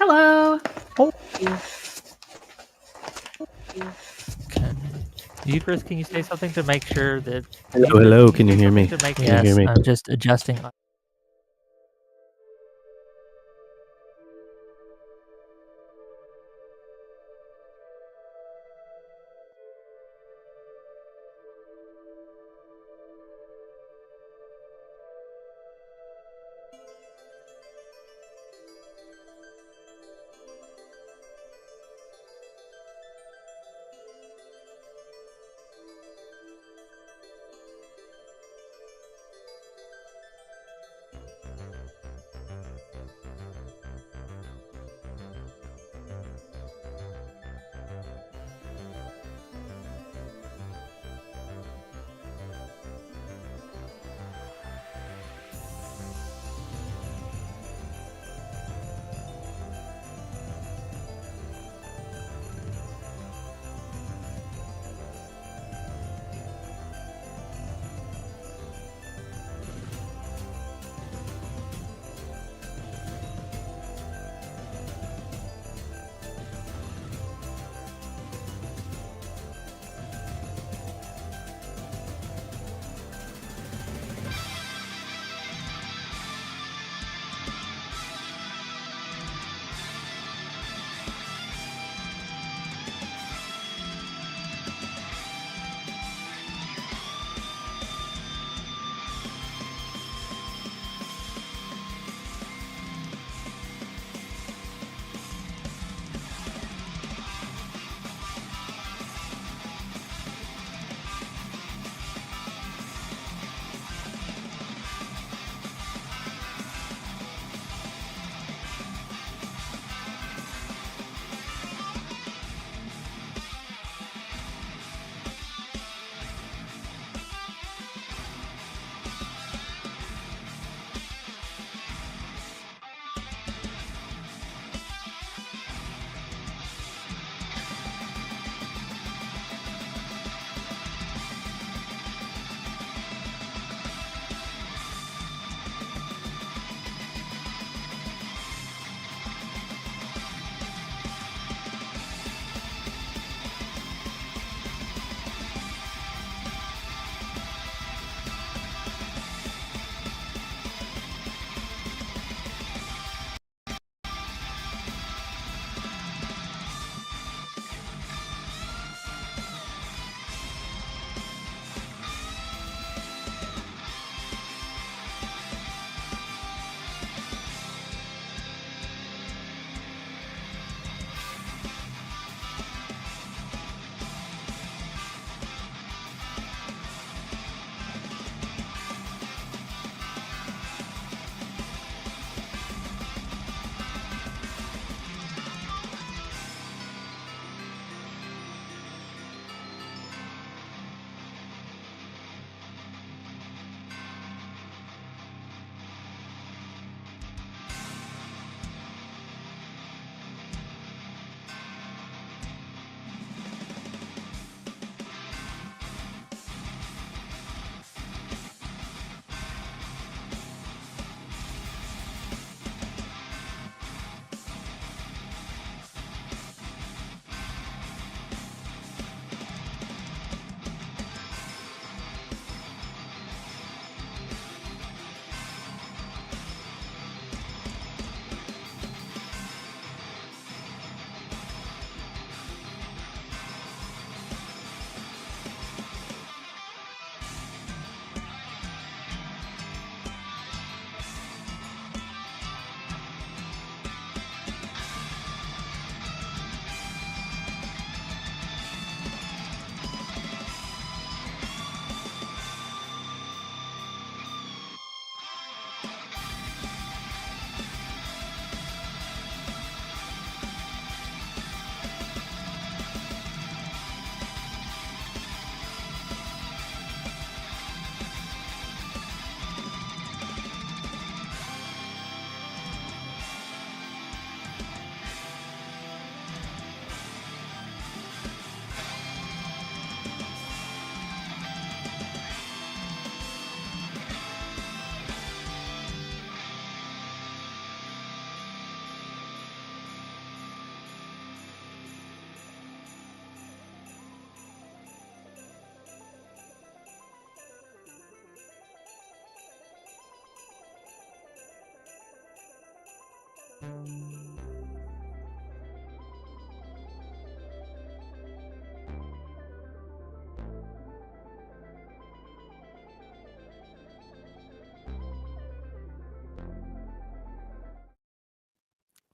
Hello. Oh. Chris, can you say something to make sure that... Hello, can you hear me? Yes, I'm just adjusting.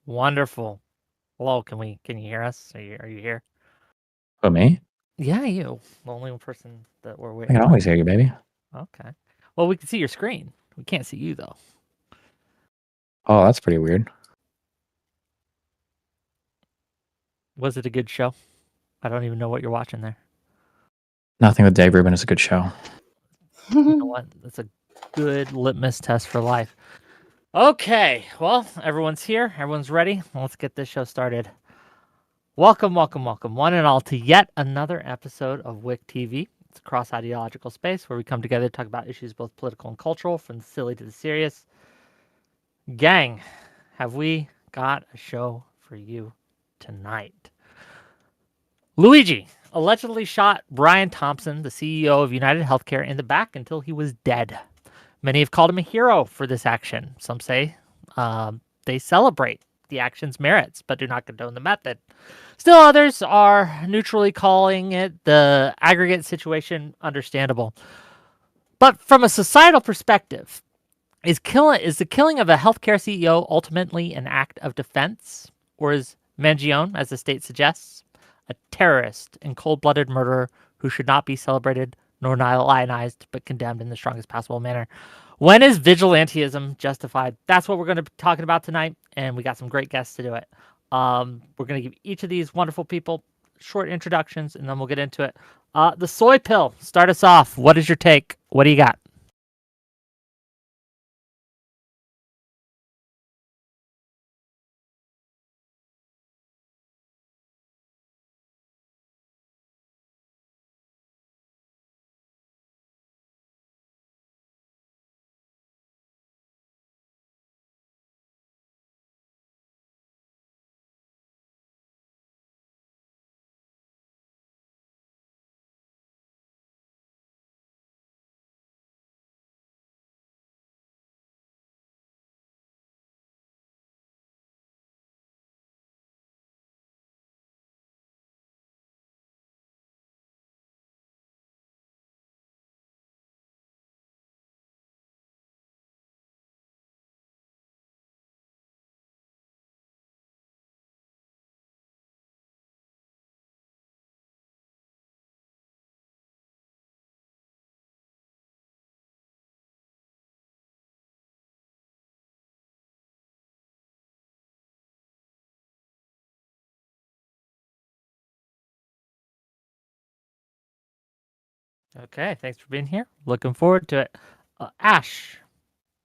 Wonderful. Hello, can you hear us? Are you here? Oh, me? Yeah, you. The only person that we're I waiting can on. always hear you, baby. Okay. Well, we can see your screen. We can't see you though. Oh, that's pretty weird. Was it a good show? I don't even know what you're watching there. Nothing with Dave Rubin is a good show. You know what? That's a good litmus test for life. Okay, well, everyone's here. Everyone's ready. Let's get this show started. Welcome, one and all, to yet another episode of Whick TV. It's a cross-ideological space where we come together to talk about issues both political and cultural, from the silly to the serious. Gang, have we got a show for you tonight? Luigi allegedly shot Brian Thompson, the CEO of United Healthcare, in the back until he was dead. Many have called him a hero for this action. Some say they celebrate the action's merits, but do not condone the method. Still others are neutrally calling it the aggregate situation understandable. But from a societal perspective, is the killing of a healthcare CEO ultimately an act of defense? Or is Mangione, as the state suggests, a terrorist and cold-blooded murderer who should not be celebrated nor lionized, but condemned in the strongest possible manner? When is vigilantism justified? That's what we're going to be talking about tonight, and we got some great guests to do it. We're going to give each of these wonderful people short introductions, and then we'll get into it. The soy pill, start us off. What is your take? What do you got? Okay, thanks for being here. Looking forward to it. Ash,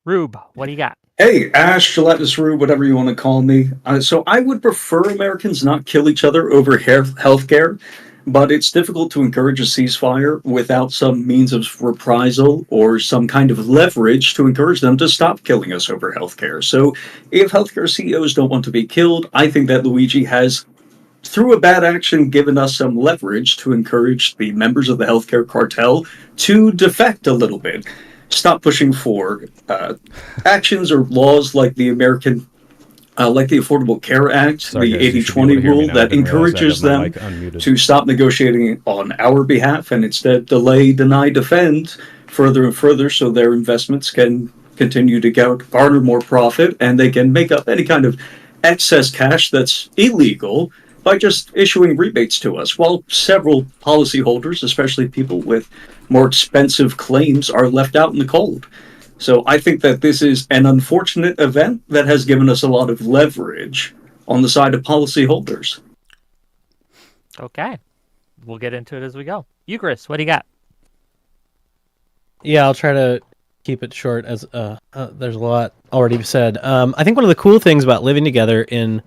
Rube, what do you got? Hey, Ash, Gelatinous Rube, whatever you want to call me. So I would prefer Americans not kill each other over healthcare, but it's difficult to encourage a ceasefire without some means of reprisal or some kind of leverage to encourage them to stop killing us over healthcare. So if healthcare CEOs don't want to be killed, I think that Luigi has, through a bad action, given us some leverage to encourage the members of the healthcare cartel to defect a little bit. Stop pushing for actions or laws like the Affordable Care Act, Sorry, the guys, you should be 80-20 able to hear me rule now. I that didn't realize I encourages had my them mic unmuted. to stop negotiating on our behalf and instead delay, deny, defend further and further so their investments can continue to garner more profit and they can make up any kind of excess cash that's illegal by just issuing rebates to us, while several policyholders, especially people with more expensive claims, are left out in the cold. So I think that this is an unfortunate event that has given us a lot of leverage on the side of policyholders. Okay, we'll get into it as we go. Eucharist, what do you got? Yeah, I'll try to keep it short as there's a lot already said. I think one of the cool things about living together in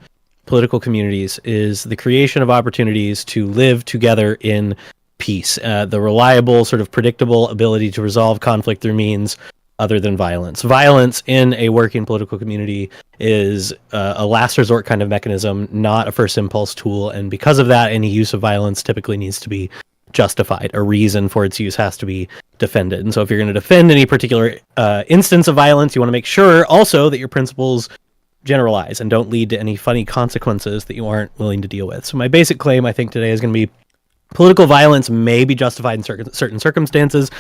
political communities is the creation of opportunities to live together in peace. The reliable, sort of predictable ability to resolve conflict through means other than violence. Violence in a working political community is a last resort kind of mechanism, not a first impulse tool. And because of that, any use of violence typically needs to be justified. A reason for its use has to be defended. And so if you're going to defend any particular instance of violence, you want to make sure also that your principles generalize and don't lead to any funny consequences that you aren't willing to deal with. So my basic claim, I think, today is going to be political violence may be justified in certain circumstances,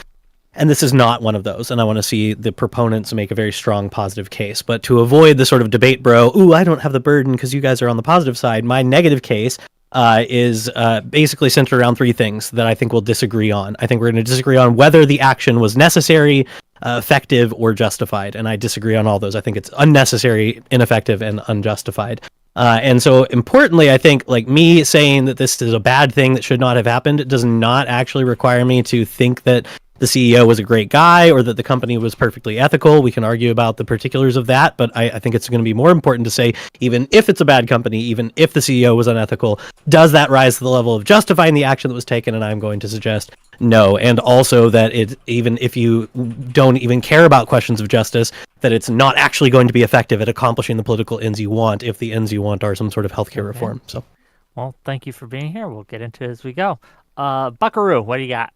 and this is not one of those. And I want to see the proponents make a very strong positive case. But to avoid the sort of debate, ooh, I don't have the burden because you guys are on the positive side, my negative case is basically centered around three things that I think we'll disagree on. I think we're going to disagree on whether the action was necessary, effective, or justified. And I disagree on all those. I think it's unnecessary, ineffective, and unjustified. And so importantly, I think like me saying that this is a bad thing that should not have happened, it does not actually require me to think that the CEO was a great guy or that the company was perfectly ethical. We can argue about the particulars of that, but I think it's going to be more important to say, even if it's a bad company, even if the CEO was unethical, does that rise to the level of justifying the action that was taken? And I'm going to suggest no. And also that it, even if you don't even care about questions of justice, that it's not actually going to be effective at accomplishing the political ends you want if the ends you want are some sort of healthcare reform. So, well, thank you for being here. We'll get into it as we go. Buckaroo, what do you got?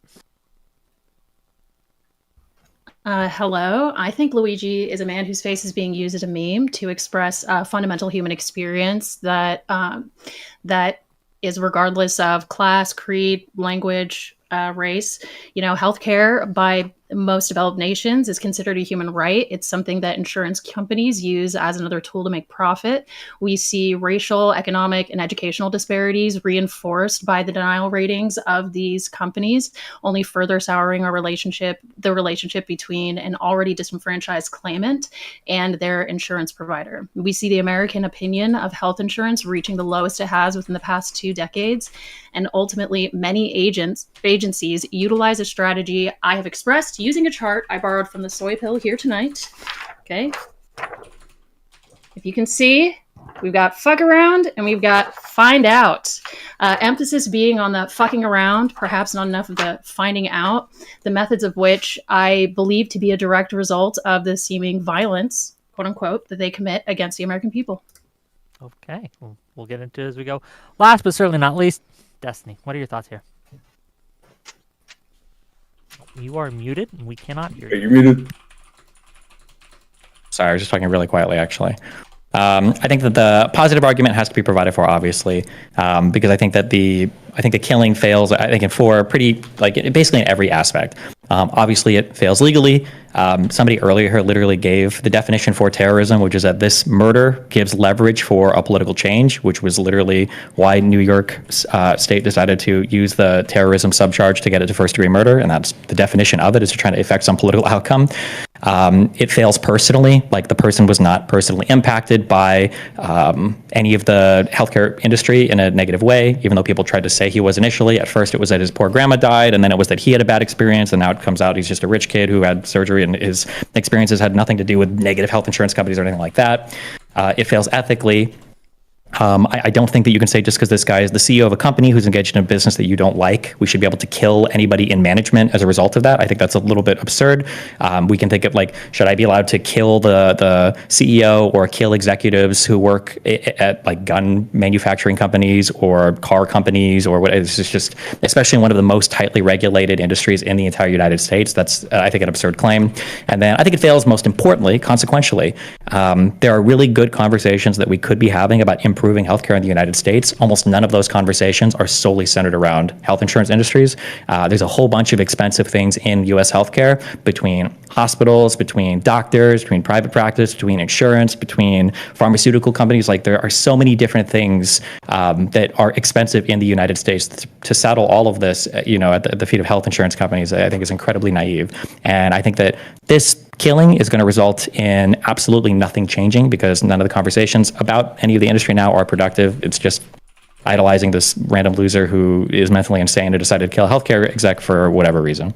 Hello. I think Luigi is a man whose face is being used as a meme to express a fundamental human experience that is regardless of class, creed, language, race. Healthcare by most developed nations is considered a human right. It's something that insurance companies use as another tool to make profit. We see racial, economic, and educational disparities reinforced by the denial ratings of these companies, only further souring the relationship between an already disenfranchised claimant and their insurance provider. We see the American opinion of health insurance reaching the lowest it has within the past 2 decades. And ultimately, many agencies utilize a strategy I have expressed using a chart I borrowed from the soy pill here tonight. Okay. If you can see, we've got fuck around and we've got find out. Emphasis being on the fucking around, perhaps not enough of the finding out, the methods of which I believe to be a direct result of the seeming violence, quote unquote, that they commit against the American people. Okay. We'll get into it as we go. Last but certainly not least, Destiny, what are your thoughts here? You are muted, and we cannot hear you. You're muted. Sorry, I was just talking really quietly, actually. I think that the positive argument has to be provided for, obviously, because I think that the killing fails. I think basically in every aspect. Obviously, it fails legally. Somebody earlier here literally gave the definition for terrorism, which is that this murder gives leverage for a political change, which was literally why New York State decided to use the terrorism subcharge to get it to first-degree murder, and that's the definition of it, is to try to affect some political outcome. It fails personally, like the person was not personally impacted by any of the healthcare industry in a negative way, even though people tried to say he was initially. At first it was that his poor grandma died, and then it was that he had a bad experience, and now it comes out he's just a rich kid who had surgery, and his experiences had nothing to do with negative health insurance companies or anything like that. It fails ethically. I don't think that you can say just because this guy is the CEO of a company who's engaged in a business that you don't like, we should be able to kill anybody in management as a result of that. I think that's a little bit absurd. We can think of should I be allowed to kill the CEO or kill executives who work at gun manufacturing companies or car companies or what? It's just, especially in one of the most tightly regulated industries in the entire United States. That's, I think, an absurd claim. And then I think it fails most importantly, consequentially. There are really good conversations that we could be having about improving healthcare in the United States. Almost none of those conversations are solely centered around health insurance industries. There's a whole bunch of expensive things in U.S. healthcare, between hospitals, between doctors, between private practice, between insurance, between pharmaceutical companies. There are so many different things that are expensive in the United States. To settle all of this, at the feet of health insurance companies, I think is incredibly naive. And I think that this killing is going to result in absolutely nothing changing, because none of the conversations about any of the industry now are productive. It's just idolizing this random loser who is mentally insane and decided to kill a healthcare exec for whatever reason.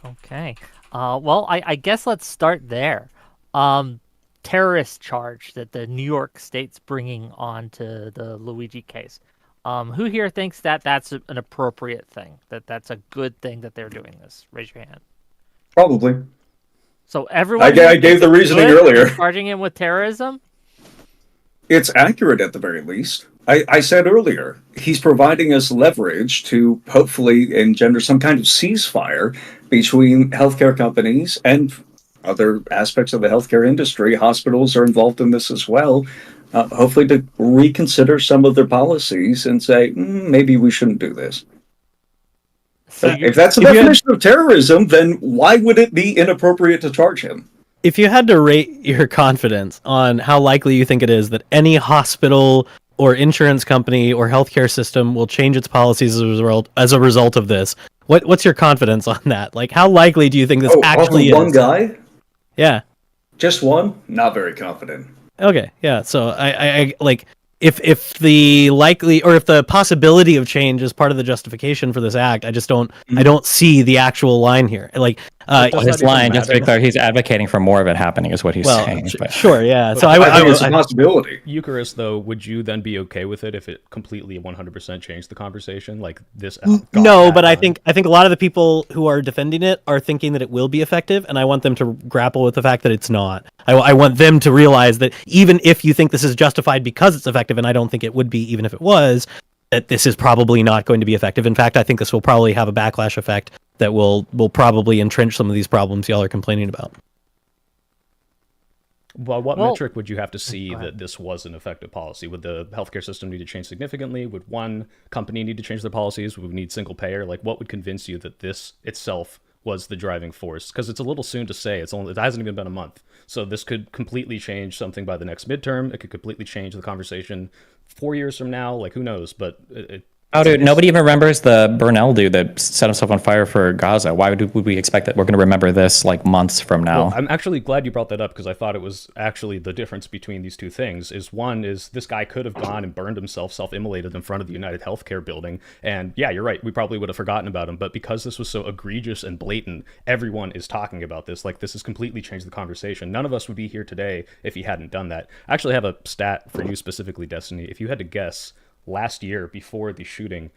Okay. Well, I guess let's start there. Terrorist charge that the New York State's bringing on to the Luigi case. Who here thinks that that's an appropriate thing, that's a good thing that they're doing this? Raise your hand. Probably. So everyone I gave the reasoning earlier. Charging him with terrorism? It's accurate at the very least. I said earlier, he's providing us leverage to hopefully engender some kind of ceasefire between healthcare companies and other aspects of the healthcare industry, hospitals are involved in this as well, hopefully to reconsider some of their policies and say, maybe we shouldn't do this. So If that's the definition of terrorism, then why would it be inappropriate to charge him? If you had to rate your confidence on how likely you think it is that any hospital or insurance company or healthcare system will change its policies as a result of this, what's your confidence on that? Like, how likely do you think this actually is? One guy? Yeah. Just one? Not very confident. Okay, yeah. So I like if the likely or if the possibility of change is part of the justification for this act, I just don't I don't see the actual line here. Like his line, just to be clear, he's advocating for more of it happening, is what he's saying. Sure, yeah. So I think it's a possibility. Eucharist, though, would you then be okay with it if it completely 100% changed the conversation? Like this? No, but I think a lot of the people who are defending it are thinking that it will be effective, and I want them to grapple with the fact that it's not. I want them to realize that even if you think this is justified because it's effective, and I don't think it would be even if it was, that this is probably not going to be effective. In fact, I think this will probably have a backlash effect that will probably entrench some of these problems y'all are complaining about. Well, what metric would you have to see that this was an effective policy? Would the healthcare system need to change significantly? Would one company need to change their policies? Would we need single payer? Like, what would convince you that this itself was the driving force? Because it's a little soon to say. It hasn't even been a month. So this could completely change something by the next midterm. It could completely change the conversation 4 years from now. Like, who knows? But dude, nobody even remembers the Burnell dude that set himself on fire for Gaza. Why would we expect that we're going to remember this like months from now? Well, I'm actually glad you brought that up, because I thought it was actually the difference between these two things. One is this guy could have gone and burned himself, self-immolated in front of the United Healthcare building. And yeah, you're right. We probably would have forgotten about him. But because this was so egregious and blatant, everyone is talking about this. Like, this has completely changed the conversation. None of us would be here today if he hadn't done that. I actually have a stat for you specifically, Destiny. If you had to guess, last year before the shooting,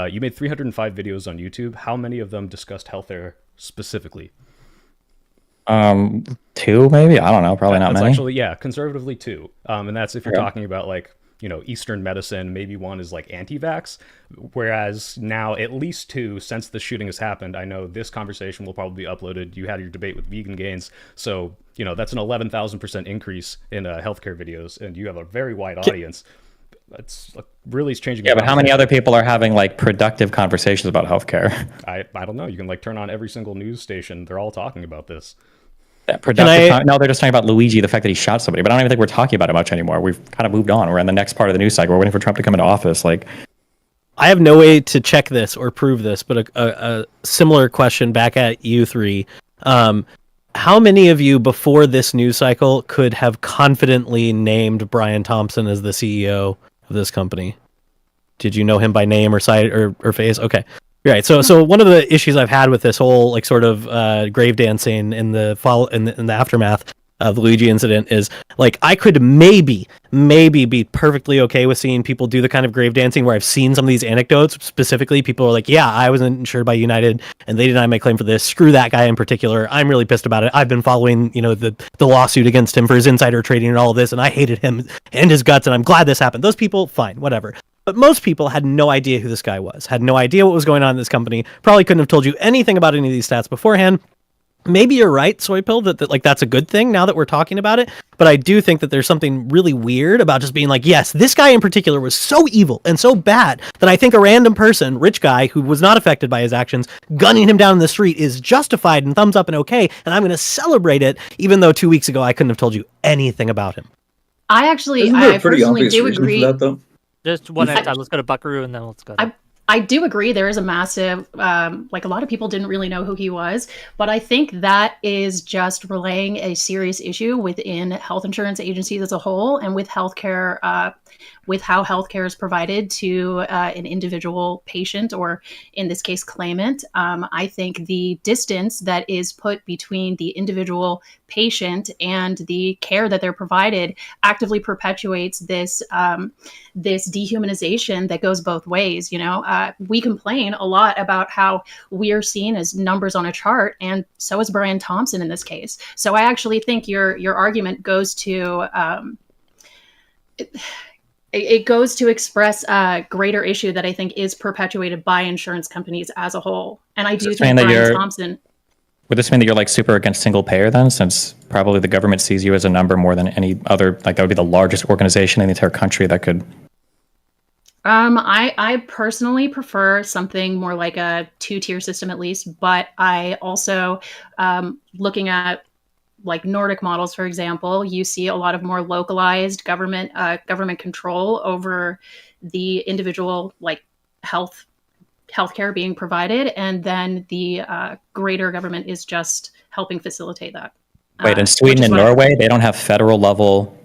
you made 305 videos on YouTube. How many of them discussed healthcare specifically? 2 maybe. I don't know. Probably not many. Actually, yeah, conservatively 2. And that's if you're talking about like, you know, Eastern medicine. Maybe one is like anti-vax. Whereas now at least 2 since the shooting has happened. I know this conversation will probably be uploaded. You had your debate with Vegan Gains, so you know that's an 11,000% increase in healthcare videos, and you have a very wide audience. It's really changing. Yeah, but how many other people are having like productive conversations about healthcare? I don't know. You can like turn on every single news station. They're all talking about this. No, they're just talking about Luigi, the fact that he shot somebody. But I don't even think we're talking about it much anymore. We've kind of moved on. We're in the next part of the news cycle. We're waiting for Trump to come into office. Like, I have no way to check this or prove this, but a similar question back at you three. How many of you before this news cycle could have confidently named Brian Thompson as the CEO of this company? Did you know him by name or sight or face? Okay. Right. So one of the issues I've had with this whole like sort of grave dancing in the aftermath of the Luigi incident is like I could maybe be perfectly okay with seeing people do the kind of grave dancing where I've seen some of these anecdotes. Specifically, people are like, yeah, I wasn't insured by United and they denied my claim for this. Screw that guy in particular. I'm really pissed about it. I've been following, you know, the lawsuit against him for his insider trading and all of this, and I hated him and his guts, and I'm glad this happened. Those people, fine, whatever. But most people had no idea who this guy was, had no idea what was going on in this company, probably couldn't have told you anything about any of these stats beforehand. Maybe you're right, Soypill, that like that's a good thing now that we're talking about it. But I do think that there's something really weird about just being like, yes, this guy in particular was so evil and so bad that I think a random person, rich guy who was not affected by his actions, gunning him down in the street is justified and thumbs up and okay. And I'm going to celebrate it, even though 2 weeks ago I couldn't have told you anything about him. I personally do agree. That, though? Just one at a time. Let's go to Buckaroo and then let's go. I do agree there is a massive, like a lot of people didn't really know who he was, but I think that is just relaying a serious issue within health insurance agencies as a whole and with healthcare, with how healthcare is provided to an individual patient or in this case claimant. I think the distance that is put between the individual patient and the care that they're provided actively perpetuates this this dehumanization that goes both ways. You know, we complain a lot about how we are seen as numbers on a chart, and so is Brian Thompson in this case. So I actually think your argument goes to it goes to express a greater issue that I think is perpetuated by insurance companies as a whole. And I do think Brian Thompson. Would this mean that you're like super against single payer then, since probably the government sees you as a number more than any other, like that would be the largest organization in the entire country that could. I personally prefer something more like a two-tier system at least, but I also, looking at like Nordic models, for example, you see a lot of more localized government control over the individual like healthcare being provided, and then the greater government is just helping facilitate that. Wait, in Sweden and Norway, they don't have federal level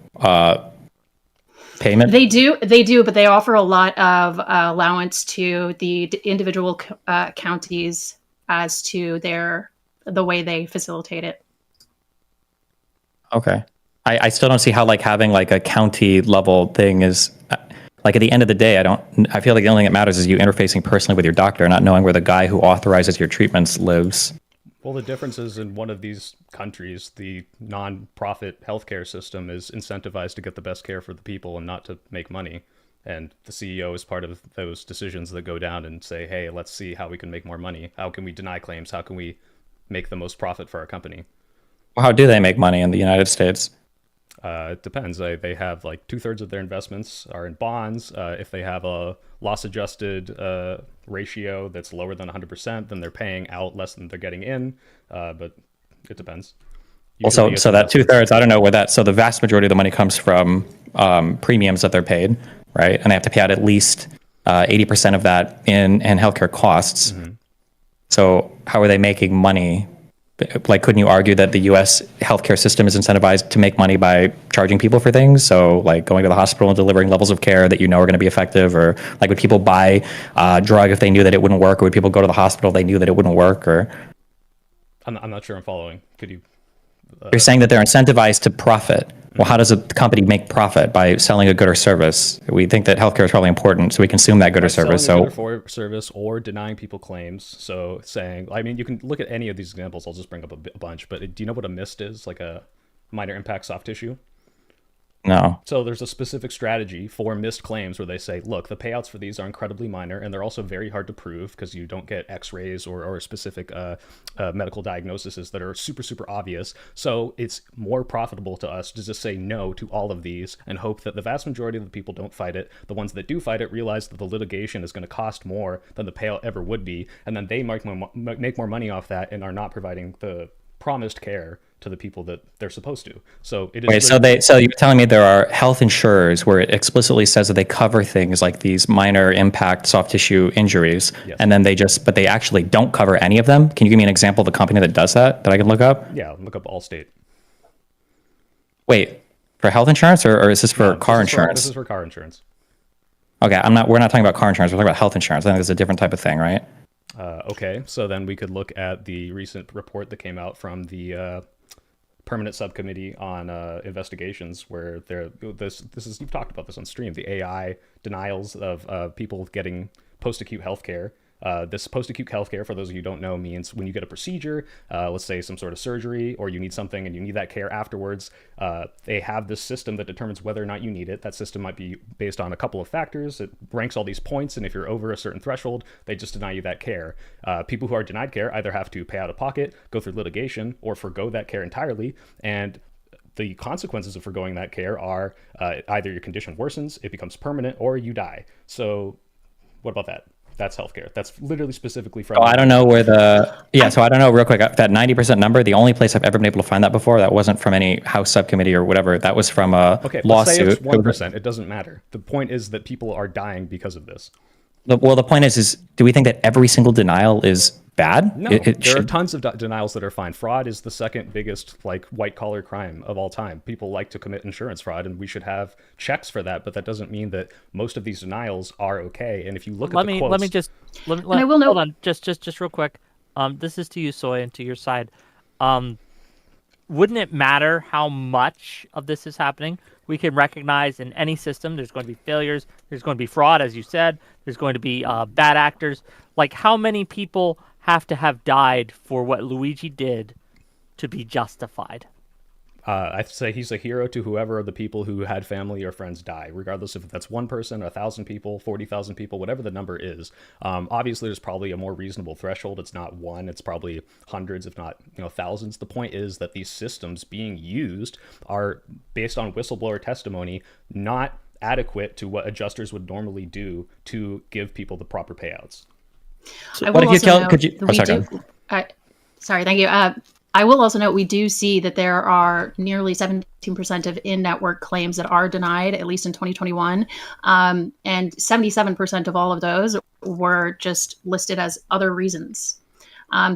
payment? They do, but they offer a lot of allowance to the individual counties as to the way they facilitate it. Okay. I still don't see how like having like a county level thing is like at the end of the day, I feel like the only thing that matters is you interfacing personally with your doctor, not knowing where the guy who authorizes your treatments lives. Well, the difference is in one of these countries, the non-profit healthcare system is incentivized to get the best care for the people and not to make money. And the CEO is part of those decisions that go down and say, hey, let's see how we can make more money. How can we deny claims? How can we make the most profit for our company? Well, how do they make money in the United States? It depends. They have like 2/3 of their investments are in bonds. If they have a loss adjusted ratio that's lower than 100%, then they're paying out less than they're getting in. But it depends. Also, so that 2/3, I don't know where that. So the vast majority of the money comes from premiums that they're paid, right? And they have to pay out at least 80% of that in healthcare costs. Mm-hmm. So how are they making money? Like, couldn't you argue that the U.S. healthcare system is incentivized to make money by charging people for things? So, like going to the hospital and delivering levels of care that you know are going to be effective, or like would people buy a drug if they knew that it wouldn't work, or would people go to the hospital if they knew that it wouldn't work? Or I'm not sure I'm following. Could you? You're saying that they're incentivized to profit. Well, how does a company make profit? By selling a good or service. We think that healthcare is probably important, so we consume that good or service. Selling a good or service, or denying people claims. So saying, I mean, you can look at any of these examples. I'll just bring up a bunch. But do you know what a MIST is? Like a minor impact soft tissue? No. So there's a specific strategy for missed claims where they say, look, the payouts for these are incredibly minor, and they're also very hard to prove because you don't get x-rays or specific medical diagnoses that are super, super obvious. So it's more profitable to us to just say no to all of these and hope that the vast majority of the people don't fight it. The ones that do fight it realize that the litigation is going to cost more than the payout ever would be, and then they make more money off that and are not providing the promised care to the people that they're supposed to. So it is. Wait, so you're telling me there are health insurers where it explicitly says that they cover things like these minor impact soft tissue injuries, yes, and then but they actually don't cover any of them? Can you give me an example of a company that does that I can look up? Yeah, look up Allstate. Wait, for health insurance or is this for car insurance? This is for car insurance. Okay, we're not talking about car insurance. We're talking about health insurance. I think it's a different type of thing, right? Okay, so then we could look at the recent report that came out from the permanent subcommittee on investigations, where this is, you've talked about this on stream, the AI denials of people getting post-acute healthcare. This post-acute healthcare, for those of you who don't know, means when you get a procedure, let's say some sort of surgery, or you need something and you need that care afterwards, they have this system that determines whether or not you need it. That system might be based on a couple of factors. It ranks all these points, and if you're over a certain threshold, they just deny you that care. People who are denied care either have to pay out of pocket, go through litigation, or forgo that care entirely, and the consequences of forgoing that care are either your condition worsens, it becomes permanent, or you die. So what about that? That's healthcare. That's literally specifically from. Oh, I don't know where so I don't know real quick. That 90% number, the only place I've ever been able to find that before, that wasn't from any House subcommittee or whatever. That was from a lawsuit. Let's say it's 1%. It doesn't matter. The point is that people are dying because of this. Well, the point is do we think that every single denial is bad? No, there are tons of denials that are fine. Fraud is the second biggest white collar crime of all time. People like to commit insurance fraud, and we should have checks for that. But that doesn't mean that most of these denials are okay. And if you look at the quotes, I will note. Hold on, just real quick. This is to you, Soy, and to your side. Wouldn't it matter how much of this is happening? We can recognize in any system there's going to be failures, there's going to be fraud, as you said, there's going to be bad actors. Like, how many people have to have died for what Luigi did to be justified? I'd say he's a hero to whoever the people who had family or friends die, regardless if that's one person, 1,000 people, 40,000 people, whatever the number is. Obviously, there's probably a more reasonable threshold. It's not one, it's probably hundreds, if not thousands. The point is that these systems being used are based on whistleblower testimony, not adequate to what adjusters would normally do to give people the proper payouts. I will also note sorry, thank you. I will also note we do see that there are nearly 17% of in-network claims that are denied, at least in 2021. And 77% of all of those were just listed as other reasons.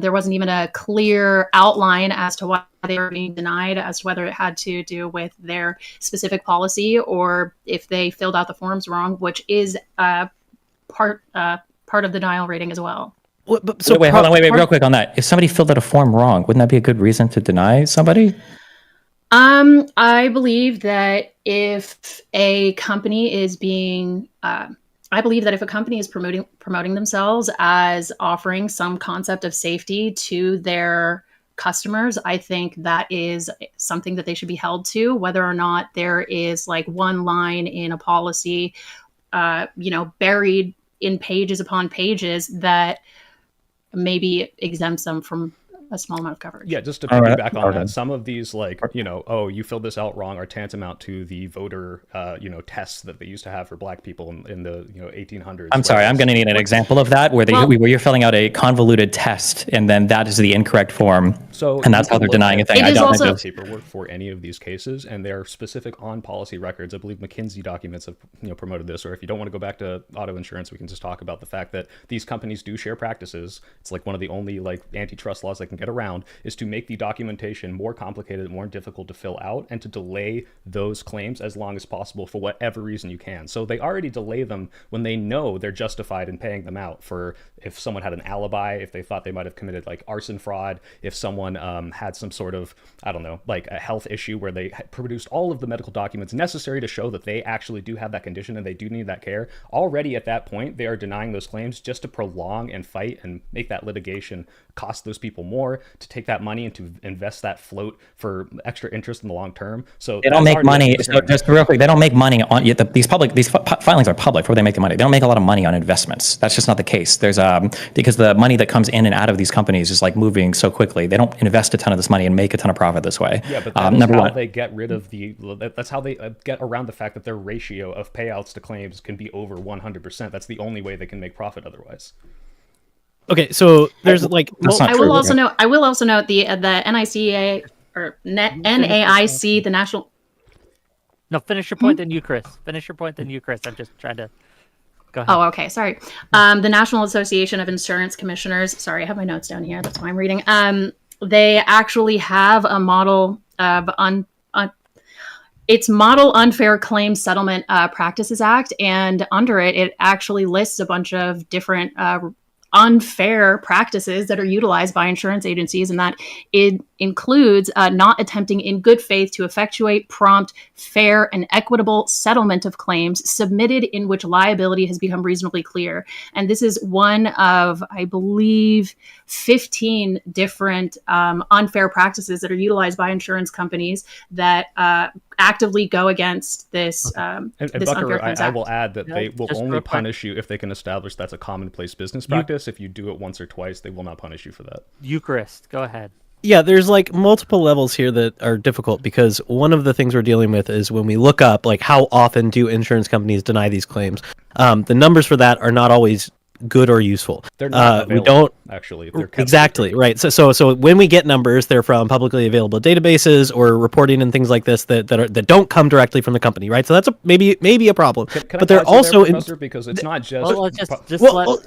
There wasn't even a clear outline as to why they were being denied, as to whether it had to do with their specific policy or if they filled out the forms wrong, which is part of the denial rating as well. Hold on, real quick on that. If somebody filled out a form wrong, wouldn't that be a good reason to deny somebody? I believe that if a company is being, promoting themselves as offering some concept of safety to their customers, I think that is something that they should be held to, whether or not there is like one line in a policy, buried in pages upon pages that maybe exempts them from a small amount of coverage. Yeah, just to piggyback on that, some of these, you filled this out wrong, are tantamount to the voter, tests that they used to have for black people in the 1800s. I'm sorry, I'm going to need an example of that, where you're filling out a convoluted test, and then that is the incorrect form, and that's how they're denying a thing. I don't think paperwork for any of these cases, and they're specific on policy records. I believe McKinsey documents have promoted this, or if you don't want to go back to auto insurance, we can just talk about the fact that these companies do share practices. It's like one of the only antitrust laws that can get around is to make the documentation more complicated, more difficult to fill out, and to delay those claims as long as possible for whatever reason you can. So they already delay them when they know they're justified in paying them out for if someone had an alibi, if they thought they might have committed arson fraud, if someone had some sort of, a health issue where they produced all of the medical documents necessary to show that they actually do have that condition and they do need that care. Already at that point, they are denying those claims just to prolong and fight and make that litigation cost those people more, to take that money and to invest that float for extra interest in the long term. So they don't make money. So just real quick, they don't make money on these filings are public where they make the money. They don't make a lot of money on investments. That's just not the case. There's because the money that comes in and out of these companies is moving so quickly. They don't invest a ton of this money and make a ton of profit this way. Yeah, but that's they get rid of that's how they get around the fact that their ratio of payouts to claims can be over 100%. That's the only way they can make profit otherwise. Okay, so there's I will also note the NICA or NAIC, the national. No, finish your point, then you, Chris. Finish your point, then you, Chris. I'm just trying to. Go ahead. Oh, okay. Sorry. The National Association of Insurance Commissioners. Sorry, I have my notes down here. That's why I'm reading. They actually have a model of it's Model Unfair Claims Settlement Practices Act, and under it, it actually lists a bunch of different unfair practices that are utilized by insurance agencies, and that it includes not attempting in good faith to effectuate prompt, fair, and equitable settlement of claims submitted in which liability has become reasonably clear. And this is one of, I believe, 15 different unfair practices that are utilized by insurance companies that actively go against this. And Bucker, I will add that they will only punish you if they can establish that's a commonplace business practice. If you do it once or twice, they will not punish you for that. Eucharist, go ahead. Yeah, there's multiple levels here that are difficult, because one of the things we're dealing with is when we look up how often do insurance companies deny these claims. The numbers for that are not always good or useful. They're not available, we don't actually. They're exactly right. So when we get numbers, they're from publicly available databases or reporting and things like this that don't come directly from the company, right? So that's maybe a problem. But they're also because it's not just.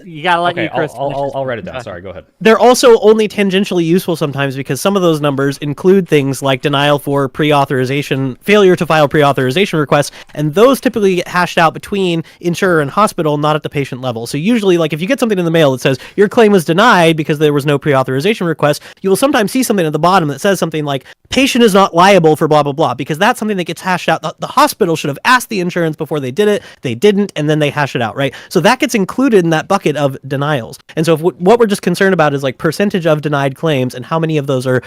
You gotta let you, Chris. I'll write it down. Sorry, go ahead. They're also only tangentially useful sometimes, because some of those numbers include things like denial for pre-authorization, failure to file pre-authorization requests, and those typically get hashed out between insurer and hospital, not at the patient level. So usually, if you get something in the mail that says your claim was denied because there was no pre-authorization request, you will sometimes see something at the bottom that says something like patient is not liable for blah blah blah, because that's something that gets hashed out. The hospital should have asked the insurance before they did it. They didn't, and then they hash it out, right? So that gets included in that bucket of denials. And so if what we're just concerned about is like percentage of denied claims and how many of those are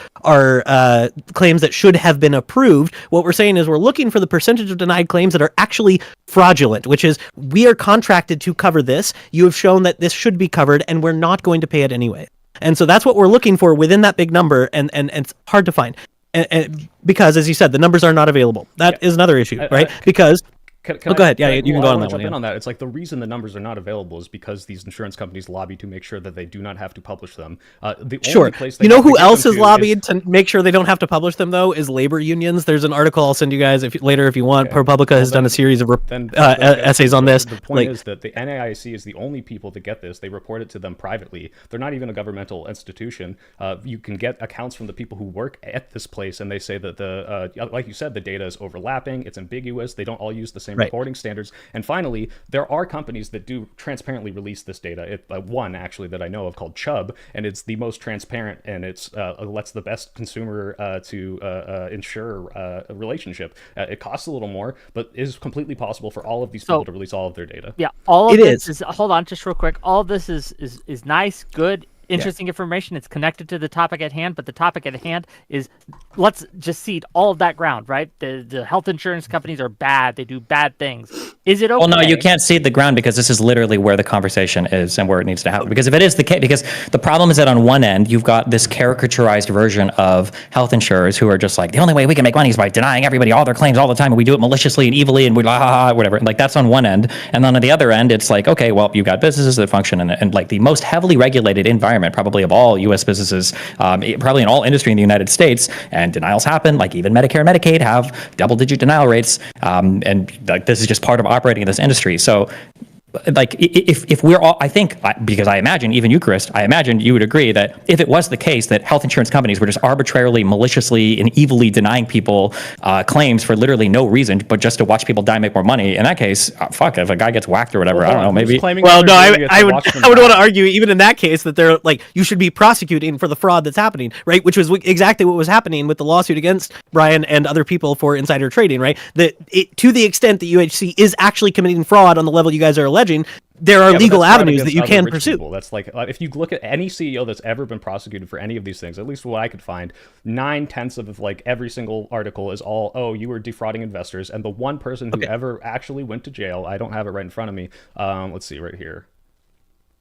claims that should have been approved, what we're saying is we're looking for the percentage of denied claims that are actually fraudulent, which is we are contracted to cover this. You have shown that this should be covered, and we're not going to pay it anyway. And so that's what we're looking for within that big number, and it's hard to find. And because, as you said, the numbers are not available. That is another issue, right? Because go ahead. Yeah, you can go on that one. Jump in on that. It's like the reason the numbers are not available is because these insurance companies lobby to make sure that they do not have to publish them. The only place you know who else is lobbied to make sure they don't have to publish them, though, is labor unions. There's an article I'll send you guys later if you want. Okay. ProPublica has done a series of essays on this. The point is that the NAIC is the only people to get this. They report it to them privately. They're not even a governmental institution. You can get accounts from the people who work at this place, and they say that like you said, the data is overlapping. It's ambiguous. They don't all use the same reporting standards. And finally, there are companies that do transparently release this data. One actually that I know of called Chubb, and it's the most transparent, and it's lets the best consumer to ensure a relationship. It costs a little more, but is completely possible for all of these people to release all of their data. Yeah, all of this is hold on just real quick. All of this is nice, good, interesting information. It's connected to the topic at hand, but the topic at hand is let's just cede all of that ground, right? The health insurance companies are bad. They do bad things. Is it okay? Well, no, you can't cede the ground because this is literally where the conversation is and where it needs to happen. Because if it is the case, because the problem is that on one end, you've got this caricaturized version of health insurers who are just like, the only way we can make money is by denying everybody all their claims all the time, and we do it maliciously and evilly and we whatever. And like that's on one end. And then on the other end, it's like, okay, well, you've got businesses that function in like the most heavily regulated environment, probably of all U.S. businesses, probably in all industry in the United States, and denials happen. Like even Medicare and Medicaid have double-digit denial rates, and like this is just part of operating in this industry. So like if we're all, I think, because I imagine even you, Chris, I imagine you would agree that if it was the case that health insurance companies were just arbitrarily, maliciously, and evilly denying people claims for literally no reason, but just to watch people die, make more money, in that case, fuck, if a guy gets whacked or whatever, I don't know, maybe. Well, no, I would want to argue even in that case that they're like, you should be prosecuting for the fraud that's happening, right? Which was exactly what was happening with the lawsuit against Brian and other people for insider trading, right? That to the extent that UHC is actually committing fraud on the level you guys are alleging, there are legal avenues that you can pursue. People. That's like, if you look at any CEO that's ever been prosecuted for any of these things, at least what I could find, 9/10 of like every single article is all, oh, you were defrauding investors. And the one person who ever actually went to jail, I don't have it right in front of me. Let's see right here.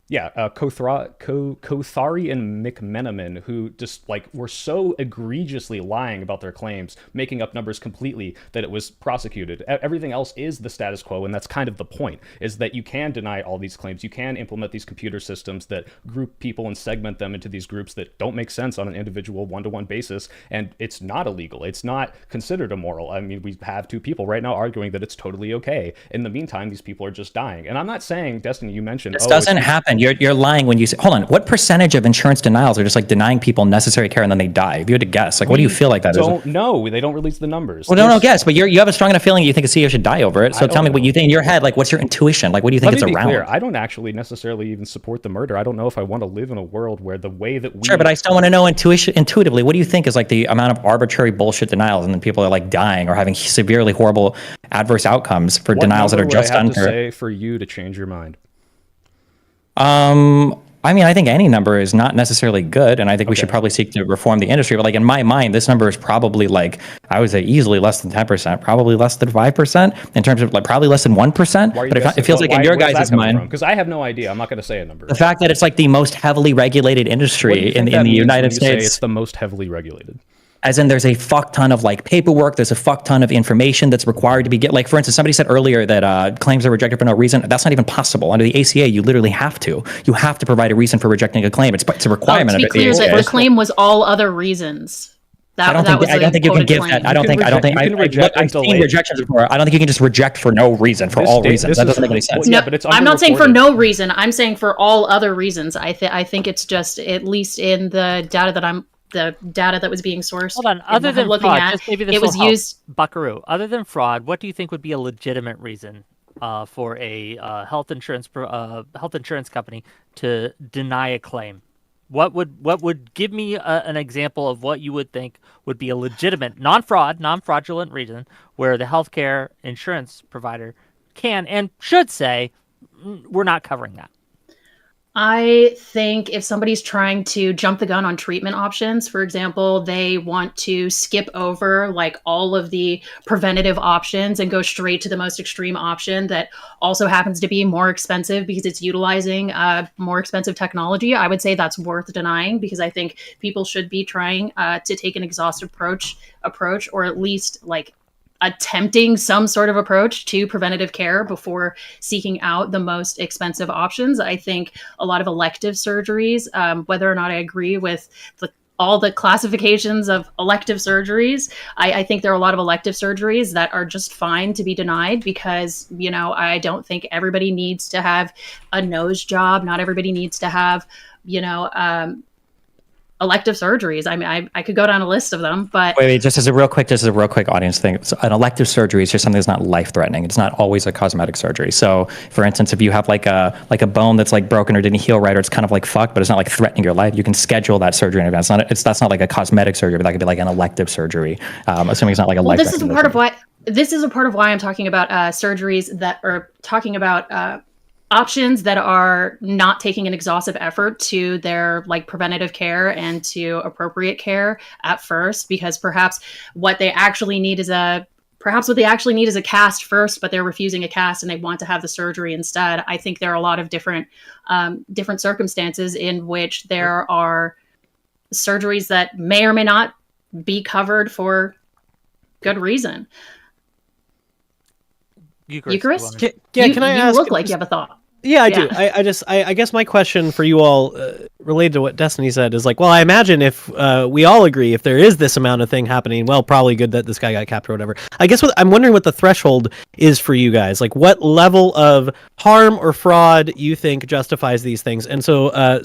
Yeah, Kothari and McMenamin, who just like were so egregiously lying about their claims, making up numbers completely, that it was prosecuted. Everything else is the status quo, and that's kind of the point, is that you can deny all these claims. You can implement these computer systems that group people and segment them into these groups that don't make sense on an individual one-to-one basis, and it's not illegal. It's not considered immoral. I mean, we have two people right now arguing that it's totally okay. In the meantime, these people are just dying. And I'm not saying, Destiny, you mentioned... This doesn't happen. You're lying when you say, hold on, what percentage of insurance denials are just like denying people necessary care and then they die? If you had to guess, like, what do you feel like that is? Don't know. They don't release the numbers. Well, no, guess, but you have a strong enough feeling you think a CEO should die over it. So tell me what you think in your head, like, what's your intuition? Like, what do you think it's around? Clear. I don't actually necessarily even support the murder. I don't know if I want to live in a world where the way that we... Sure, but I still want to know intuitively, what do you think is like the amount of arbitrary bullshit denials and then people are like dying or having severely horrible adverse outcomes for denials that are just unfair? What number would I have to say for you to change your mind? I mean, I think any number is not necessarily good, and I think we should probably seek to reform the industry. But like in my mind, this number is probably like, I would say easily less than 10%, probably less than 5% in terms of like probably less than 1%. But it feels like in your guys' mind, because I have no idea. I'm not going to say a number. The fact that it's like the most heavily regulated industry in the United States. It's the most heavily regulated. As in, there's a fuck ton of like paperwork. There's a fuck ton of information that's required to be like, for instance, somebody said earlier that claims are rejected for no reason. That's not even possible under the ACA. You literally have to. You have to provide a reason for rejecting a claim. It's a requirement of the ACA. To be clear, that the claim was all other reasons. I don't think you can give that. I've seen rejections before. I don't think you can just reject for no reason for all reasons. That doesn't make any sense. No, but I'm not saying for no reason. I'm saying for all other reasons. I think it's just, at least in the data that was being sourced. Hold on. Other than fraud, just maybe this will help. Buckaroo. Other than fraud, what do you think would be a legitimate reason for a health insurance company to deny a claim? What would give me an example of what you would think would be a legitimate, non-fraudulent reason where the healthcare insurance provider can and should say, we're not covering that? I think if somebody's trying to jump the gun on treatment options, for example, they want to skip over like all of the preventative options and go straight to the most extreme option that also happens to be more expensive because it's utilizing more expensive technology, I would say that's worth denying, because I think people should be trying to take an exhaustive approach, or at least like attempting some sort of approach to preventative care before seeking out the most expensive options. I think a lot of elective surgeries, whether or not I agree with all the classifications of elective surgeries, I think there are a lot of elective surgeries that are just fine to be denied because, I don't think everybody needs to have a nose job. Not everybody needs to have, elective surgeries. I mean, I could go down a list of them, but wait, just as a real quick audience thing. So an elective surgery is just something that's not life-threatening. It's not always a cosmetic surgery. So, for instance, if you have like a bone that's like broken or didn't heal right, or it's kind of like fucked, but it's not like threatening your life, you can schedule that surgery in advance. That's not like a cosmetic surgery, but that could be like an elective surgery. Assuming it's not like a life. This is a part of why I'm talking about surgeries that are talking about options that are not taking an exhaustive effort to their like preventative care and to appropriate care at first, because perhaps what they actually need is a cast first, but they're refusing a cast and they want to have the surgery instead. I think there are a lot of different circumstances in which there are surgeries that may or may not be covered for good reason. Eucharist? Can I ask? You look like you have a thought. Yeah, I do. I guess my question for you all, related to what Destiny said, is like, well, I imagine if we all agree, if there is this amount of thing happening, well, probably good that this guy got capped or whatever. I guess I'm wondering what the threshold is for you guys. Like, what level of harm or fraud you think justifies these things? And so,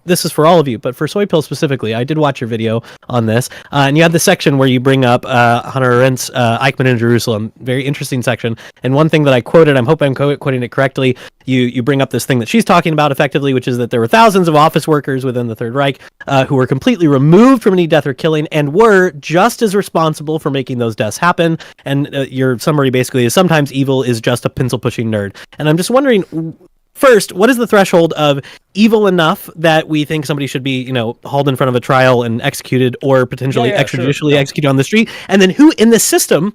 this is for all of you, but for Soy Pill specifically, I did watch your video on this, and you had the section where you bring up Hannah Arendt's Eichmann in Jerusalem. Very interesting section. And one thing that I quoted, I'm hoping I'm quoting it correctly, you bring up this thing that she's talking about effectively, which is that there were thousands of office workers within the Third Reich who were completely removed from any death or killing and were just as responsible for making those deaths happen. And your summary basically is sometimes evil is just a pencil-pushing nerd. And I'm just wondering, first, what is the threshold of evil enough that we think somebody should be, hauled in front of a trial and executed, or potentially extrajudicially executed on the street? And then who in the system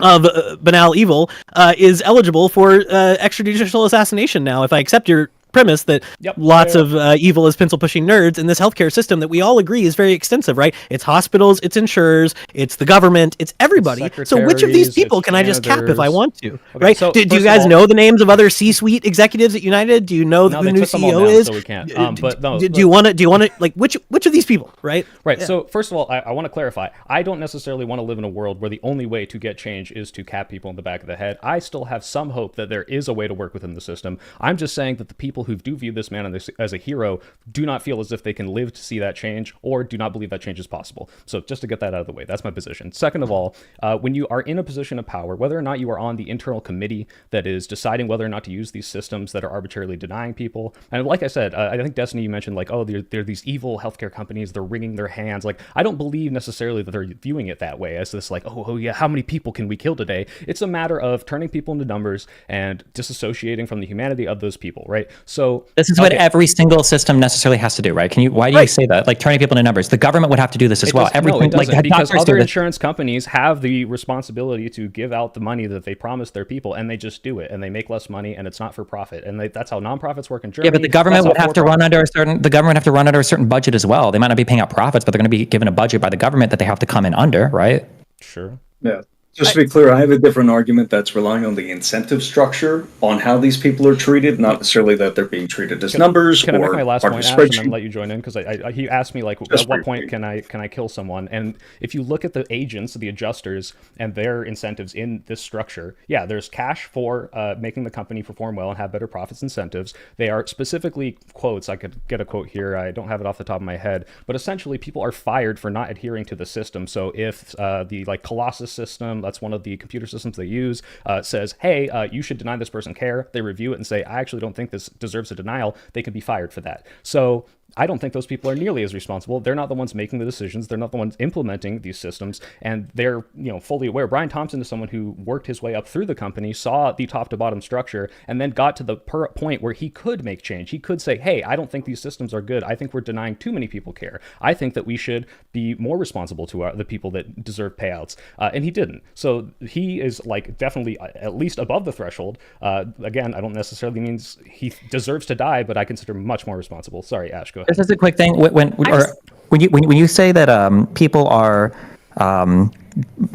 of banal evil is eligible for extrajudicial assassination now, if I accept your premise that lots of evil is pencil-pushing nerds in this healthcare system that we all agree is very extensive, right? It's hospitals, it's insurers, it's the government, it's everybody. So which of these people can I just cap if I want to, right? So do you guys know the names of other C-suite executives at United? Do you know who the new CEO is? So we can't. Do you want to like which of these people, right? Right. Yeah. So first of all, I want to clarify. I don't necessarily want to live in a world where the only way to get change is to cap people in the back of the head. I still have some hope that there is a way to work within the system. I'm just saying that the people who do view this man as a hero do not feel as if they can live to see that change, or do not believe that change is possible. So just to get that out of the way, that's my position. Second of all, when you are in a position of power, whether or not you are on the internal committee that is deciding whether or not to use these systems that are arbitrarily denying people, and like I said, I think Destiny, you mentioned like, oh, they're these evil healthcare companies, they're wringing their hands. Like, I don't believe necessarily that they're viewing it that way, as this like, oh yeah, how many people can we kill today? It's a matter of turning people into numbers and disassociating from the humanity of those people, right? So this is what every single system necessarily has to do, right? Why do you say that? Like, turning people into numbers. The government would have to do this as well. Everything, no, it doesn't, because other insurance companies have the responsibility to give out the money that they promise their people, and they just do it, and they make less money, and it's not for profit. And that's how nonprofits work in Germany. Yeah, but the government would have to run under a certain budget as well. They might not be paying out profits, but they're going to be given a budget by the government that they have to come in under, right? Sure. Yeah. Just to be clear, I have a different argument that's relying on the incentive structure on how these people are treated, not necessarily that they're being treated as numbers. Can I make my last point, Ash, and then let you join in? Because he asked me, like, at what point can I kill someone? And if you look at the agents, the adjusters, and their incentives in this structure, yeah, there's cash for making the company perform well and have better profits incentives. They are specifically quotes. I could get a quote here. I don't have it off the top of my head. But essentially, people are fired for not adhering to the system. So if the Colossus system, that's one of the computer systems they use, says, hey, you should deny this person care, they review it and say, I actually don't think this deserves a denial, they can be fired for that. So I don't think those people are nearly as responsible. They're not the ones making the decisions. They're not the ones implementing these systems, and they're fully aware. Brian Thompson is someone who worked his way up through the company, saw the top to bottom structure, and then got to the point where he could make change. He could say, "Hey, I don't think these systems are good. I think we're denying too many people care. I think that we should be more responsible to the people that deserve payouts," and he didn't. So he is like definitely at least above the threshold. Again, I don't necessarily mean he deserves to die, but I consider him much more responsible. Sorry, Ash, go ahead. This is a quick thing. When you say that people are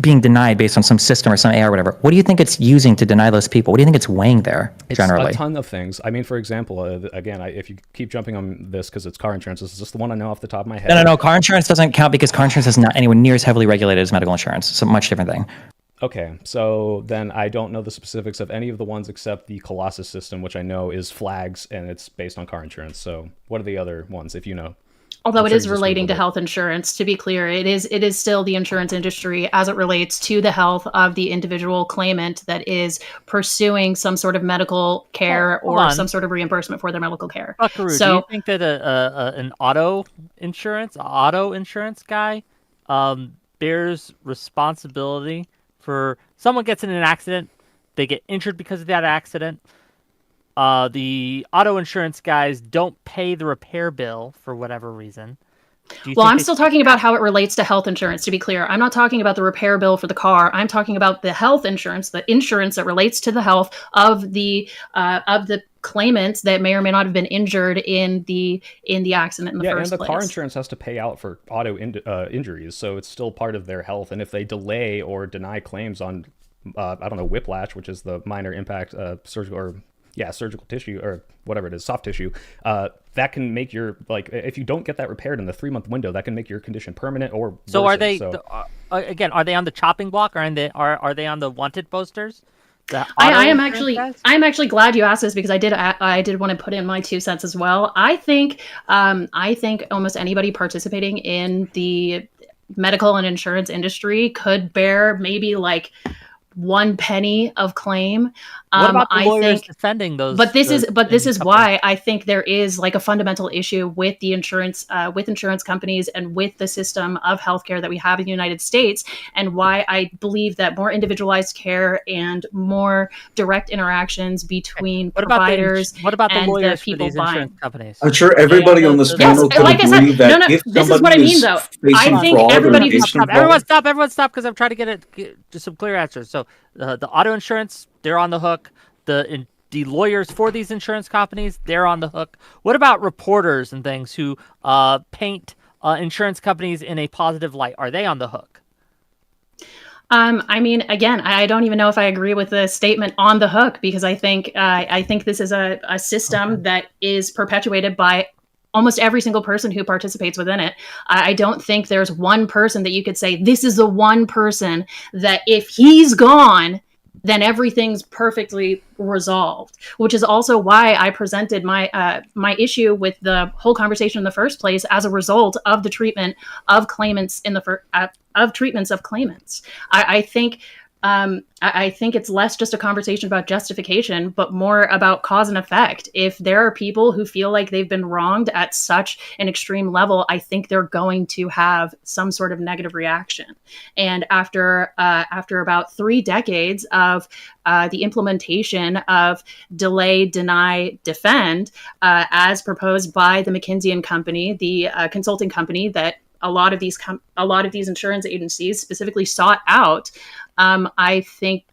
being denied based on some system or some AI or whatever, what do you think it's using to deny those people? What do you think it's weighing there generally? It's a ton of things. I mean, for example, again, if you keep jumping on this because it's car insurance, this is just the one I know off the top of my head. No. Car insurance doesn't count because car insurance is not anywhere near as heavily regulated as medical insurance. It's a much different thing. Okay, so then I don't know the specifics of any of the ones except the Colossus system, which I know is flags and it's based on car insurance. So what are the other ones, if you know? Although it is relating to health insurance, to be clear, it is still the insurance industry as it relates to the health of the individual claimant that is pursuing some sort of medical care or some sort of reimbursement for their medical care. Buckaroo, So, do you think that an auto insurance guy bears responsibility for someone gets in an accident, they get injured because of that accident? The auto insurance guys don't pay the repair bill for whatever reason. Well, I'm still talking about how it relates to health insurance, to be clear. I'm not talking about the repair bill for the car. I'm talking about the health insurance, the insurance that relates to the health of the claimants that may or may not have been injured in the accident in the first place. Yeah, and the car insurance has to pay out for auto injuries, so it's still part of their health. And if they delay or deny claims on, whiplash, which is the minor impact surgical tissue or whatever it is, soft tissue, that can make your, if you don't get that repaired in the 3-month window, that can make your condition permanent or worsen. So are they, again, are they on the chopping block, or are they on the wanted posters? I'm actually glad you asked this, because I did want to put in my 2 cents as well. I think almost anybody participating in the medical and insurance industry could bear maybe like 1 penny of claim. What about the lawyers defending those? But this is why I think there is like a fundamental issue with the insurance companies and with the system of healthcare that we have in the United States, and why I believe that more individualized care and more direct interactions between providers and the people buying companies. I'm sure everybody on this panel could agree that if this is what I mean, though. I think everybody everyone stop, because I'm trying to get some clear answers. So the auto insurance, they're on the hook. The lawyers for these insurance companies, they're on the hook. What about reporters and things who paint insurance companies in a positive light? Are they on the hook? I mean, again, I don't even know if I agree with the statement "on the hook," because I think this is a system that is perpetuated by almost every single person who participates within it. I don't think there's one person that you could say, this is the one person that if he's gone, then everything's perfectly resolved, which is also why I presented my issue with the whole conversation in the first place as a result of the treatment of claimants of treatments of claimants. I think it's less just a conversation about justification, but more about cause and effect. If there are people who feel like they've been wronged at such an extreme level, I think they're going to have some sort of negative reaction. And after about 3 decades of the implementation of delay, deny, defend, as proposed by the McKinsey & Company, the consulting company that a lot of these insurance agencies specifically sought out, I think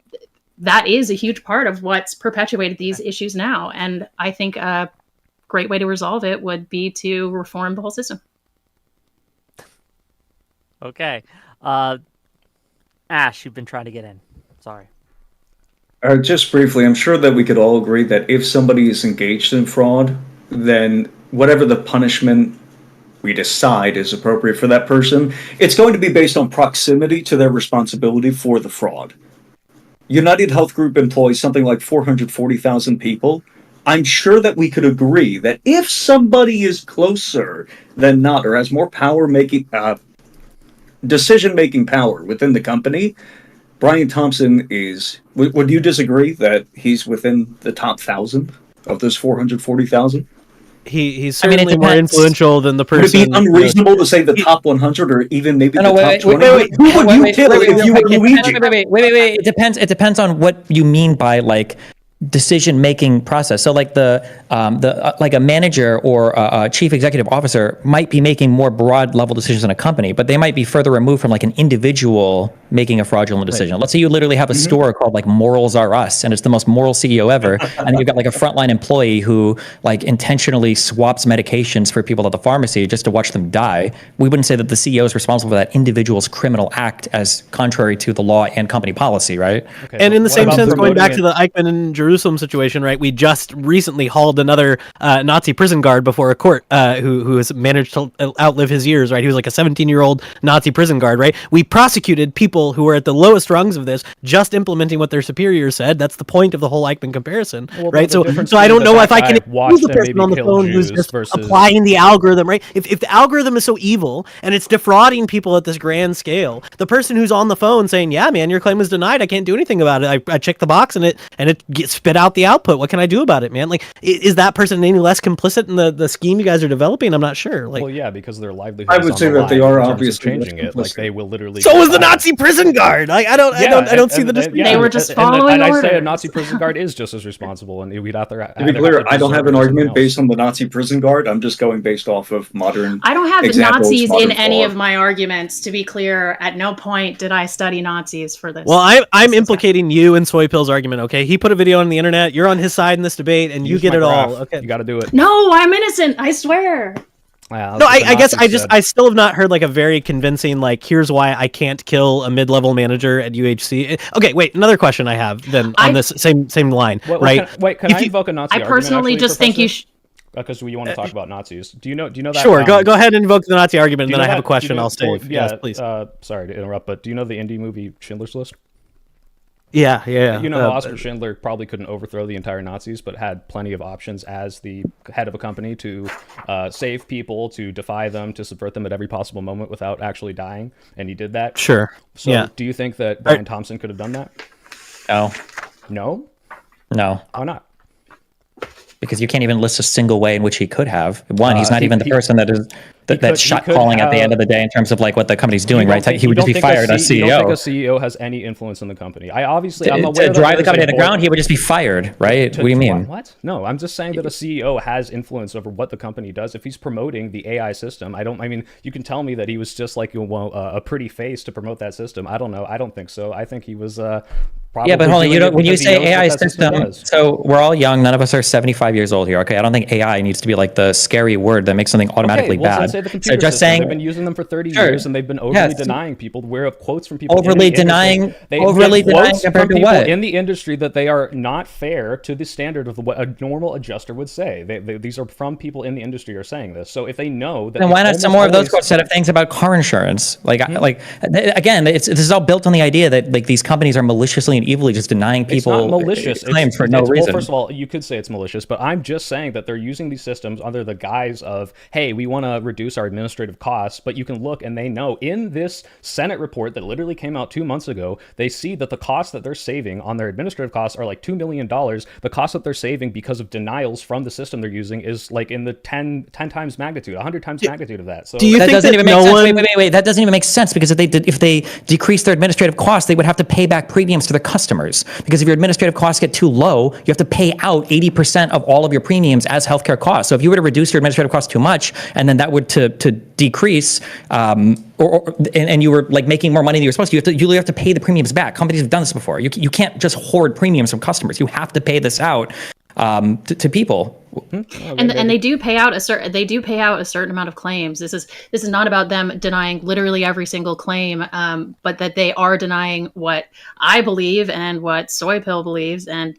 that is a huge part of what's perpetuated these issues now. And I think a great way to resolve it would be to reform the whole system. Okay. Ash, you've been trying to get in. Sorry. Just briefly, I'm sure that we could all agree that if somebody is engaged in fraud, then whatever the punishment we decide is appropriate for that person, it's going to be based on proximity to their responsibility for the fraud. United Health Group employs something like 440,000 people. I'm sure that we could agree that if somebody is closer than not, or has more decision-making power within the company, Brian Thompson is... Would you disagree that he's within the top 1,000 of those 440,000? he's I mean, it certainly more depends. influential than the Would it person. be unreasonable to say the top 100 or even maybe No, the top 20? Who would you kill if you were Luigi? Wait. It depends on what you mean by like decision making process. So like like a manager or a chief executive officer might be making more broad level decisions in a company, but they might be further removed from like an individual making a fraudulent decision. Let's say you literally have a store called like Morals Are Us, and it's the most moral CEO ever, and then you've got like a frontline employee who like intentionally swaps medications for people at the pharmacy just to watch them die. We wouldn't say that the CEO is responsible for that individual's criminal act as contrary to the law and company policy, right? Okay, And in the what same about sense, going back to promoting the Eichmann and Jerusalem situation, right? We just recently hauled another Nazi prison guard before a court who has managed to outlive his years, right? He was like a 17-year-old Nazi prison guard, right? We prosecuted people who were at the lowest rungs of this, just implementing what their superiors said. That's the point of the whole Eichmann comparison, Well, right? the difference So I being don't that know that if I can guy watched use the them person maybe on the kill phone who's Jews just versus- applying the algorithm, right? If the algorithm is so evil and it's defrauding people at this grand scale, the person who's on the phone saying, "Yeah, man, your claim was denied. I can't do anything about it. I checked the box and it spit out the output. What can I do about it, man?" Like, is that person any less complicit in the scheme you guys are developing? I'm not sure. Like, Well, yeah, because their livelihood. I would say that they are obviously changing it. Like complicit. they will literally. so get was the fired. Nazi prison guard. Like, I don't see the distinction. They were just and following I say a orders. Nazi prison guard is just as responsible, and we'd have to. To be clear, I don't have an argument based on the Nazi prison guard. I'm just going based off of modern. I don't have examples, Nazis modern in any law. of my arguments. To be clear, at no point did I study Nazis for this. Well, I'm implicating you in Soy Pill's argument. Okay, he put a video on the internet. You're on his side in this debate, and you Use get my it all. graph. Okay. You got to do it. No, I'm innocent. I swear. Yeah, No, that's what the I guess Nazis said. I still have not heard like a very convincing like here's why I can't kill a mid-level manager at UHC. Okay, wait, another question I have then on this same line, right? Can If I you- invoke a Nazi I argument? personally actually, just think you Professor? Because we want to talk about Nazis. Do you know that? Sure, go ahead and invoke the Nazi argument, do and you then I know have a that- question do you know- I'll save. well, Yes, please. Sorry to interrupt, but do you know the indie movie Schindler's List? Yeah. You know, Oscar Schindler probably couldn't overthrow the entire Nazis, but had plenty of options as the head of a company to save people, to defy them, to subvert them at every possible moment without actually dying, and he did that. Sure. So, yeah. do you think that Brian Thompson could have done that? No, No. Why not? because you can't even list a single way in which he could have. One, he's not even the person that is could- that's shot could calling at the have- end of the day in terms of like what the company's doing, You don't right? think- He would you just be don't think fired as You don't think a CEO. CEO has any influence in the company? I'm aware To that drive the there's company a to the board- ground, he would just be fired, right? What do you mean? What? No, I'm just saying that a CEO has influence over what the company does. If he's promoting the AI system, I mean, you can tell me that he was just like a pretty face to promote that system. I don't know. I don't think so. I think he was probably. Yeah, but hold on. doing it When you because he say knows what AI that system, does. so we're all young. None of us are 75 years old here. Okay, I don't think AI needs to be like the scary word that makes something automatically Okay, well, bad. let's say the computer So just system. saying, They've been using them for 30 Sure. years, and they've been overly Yes. denying people. We have quotes from people. Overly in the denying- industry. They overly get denying quotes compared from to people what? in the industry that they are not fair to the standard of what a normal adjuster would say. These are from people in the industry are saying this. So if they know that, then why not some almost more of those always- quotes instead of things about car insurance? Again, this is all built on the idea that like these companies are maliciously and evilly just denying people It's not malicious. claims for no Well, reason. first of all, you could say it's malicious, but I'm just saying that they're using these systems under the guise of, hey, we want to reduce our administrative costs. But you can look and they know in this Senate report that literally came out 2 months ago, they see that the costs that they're saving on their administrative costs are like $2 million. The cost that they're saving because of denials from the system they're using is like in the 10 times magnitude, 100 times magnitude of that. So Do you That think doesn't that even make no sense. one? Wait. That doesn't even make sense because if they decrease their administrative costs, they would have to pay back premiums to their customers. Because if your administrative costs get too low, you have to pay out 80% of all of your premiums as healthcare costs. So if you were to reduce your administrative costs too much, and then that would to decrease, and you were like making more money than you were supposed to, you have to pay the premiums back. Companies have done this before. You can't just hoard premiums from customers. You have to pay this out to people. And they do pay out a certain amount of claims. This is not about them denying literally every single claim, but that they are denying what I believe and what Soy Pill believes. And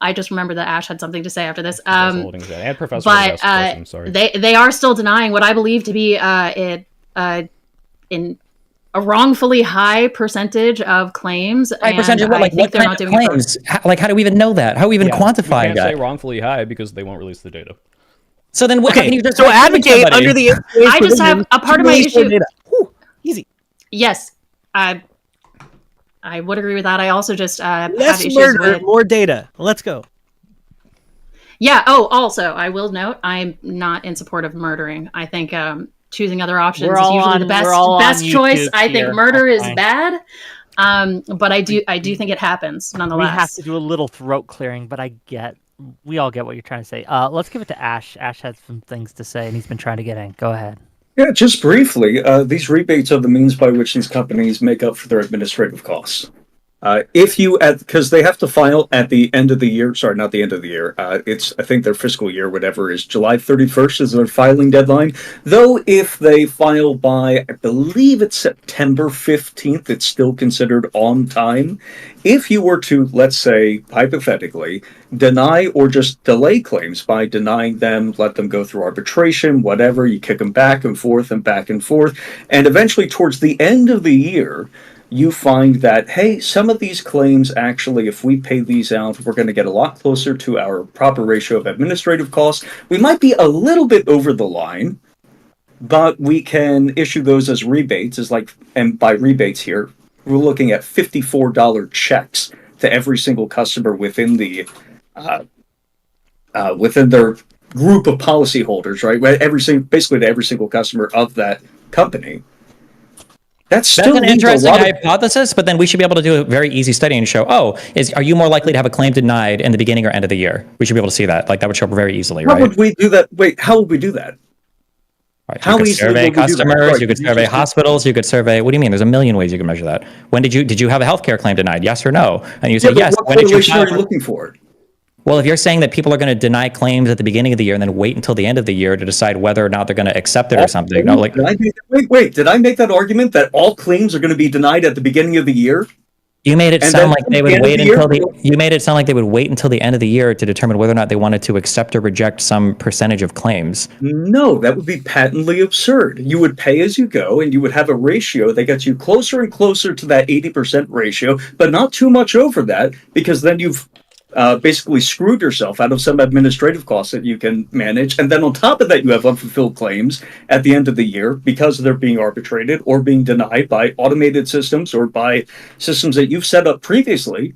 I just remember that Ash had something to say after this. and Professor But asked a question, sorry. they are still denying what I believe to be in a wrongfully high percentage of claims. High percentage of what? Like what kind of claims? How do we even know that? How do we even quantify you can't that? say wrongfully high because they won't release the data. So then what? Okay, You just so advocate somebody? under the. I just have a part of my issue. Whew, easy. Yes, I would agree with that. I also just have Less issues murder, with. more data. Let's go. Yeah. Oh, also, I will note I'm not in support of murdering. I think choosing other options is usually the best choice. I think murder is bad. But I do think it happens nonetheless. We have to do a little throat clearing, but we all get what you're trying to say. Let's give it to Ash. Ash had some things to say, and he's been trying to get in. Go ahead. Yeah, just briefly, these rebates are the means by which these companies make up for their administrative costs. Because they have to file at the end of the year, sorry, not the end of the year, I think their fiscal year, whatever, is July 31st is their filing deadline. Though if they file by, I believe it's September 15th, it's still considered on time. If you were to, let's say, hypothetically, deny or just delay claims by denying them, let them go through arbitration, whatever, you kick them back and forth, and eventually towards the end of the year, you find that, hey, some of these claims actually, if we pay these out, we're going to get a lot closer to our proper ratio of administrative costs. We might be a little bit over the line, but we can issue those as rebates, and by rebates here, we're looking at $54 checks to every single customer within their group of policyholders, right? Basically to every single customer of that company. That's an interesting hypothesis, but then we should be able to do a very easy study and show, are you more likely to have a claim denied in the beginning or end of the year? We should be able to see that. Like, that would show up very easily, right? How would we do that? Wait, how would we do that? Right, you could survey customers, you could survey hospitals, you could survey, what do you mean? There's a million ways you can measure that. When did you have a healthcare claim denied? Yes or no? And you say yes. What correlation are you looking for? Well, if you're saying that people are going to deny claims at the beginning of the year and then wait until the end of the year to decide whether or not they're going to accept it or something. No, like, did I make that argument that all claims are going to be denied at the beginning of the year? You made it sound like they would wait until you made it sound like they would wait until the end of the year to determine whether or not they wanted to accept or reject some percentage of claims. No, that would be patently absurd. You would pay as you go, and you would have a ratio that gets you closer and closer to that 80% ratio, but not too much over that, because then you've basically screwed yourself out of some administrative costs that you can manage. And then on top of that, you have unfulfilled claims at the end of the year because they're being arbitrated or being denied by automated systems or by systems that you've set up previously.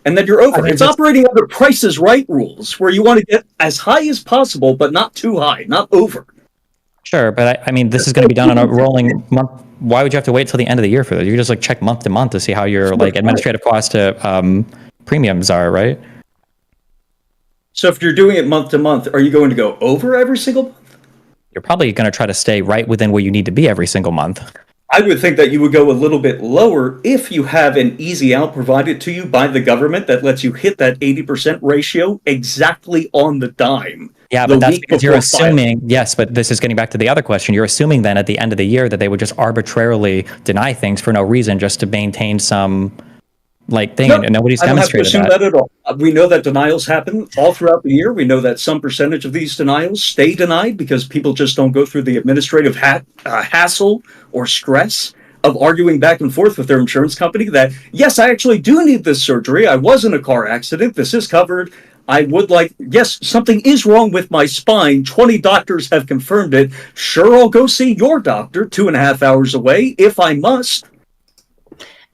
And then you're over. It's operating under Price is Right rules, where you want to get as high as possible, but not too high, not over. Sure, but I mean, this is going to be done on a rolling month. Why would you have to wait till the end of the year for this? You can just check month to month to see how your administrative costs to premiums are, right? So if you're doing it month to month, are you going to go over every single month? You're probably going to try to stay right within where you need to be every single month. I would think that you would go a little bit lower if you have an easy out provided to you by the government that lets you hit that 80% ratio exactly on the dime. Yeah, but that's because you're assuming, yes, but this is getting back to the other question. You're assuming then at the end of the year that they would just arbitrarily deny things for no reason just to maintain some thing, and nobody's demonstrated that. I don't have to assume that at all. We know that denials happen all throughout the year. We know that some percentage of these denials stay denied because people just don't go through the administrative hassle or stress of arguing back and forth with their insurance company that, yes, I actually do need this surgery. I was in a car accident. This is covered. Yes, something is wrong with my spine. 20 doctors have confirmed it. Sure, I'll go see your doctor 2.5 hours away if I must.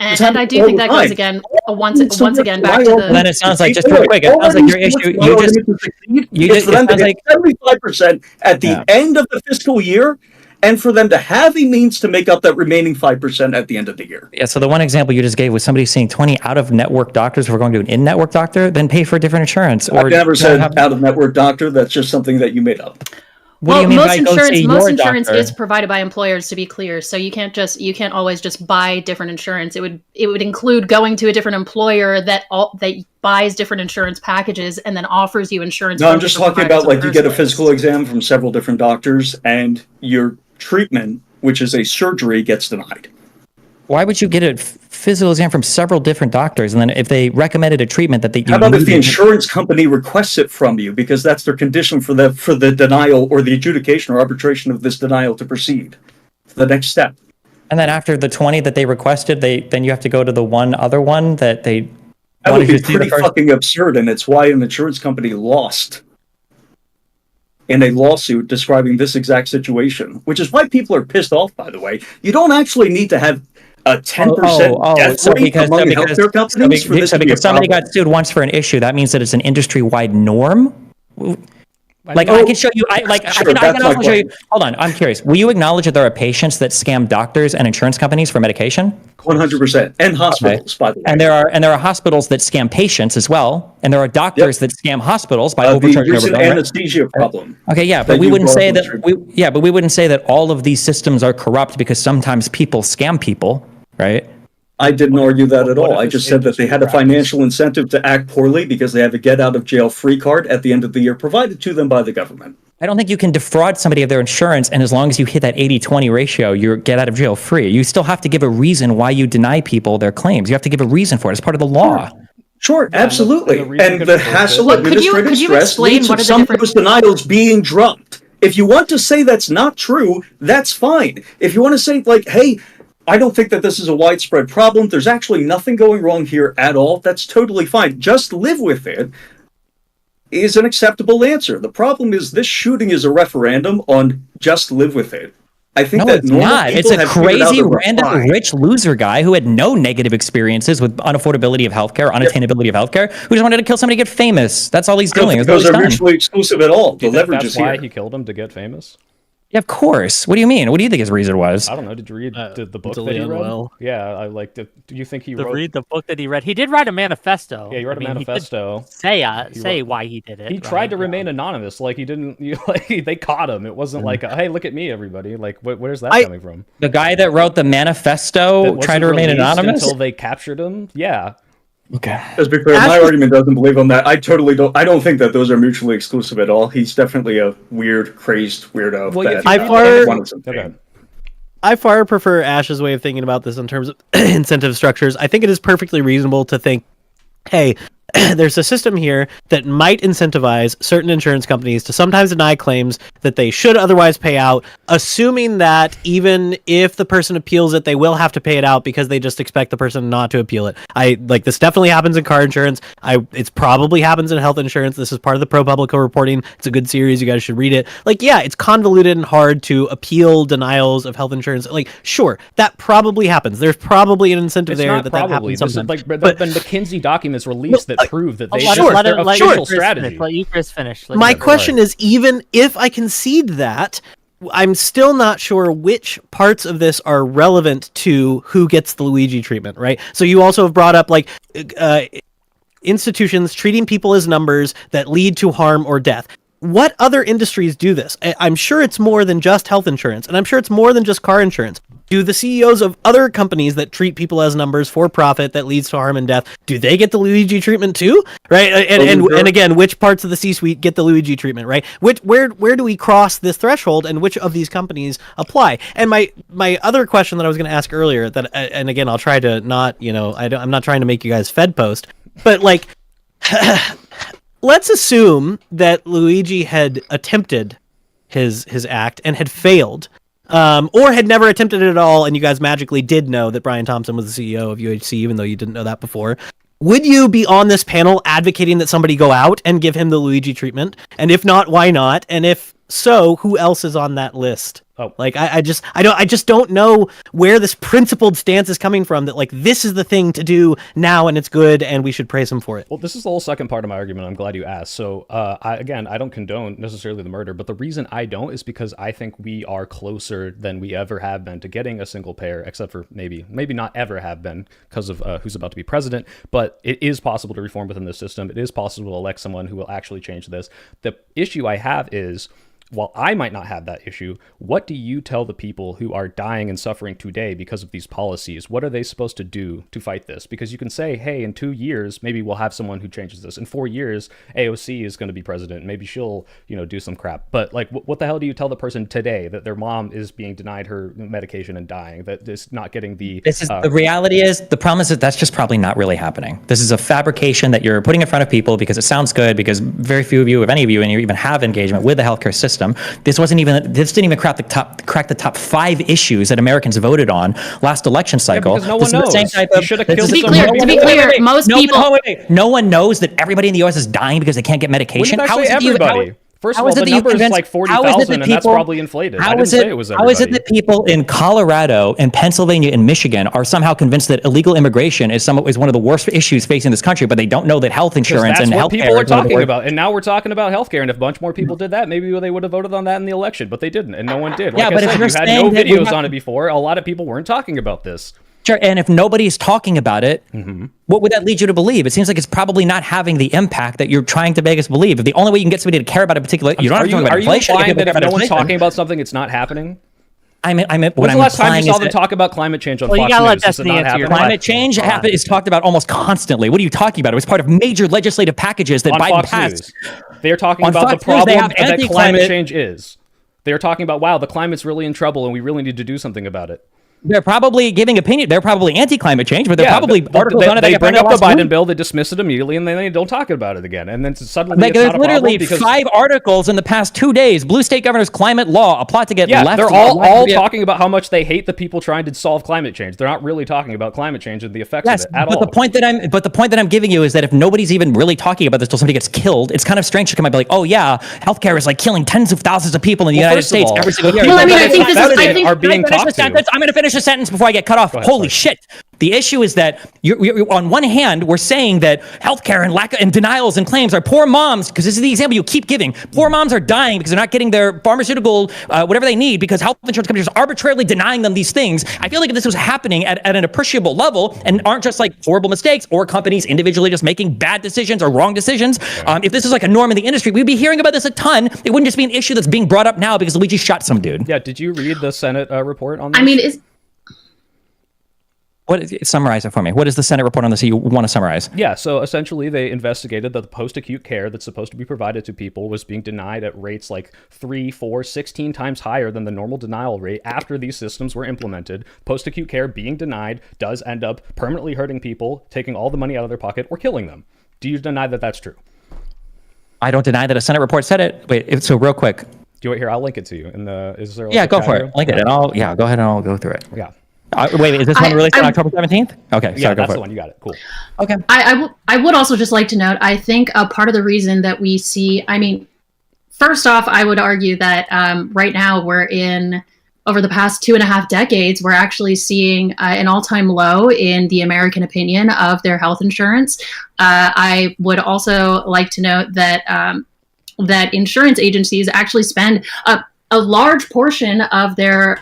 And I do think that goes again, once again, back to the... Then it sounds like, just real quick, it sounds like your issue, it sounds like 75% at the end of the fiscal year, and for them to have a means to make up that remaining 5% at the end of the year. Yeah, so the one example you just gave was somebody seeing 20 out-of-network doctors who are going to an in-network doctor, then pay for a different insurance. I've never said out-of-network doctor, that's just something that you made up. Most insurance is provided by employers, to be clear. So you can't always just buy different insurance. It would include going to a different employer that buys different insurance packages and then offers you insurance. No, I'm just talking about you get a physical exam from several different doctors and your treatment, which is a surgery, gets denied. Why would you get a physical exam from several different doctors, and then if they recommended a treatment that how about if the insurance company requests it from you because that's their condition for the denial or the adjudication or arbitration of this denial to proceed to the next step? And then after the 20 that they requested, then you have to go to the one other one that they. That would be pretty fucking absurd, and it's why an insurance company lost in a lawsuit describing this exact situation, which is why people are pissed off. By the way, you don't actually need to have a 10% death rate among healthcare companies. Because somebody got sued once for an issue, that means that it's an industry-wide norm? Like, I can show you. I Sure, can that's also my show you. point. Hold on, I'm curious. Will you acknowledge that there are patients that scam doctors and insurance companies for medication? 100%. And hospitals, by the way. And there are hospitals that scam patients as well, and there are doctors that scam hospitals by The overcharging recent over billing. anesthesia problem. Okay, yeah, that but we you wouldn't brought say up that. was But we wouldn't say that all of these systems are corrupt because sometimes people scam people, right? I didn't argue that at what all. if I it's just said that they had a industry financial incentive to act poorly because they have a get out of jail free card at the end of the year provided to them by the government. I don't think you can defraud somebody of their insurance, and as long as you hit that 80-20 ratio, you get out of jail free. You still have to give a reason why you deny people their claims. You have to give a reason for it. It's part of the law. Sure, absolutely. and the reason And could the be hassle Well, of could you administrative stress explain leads what to are the some of different- those denials being dropped. If you want to say that's not true, that's fine. If you want to say, like, hey, I don't think that this is a widespread problem, there's actually nothing going wrong here at all, that's totally fine. Just live with it is an acceptable answer. The problem is this shooting is a referendum on just live with it. I think No, that it's normal not. It's people a have figured out crazy, the random, reply. rich loser guy who had no negative experiences with unaffordability of healthcare, unattainability of healthcare, who just wanted to kill somebody to get famous. That's all he's I don't doing. think That's all those he's are done. mutually exclusive at all. Do The you think leverage that's is why here. he killed him to get famous? Yeah, of course. What do you mean? What do you think his reason was? I don't know. Did you read the book that mentally he read? unwell. Yeah, I like. Do you think he To wrote? read the book that he read, he did write a manifesto. Yeah, he wrote a He did manifesto. say why he did it. He tried to right? remain anonymous. Like he didn't. They caught him. It wasn't like, hey, look at me, everybody. Like, where's that coming from? The guy that wrote the manifesto That tried to wasn't remain released anonymous? until they captured him. Yeah. Okay. Let's be clear, my argument doesn't believe on that. I don't think that those are mutually exclusive at all. He's definitely a weird, crazed weirdo. Well, that if you read the- wanted some fame. Okay. I far prefer Ash's way of thinking about this in terms of incentive structures. I think it is perfectly reasonable to think, hey, there's a system here that might incentivize certain insurance companies to sometimes deny claims that they should otherwise pay out, assuming that even if the person appeals it, they will have to pay it out because they just expect the person not to appeal it. This definitely happens in car insurance. It's probably happens in health insurance. This is part of the ProPublica reporting. It's a good series. You guys should read it. It's convoluted and hard to appeal denials of health insurance. Sure, that probably happens. There's probably an incentive It's there not that probably. happens This is sometimes. like the McKinsey documents released that prove that they Let Sure. that's their let official you Chris strategy. Finish. Let you Chris finish. Let My you- question is, even if I concede that, I'm still not sure which parts of this are relevant to who gets the Luigi treatment, right? So you also have brought up institutions treating people as numbers that lead to harm or death. What other industries do this? I'm sure it's more than just health insurance, and I'm sure it's more than just car insurance. Do the CEOs of other companies that treat people as numbers for profit that leads to harm and death, do they get the Luigi treatment too? Right? And again, which parts of the C-suite get the Luigi treatment, right? Where do we cross this threshold, and which of these companies apply? And my other question that I was going to ask earlier, that and again, I'll try to not, I'm not trying to make you guys Fed post, but let's assume that Luigi had attempted his act and had failed, or had never attempted it at all, and you guys magically did know that Brian Thompson was the CEO of UHC, even though you didn't know that before. Would you be on this panel advocating that somebody go out and give him the Luigi treatment? And if not, why not? And if so, who else is on that list? Oh. I just don't know where this principled stance is coming from, that this is the thing to do now and it's good and we should praise him for it. Well, this is the whole second part of my argument. I'm glad you asked. So, I don't condone necessarily the murder, but the reason I don't is because I think we are closer than we ever have been to getting a single payer, except for maybe not ever have been because of who's about to be president. But it is possible to reform within the system. It is possible to elect someone who will actually change this. The issue I have is, while I might not have that issue, what do you tell the people who are dying and suffering today because of these policies? What are they supposed to do to fight this? Because you can say, hey, in 2 years, maybe we'll have someone who changes this. In 4 years, AOC is going to be president. Maybe she'll, do some crap. But what the hell do you tell the person today that their mom is being denied her medication and dying, that is not getting the... The reality is, the problem is that that's just probably not really happening. This is a fabrication that you're putting in front of people because it sounds good, because very few of you, if any of you, and you even have engagement with the healthcare system. This didn't even crack the top 5 issues that Americans voted on last election cycle. Because no one knows. You should have killed To be clear, most people. No one knows that everybody in the U.S. is dying because they can't get medication. When did I say everybody? First of all, the number is like 40,000, and that's probably inflated. I didn't say it was everybody. How is it that people in Colorado and Pennsylvania and Michigan are somehow convinced that illegal immigration is one of the worst issues facing this country, but they don't know that health insurance and health care people are talking about? And now we're talking about healthcare, and if a bunch more people did that, maybe they would have voted on that in the election, but they didn't, and no one did. Like I said, you had no videos on it before. A lot of people weren't talking about this. Sure, and if nobody's talking about it, what would that lead you to believe? It seems like it's probably not having the impact that you're trying to make us believe. If the only way you can get somebody to care about a particular, you don't have to talk about inflation. Are you implying that if no one's talking about something, it's not happening? When's the last time you saw them talk about climate change on Fox News? Does it not happen? Climate change is talked about almost constantly. What are you talking about? It was part of major legislative packages that Biden passed. They are talking about the problem that climate change is. They are talking about, wow, the climate's really in trouble and we really need to do something about it. They're probably giving opinion. They're probably anti-climate change, but they're probably articles on it. They bring up the Biden bill, they dismiss it immediately, and then they don't talk about it again. And then suddenly it's not a problem. There's literally 5 articles in the past 2 days. Blue state governor's climate law, a plot to get left. They're all talking about how much they hate the people trying to solve climate change. They're not really talking about climate change and the effects of it at all. The point that I'm giving you is that if nobody's even really talking about this till somebody gets killed, it's kind of strange to come out and be like, oh yeah, healthcare is like killing tens of thousands of people in the United States every single year. Well, I mean, I think are being talked to. I'm going to finish a sentence before I get cut off. Holy shit. The issue is that you're on one hand, we're saying that healthcare and denials and claims are poor moms, because this is the example you keep giving. Poor moms are dying because they're not getting their pharmaceutical, whatever they need, because health insurance companies are arbitrarily denying them these things. I feel like if this was happening at an appreciable level and aren't just like horrible mistakes or companies individually just making bad decisions or wrong decisions, if this is like a norm in the industry, we'd be hearing about this a ton. It wouldn't just be an issue that's being brought up now because Luigi shot some dude. Yeah, did you read the Senate report on this? I mean, summarize it for me. What is the Senate report on this that you want to summarize? Yeah, so essentially they investigated that the post-acute care that's supposed to be provided to people was being denied at rates like 3, 4, 16 times higher than the normal denial rate after these systems were implemented. Post-acute care being denied does end up permanently hurting people, taking all the money out of their pocket, or killing them. Do you deny that that's true? I don't deny that a Senate report said it. Wait, so real quick. Do you want here? I'll link it to you. Is there? Go for it. Link it, and go ahead and I'll go through it. Yeah. Wait, is this one released on October 17th? Okay, yeah, that's the one. You got it. Cool. Okay. I would also just like to note, I think a part of the reason that we see, I mean, first off, I would argue that right now over the past 2.5 decades, we're actually seeing an all-time low in the American opinion of their health insurance. I would also like to note that that insurance agencies actually spend a large portion of their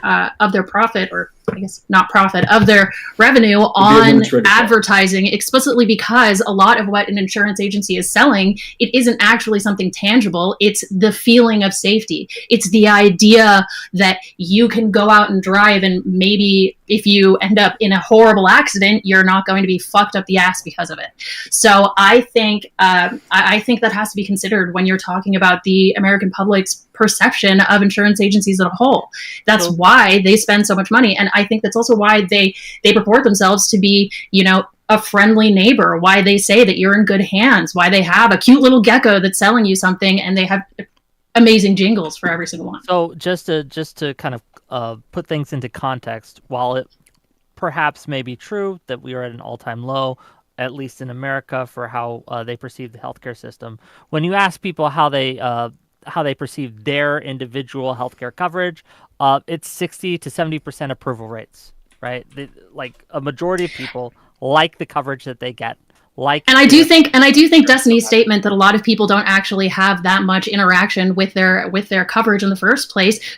profit, or I guess not profit, of their revenue on advertising, explicitly because a lot of what an insurance agency is selling, it isn't actually something tangible. It's the feeling of safety. It's the idea that you can go out and drive, and maybe if you end up in a horrible accident, you're not going to be fucked up the ass because of it. So I think that has to be considered when you're talking about the American public's perception of insurance agencies as a whole. That's why they spend so much money. And I think that's also why they purport themselves to be, a friendly neighbor, why they say that you're in good hands, why they have a cute little gecko that's selling you something, and they have amazing jingles for every single one. So just to kind of put things into context, while it perhaps may be true that we are at an all-time low, at least in America, for how they perceive the healthcare system, when you ask people how they perceive their individual healthcare coverage, it's 60 to 70% approval rates, right? Like a majority of people like the coverage that they get. And I do think Destiny's statement that a lot of people don't actually have that much interaction with their coverage in the first place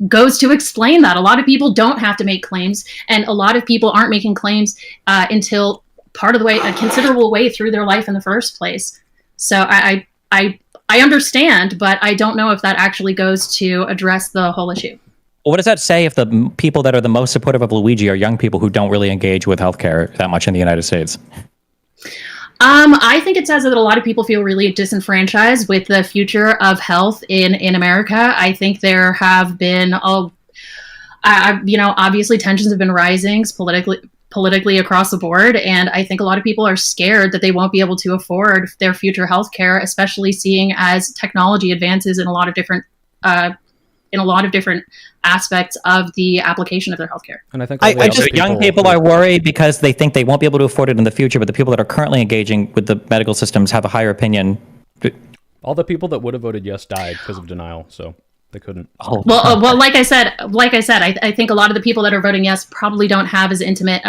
goes to explain that. A lot of people don't have to make claims, and a lot of people aren't making claims until part of the way, a considerable way through their life in the first place. So I understand, but I don't know if that actually goes to address the whole issue. What does that say if the people that are the most supportive of Luigi are young people who don't really engage with healthcare that much in the United States? I think it says that a lot of people feel really disenfranchised with the future of health in America. I think there have been, obviously tensions have been rising politically across the board, and I think a lot of people are scared that they won't be able to afford their future health care, especially seeing as technology advances in a lot of different aspects of the application of their healthcare. And I think young people are worried because they think they won't be able to afford it in the future, but the people that are currently engaging with the medical systems have a higher opinion. All the people that would have voted yes died because of denial, so they couldn't. Well, like I said, I think a lot of the people that are voting yes probably don't have as intimate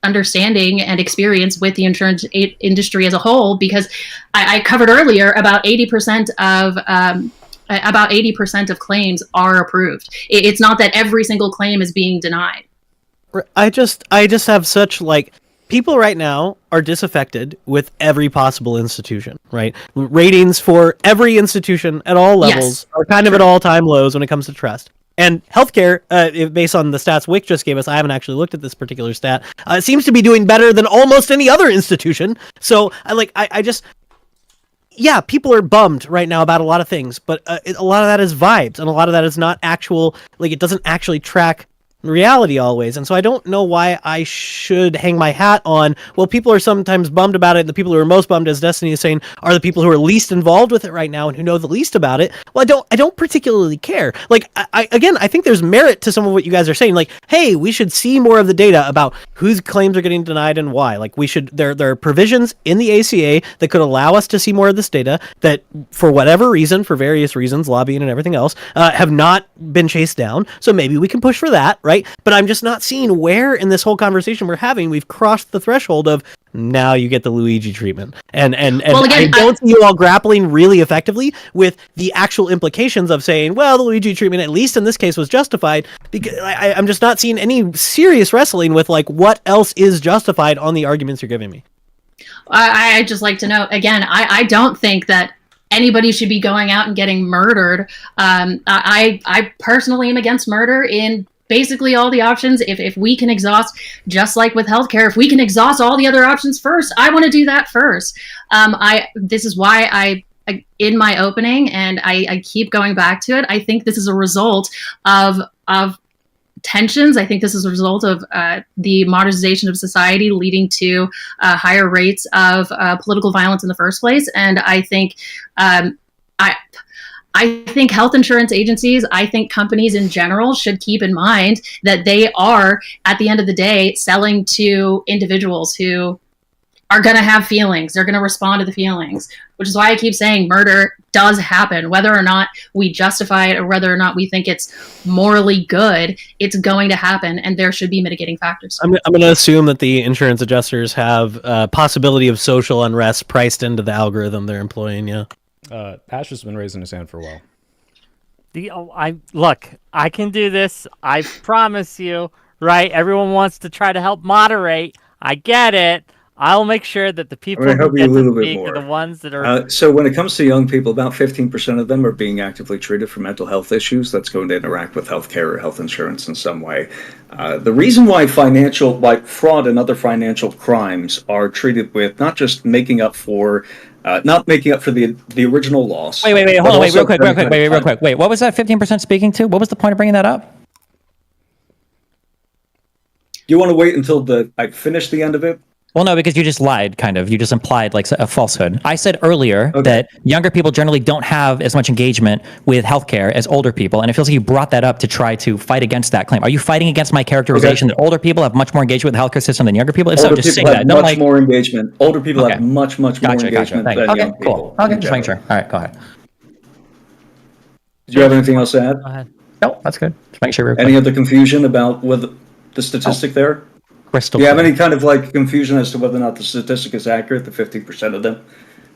understanding and experience with the insurance industry as a whole, because I covered earlier about 80% of claims are approved. It's not that every single claim is being denied. I just have such people right now are disaffected with every possible institution, right? Ratings for every institution at all levels are kind of at all-time lows when it comes to trust. And healthcare, based on the stats Whick just gave us, I haven't actually looked at this particular stat, seems to be doing better than almost any other institution. So people are bummed right now about a lot of things, but a lot of that is vibes, and a lot of that is not actual, it doesn't actually track reality always. And so I don't know why I should hang my hat on, well, people are sometimes bummed about it, and the people who are most bummed, as Destiny is saying, are the people who are least involved with it right now and who know the least about it. Well, I don't particularly care. I think there's merit to some of what you guys are saying. Hey, we should see more of the data about whose claims are getting denied and why. There are provisions in the ACA that could allow us to see more of this data that, for whatever reason, for various reasons, lobbying and everything else, have not been chased down. So maybe we can push for that, right? But I'm just not seeing where in this whole conversation we're having we've crossed the threshold of now you get the Luigi treatment. And well, again, I don't see you all grappling really effectively with the actual implications of saying, well, the Luigi treatment, at least in this case, was justified, because I'm just not seeing any serious wrestling with what else is justified on the arguments you're giving me. I just like to know, again, I don't think that anybody should be going out and getting murdered. I personally am against murder in basically all the options. If we can exhaust, just like with healthcare, if we can exhaust all the other options first, I want to do that first. This is why I in my opening, and I keep going back to it, I think this is a result of tensions. I think this is a result of the modernization of society leading to higher rates of political violence in the first place. And I think I think health insurance agencies, I think companies in general should keep in mind that they are, at the end of the day, selling to individuals who are going to have feelings. They're going to respond to the feelings, which is why I keep saying murder does happen. Whether or not we justify it or whether or not we think it's morally good, it's going to happen, and there should be mitigating factors. I'm going to assume that the insurance adjusters have possibility of social unrest priced into the algorithm they're employing, yeah. Ash has been raising his hand for a while. I can do this. I promise you, right? Everyone wants to try to help moderate. I get it. I'll make sure that the people who get to speak are the ones that are... So when it comes to young people, about 15% of them are being actively treated for mental health issues that's going to interact with healthcare or health insurance in some way. The reason why fraud and other financial crimes are treated with not just making up for the original loss. Wait, hold on, real quick. Wait, what was that 15% speaking to? What was the point of bringing that up? Do you want to wait until I finish the end of it? Well, no, because you just lied, kind of. You just implied a falsehood. I said earlier that younger people generally don't have as much engagement with healthcare as older people, and it feels like you brought that up to try to fight against that claim. Are you fighting against my characterization that older people have much more engagement with the healthcare system than younger people? If so, just say that. Much more engagement. Older people have much more engagement than young people. Okay, just making sure. All right, go ahead. Do you have anything else to add? Go ahead. No, that's good. Just make sure. Any other confusion about the statistic there? Crystal. Do you have any kind of confusion as to whether or not the statistic is accurate? The 15% of them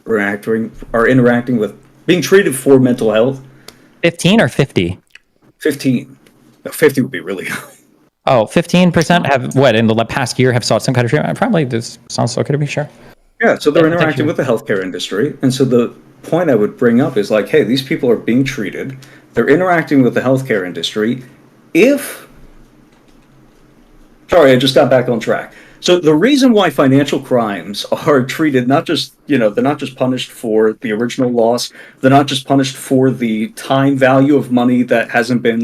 are interacting with being treated for mental health. 15 or 50? 15. No, 50 would be really high. Oh, 15% have in the past year have sought some kind of treatment? Probably this sounds okay to be sure. Yeah, so they're interacting with the healthcare industry. And so the point I would bring up is hey, these people are being treated. They're interacting with the healthcare industry. Sorry, I just got back on track. So the reason why financial crimes are treated they're not just punished for the original loss, they're not just punished for the time value of money that hasn't been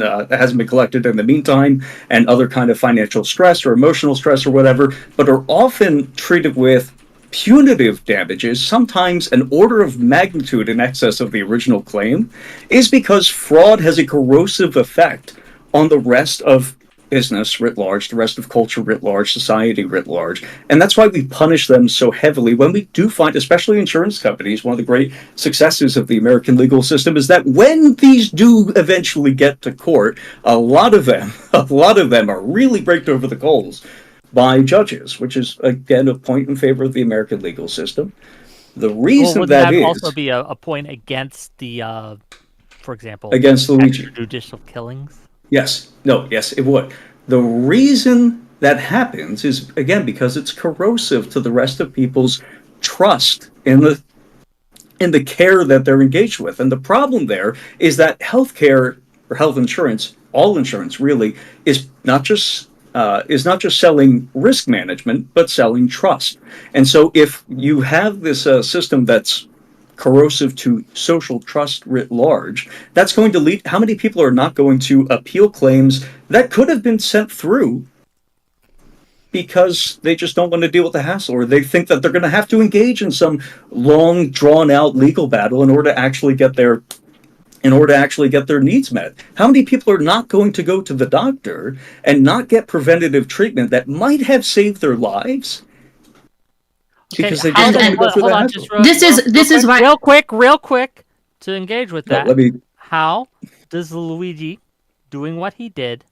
collected in the meantime, and other kind of financial stress or emotional stress or whatever, but are often treated with punitive damages, sometimes an order of magnitude in excess of the original claim, is because fraud has a corrosive effect on the rest of business writ large, the rest of culture writ large, society writ large. And that's why we punish them so heavily when we do find, especially insurance companies, one of the great successes of the American legal system is that when these do eventually get to court, a lot of them are really raked over the coals by judges, which is, again, a point in favor of the American legal system. The reason would that is also be a point against the, for example, against Luigi. Judicial killings? Yes, it would. The reason that happens is, again, because it's corrosive to the rest of people's trust in the care that they're engaged with. And the problem there is that healthcare or health insurance, all insurance really, is not just selling risk management, but selling trust. And so if you have this system that's corrosive to social trust writ large, that's going to lead, how many people are not going to appeal claims that could have been sent through because they just don't want to deal with the hassle, or they think that they're going to have to engage in some long drawn out legal battle in order to actually get their needs met? How many people are not going to go to the doctor and not get preventative treatment that might have saved their lives? Because they just don't want to go through the hassle. This is why real quick to engage with that. How does Luigi doing what he did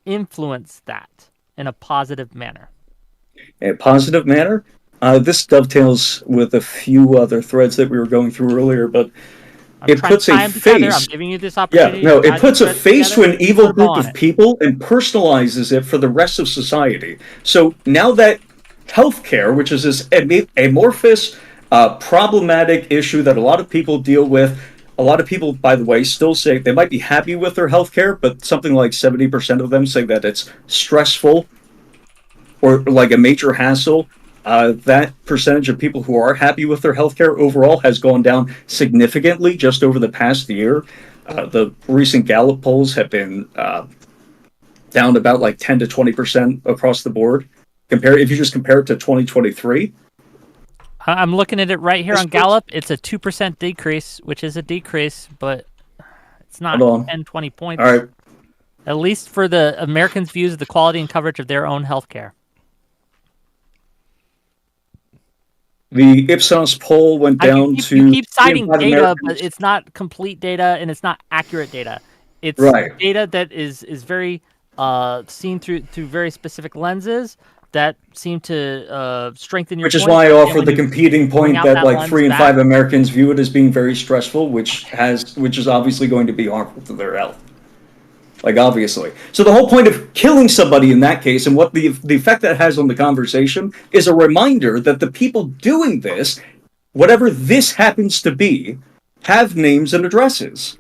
influence that in a positive manner? In a positive manner? This dovetails with a few other threads that we were going through earlier, but it puts a face. I'm giving you this opportunity. Yeah, no, it puts a face to an evil group of people and personalizes it for the rest of society. So now that healthcare, which is this amorphous, problematic issue that a lot of people deal with, a lot of people, by the way, still say they might be happy with their healthcare, but something like 70% of them say that it's stressful or like a major hassle. That percentage of people who are happy with their healthcare overall has gone down significantly just over the past year. The recent Gallup polls have been down about like 10 to 20% across the board. If you just compare it to 2023. I'm looking at it right here on Gallup. It's a 2% decrease, which is a decrease, but it's not 10, 20 points. All right. At least for the Americans' views of the quality and coverage of their own healthcare. The Ipsos poll went down to... You keep citing data, but it's not complete data and it's not accurate data. It's data that is very seen through very specific lenses that seem to strengthen your point. Which is why I offer the competing point that like 3 in 5 Americans view it as being very stressful, which is obviously going to be harmful to their health. Like, obviously. So the whole point of killing somebody in that case, and what the effect that has on the conversation, is a reminder that the people doing this, whatever this happens to be, have names and addresses.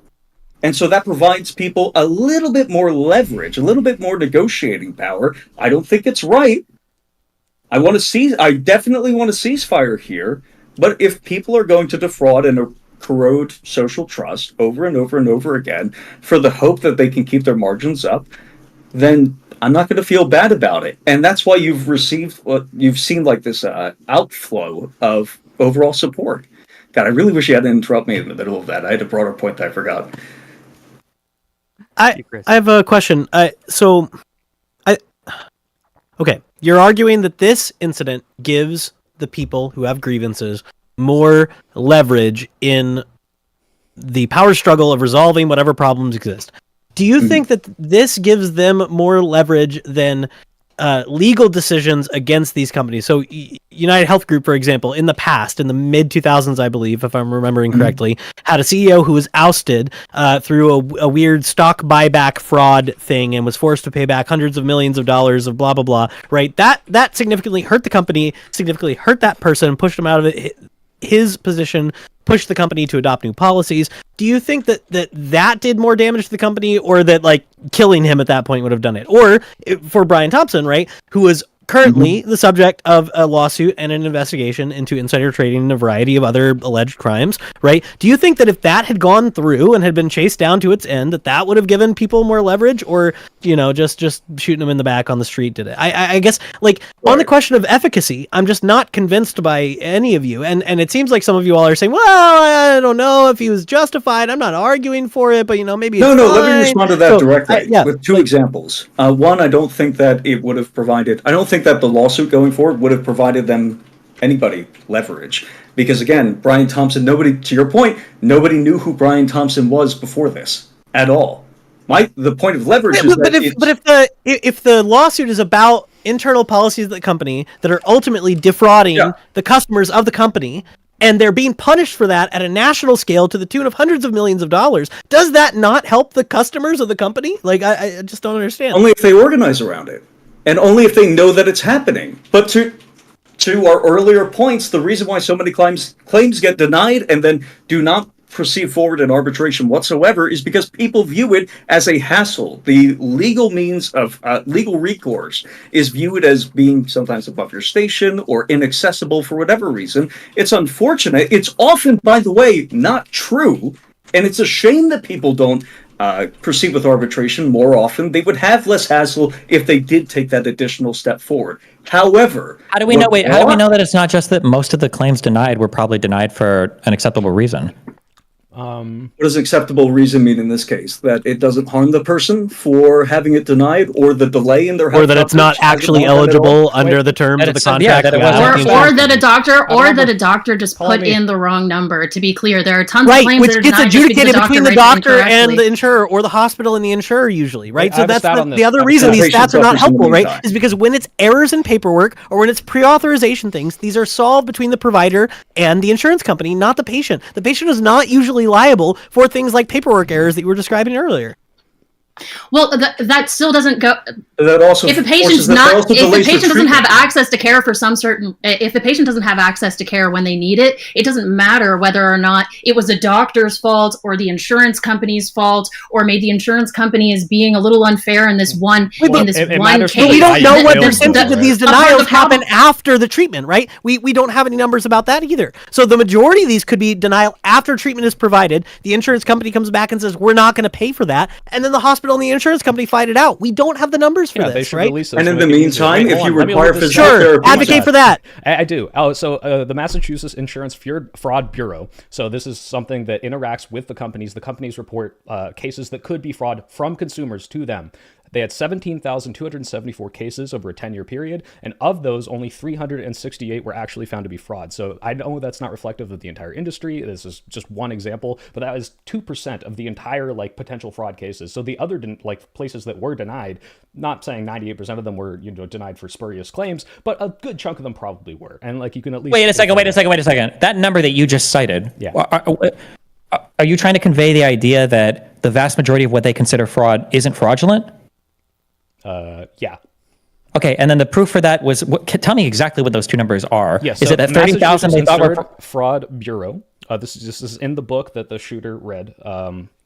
And so that provides people a little bit more leverage, a little bit more negotiating power. I don't think it's right. I definitely want a ceasefire here. But if people are going to defraud and corrode social trust over and over and over again for the hope that they can keep their margins up, then I'm not going to feel bad about it. And that's why you've seen like this outflow of overall support. God, I really wish you hadn't interrupted me in the middle of that. I had a broader point that I forgot. I have a question. Okay, you're arguing that this incident gives the people who have grievances more leverage in the power struggle of resolving whatever problems exist. Do you think that this gives them more leverage than legal decisions against these companies? So United Health Group, for example, in the past, in the mid-2000s, I believe, if I'm remembering correctly, had a CEO who was ousted through a weird stock buyback fraud thing and was forced to pay back hundreds of millions of dollars of blah, blah, blah, right? That significantly hurt the company, significantly hurt that person, pushed him out of his position, pushed the company to adopt new policies. Do you think that did more damage to the company, or that like killing him at that point would have done it? Or for Brian Thompson, right, who was currently the subject of a lawsuit and an investigation into insider trading and a variety of other alleged crimes, right? Do you think that if that had gone through and had been chased down to its end, that would have given people more leverage, or, just shooting them in the back on the street did it? I guess, like, on the question of efficacy, I'm just not convinced by any of you. And it seems like some of you all are saying, well, I don't know if he was justified. I'm not arguing for it, but, maybe it's No, fine. let me respond to that directly yeah. with two examples. One, I don't think that it would have provided, I don't think that the lawsuit going forward would have provided anybody leverage. Because again, Brian Thompson, to your point, nobody knew who Brian Thompson was before this at all. The point of leverage is if the lawsuit is about internal policies of the company that are ultimately defrauding the customers of the company, and they're being punished for that at a national scale to the tune of hundreds of millions of dollars, does that not help the customers of the company? Like, I just don't understand. Only if they organize around it, and only if they know that it's happening. But to our earlier points, the reason why so many claims get denied and then do not proceed forward in arbitration whatsoever is because people view it as a hassle. The legal means of legal recourse is viewed as being sometimes above your station or inaccessible for whatever reason. It's unfortunate. It's often, by the way, not true. And it's a shame that people don't proceed with arbitration more often. They would have less hassle if they did take that additional step forward. However, how do we know that it's not just that most of the claims denied were probably denied for an acceptable reason? What does acceptable reason mean in this case? That it doesn't harm the person for having it denied, or the delay in their or that it's not actually eligible under the terms of the contract, or that a doctor just put in the wrong number. To be clear, there are tons of claims which that are gets adjudicated between the doctor and the the insurer, or the hospital and the insurer usually, right? So that's the other reason these stats are not helpful, right? Is because when it's errors in paperwork or when it's pre-authorization things, these are solved between the provider and the insurance company, not the patient. The patient is not usually liable for things like paperwork errors that you were describing earlier. Well, that still doesn't go. That also if a patient doesn't have access to care if the patient doesn't have access to care when they need it, it doesn't matter whether or not it was a doctor's fault or the insurance company's fault, or maybe the insurance company is being a little unfair in this one case. We don't know what percentage of these denials happen after the treatment, right? We don't have any numbers about that either. So the majority of these could be denial after treatment is provided. The insurance company comes back and says, we're not going to pay for that. And then the hospital and the insurance company fight it out. We don't have the numbers for this, right? And in the meantime, if you require physical therapy, advocate for that. I do. So the Massachusetts Insurance Fraud Bureau. So this is something that interacts with the companies. The companies report cases that could be fraud from consumers to them. They had 17,274 cases over a 10-year period, and of those, only 368 were actually found to be fraud. So I know that's not reflective of the entire industry. This is just one example, but that is 2% of the entire potential fraud cases. So the other places that were denied, not saying 98% of them were denied for spurious claims, but a good chunk of them probably were. And you can at least wait a second. That number that you just cited, are you trying to convey the idea that the vast majority of what they consider fraud isn't fraudulent? Yeah. Okay, and then the proof for that was, tell me exactly what those two numbers are. Yes, is it that 30,000 they thought were Fraud Bureau? This is in the book that the shooter read,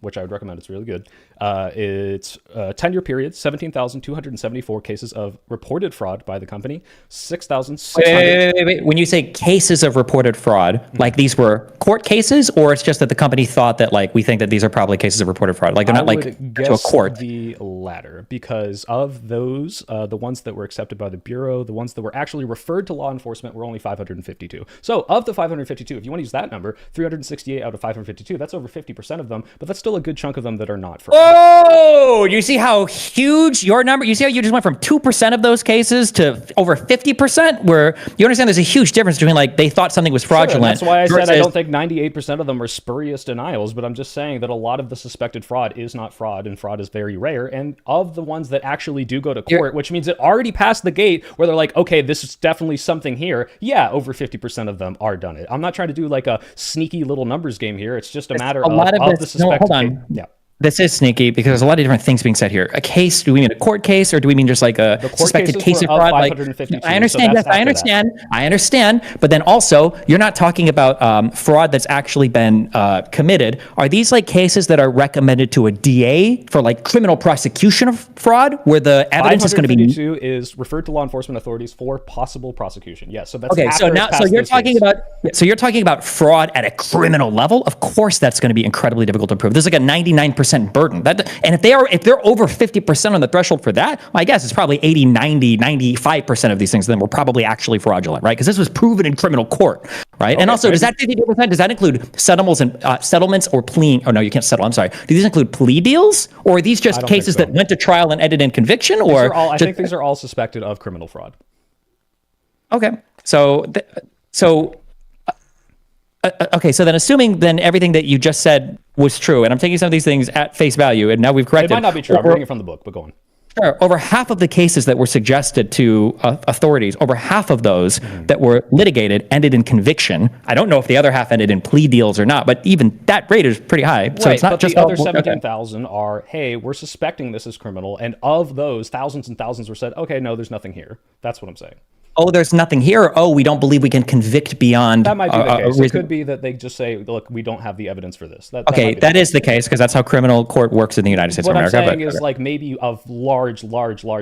which I would recommend. It's really good. It's a 10-year period, 17,274 cases of reported fraud by the company, 6,600. Wait. When you say cases of reported fraud, these were court cases, or it's just that the company thought that we think that these are probably cases of reported fraud? They're not to a court. The latter, because of those, the ones that were accepted by the Bureau, the ones that were actually referred to law enforcement were only 552. So of the 552, if you want to use that number, 368 out of 552, that's over 50% of them, but that's still a good chunk of them that are not fraud. Oh, you see how huge your number, you see how you just went from 2% of those cases to over 50%, where you understand there's a huge difference between they thought something was fraudulent. Sure, that's why I said I don't think 98% of them are spurious denials, but I'm just saying that a lot of the suspected fraud is not fraud, and fraud is very rare. And of the ones that actually do go to court, which means it already passed the gate where they're okay, this is definitely something here. Yeah, over 50% of them are done it. I'm not trying to do a sneaky little numbers game here. It's just a matter of the suspected. No, hold on. Yeah. This is sneaky because there's a lot of different things being said here. A case? Do we mean a court case, or do we mean just like a suspected case of fraud? Like, I understand. Yes, I understand. I understand. But then also, you're not talking about fraud that's actually been committed. Are these like cases that are recommended to a DA for like criminal prosecution of fraud, where the evidence is going to be? 552 is referred to law enforcement authorities for possible prosecution. Yes, so that's okay. So now, you're talking about fraud at a criminal level. Of course, that's going to be incredibly difficult to prove. There's like a 99% burden. And if they're over 50% on the threshold for that, well, I guess it's probably 80, 90, 95% of these things then were probably actually fraudulent, right? Because this was proven in criminal court, right? Okay, and also, does that 52%, does that include settlements or plea? Oh no, you can't settle. I'm sorry. Do these include plea deals, or are these just cases that went to trial and ended in conviction? I think these are all suspected of criminal fraud. Okay, okay, so then assuming then everything that you just said was true, and I'm taking some of these things at face value, and now we've corrected. It might not be true. I'm reading it from the book, but go on. Sure. Over half of the cases that were suggested to authorities, over half of those that were litigated ended in conviction. I don't know if the other half ended in plea deals or not, but even that rate is pretty high. Right, so it's not but just the other 17,000 are, hey, we're suspecting this is criminal, and of those, thousands and thousands were said, okay, no, there's nothing here. That's what I'm saying. Oh, there's nothing here. Or, oh, we don't believe we can convict beyond. That might be the case. It could be that they just say, look, we don't have the evidence for this. That is the case because that's how criminal court works in the United States of America. What I'm saying is like maybe a large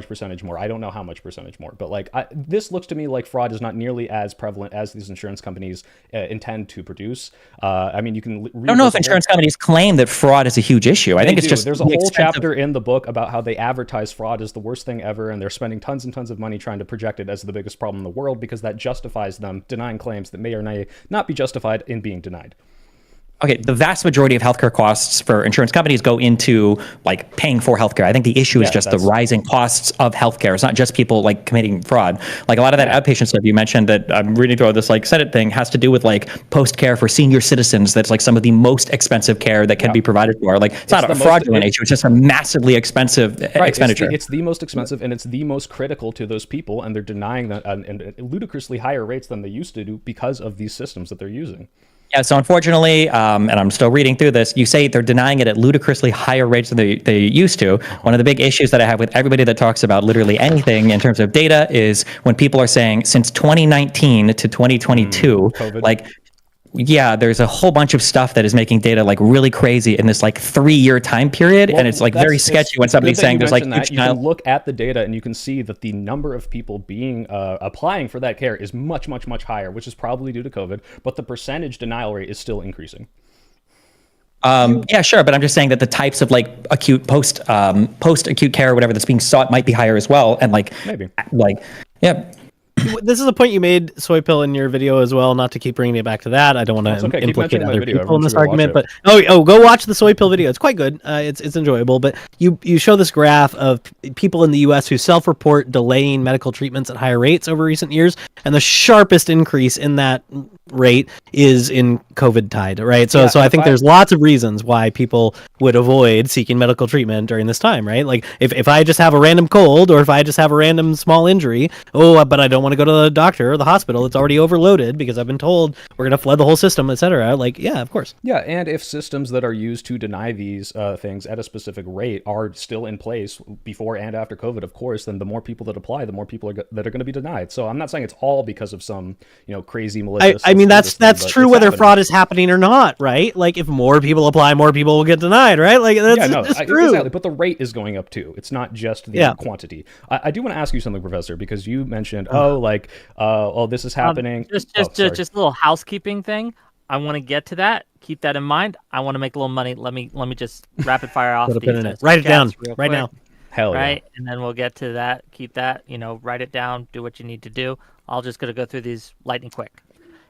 percentage more. I don't know how much percentage more, but like this looks to me like fraud is not nearly as prevalent as these insurance companies intend to produce. I mean, you can. I don't know if insurance companies claim that fraud is a huge issue. I think it's just there's a whole chapter in the book about how they advertise fraud as the worst thing ever, and they're spending tons and tons of money trying to project it as the biggest problem in the world because that justifies them denying claims that may or may not be justified in being denied. Okay, the vast majority of healthcare costs for insurance companies go into like paying for healthcare. I think the issue is just the rising costs of healthcare. It's not just people like committing fraud. Like a lot of that outpatient stuff you mentioned that I'm reading through this like Senate thing has to do with like post care for senior citizens. That's like some of the most expensive care that can be provided for. Like it's not a fraudulent issue. It's just a massively expensive expenditure. It's the most expensive and it's the most critical to those people, and they're denying that and ludicrously higher rates than they used to do because of these systems that they're using. Yeah, so unfortunately, and I'm still reading through this, you say they're denying it at ludicrously higher rates than they used to. One of the big issues that I have with everybody that talks about literally anything in terms of data is when people are saying since 2019 to 2022, like, yeah, there's a whole bunch of stuff that is making data like really crazy in this like 3-year time period, and it's like very sketchy when somebody's saying there's like huge you can look at the data and you can see that the number of people being applying for that care is much higher, which is probably due to COVID, but the percentage denial rate is still increasing. Yeah, sure, but I'm just saying that the types of like acute post acute care or whatever that's being sought might be higher as well, and like maybe yeah. This is a point you made, Soy Pill, in your video as well. Not to keep bringing it back to that. I don't want to implicate other people in this argument, but go watch the Soy Pill video. It's quite good. It's enjoyable. But you show this graph of people in the U.S. who self-report delaying medical treatments at higher rates over recent years, and the sharpest increase in that rate is in COVID tide, right? So I think there's lots of reasons why people would avoid seeking medical treatment during this time, right? Like if I just have a random cold or if I just have a random small injury, but I don't want to go to the doctor or the hospital, it's already overloaded because I've been told we're going to flood the whole system, etc. Like, yeah, of course. Yeah, and if systems that are used to deny these things at a specific rate are still in place before and after COVID, of course, then the more people that apply, the more people that are going to be denied. So I'm not saying it's all because of some, crazy malicious. I mean, that's true whether fraud is happening or not, right? Like if more people apply, more people will get denied, right? Like that's true. Exactly. But the rate is going up too. It's not just the quantity. I do want to ask you something, Professor, because you mentioned, this is happening. Just a little housekeeping thing. I want to get to that. Keep that in mind. I want to make a little money. Let me just rapid fire off these. Write it down right now. Hell yeah. Right, and then we'll get to that. Keep that. Write it down. Do what you need to do. I'll just gonna go through these lightning quick.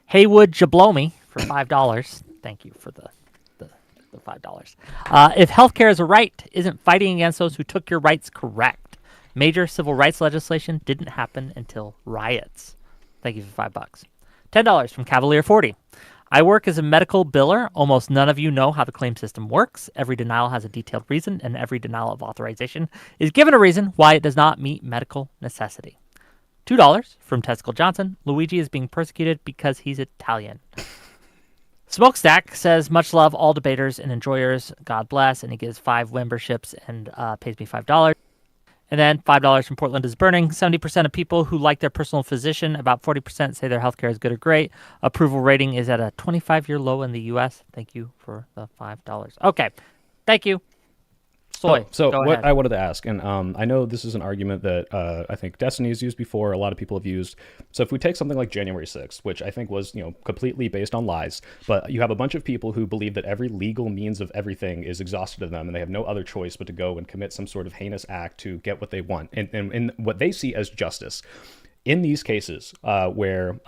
Haywood Jablomi for $5. Thank you for the $5. If healthcare is a right, isn't fighting against those who took your rights correct? Major civil rights legislation didn't happen until riots. Thank you for $5. $10 from Cavalier 40. I work as a medical biller. Almost none of you know how the claim system works. Every denial has a detailed reason, and every denial of authorization is given a reason why it does not meet medical necessity. $2 from Testicle Johnson. Luigi is being persecuted because he's Italian. Smokestack says, much love, all debaters and enjoyers. God bless. And he gives 5 memberships and pays me $5. And then $5 from Portland is Burning. 70% of people who like their personal physician, about 40% say their healthcare is good or great. Approval rating is at a 25-year low in the U.S. Thank you for the $5. Okay. Thank you. Soy. So go what ahead. I wanted to ask, and I know this is an argument that I think Destiny has used before, a lot of people have used. So if we take something like January 6th, which I think was, completely based on lies, but you have a bunch of people who believe that every legal means of everything is exhausted to them, and they have no other choice but to go and commit some sort of heinous act to get what they want, and what they see as justice. In these cases where,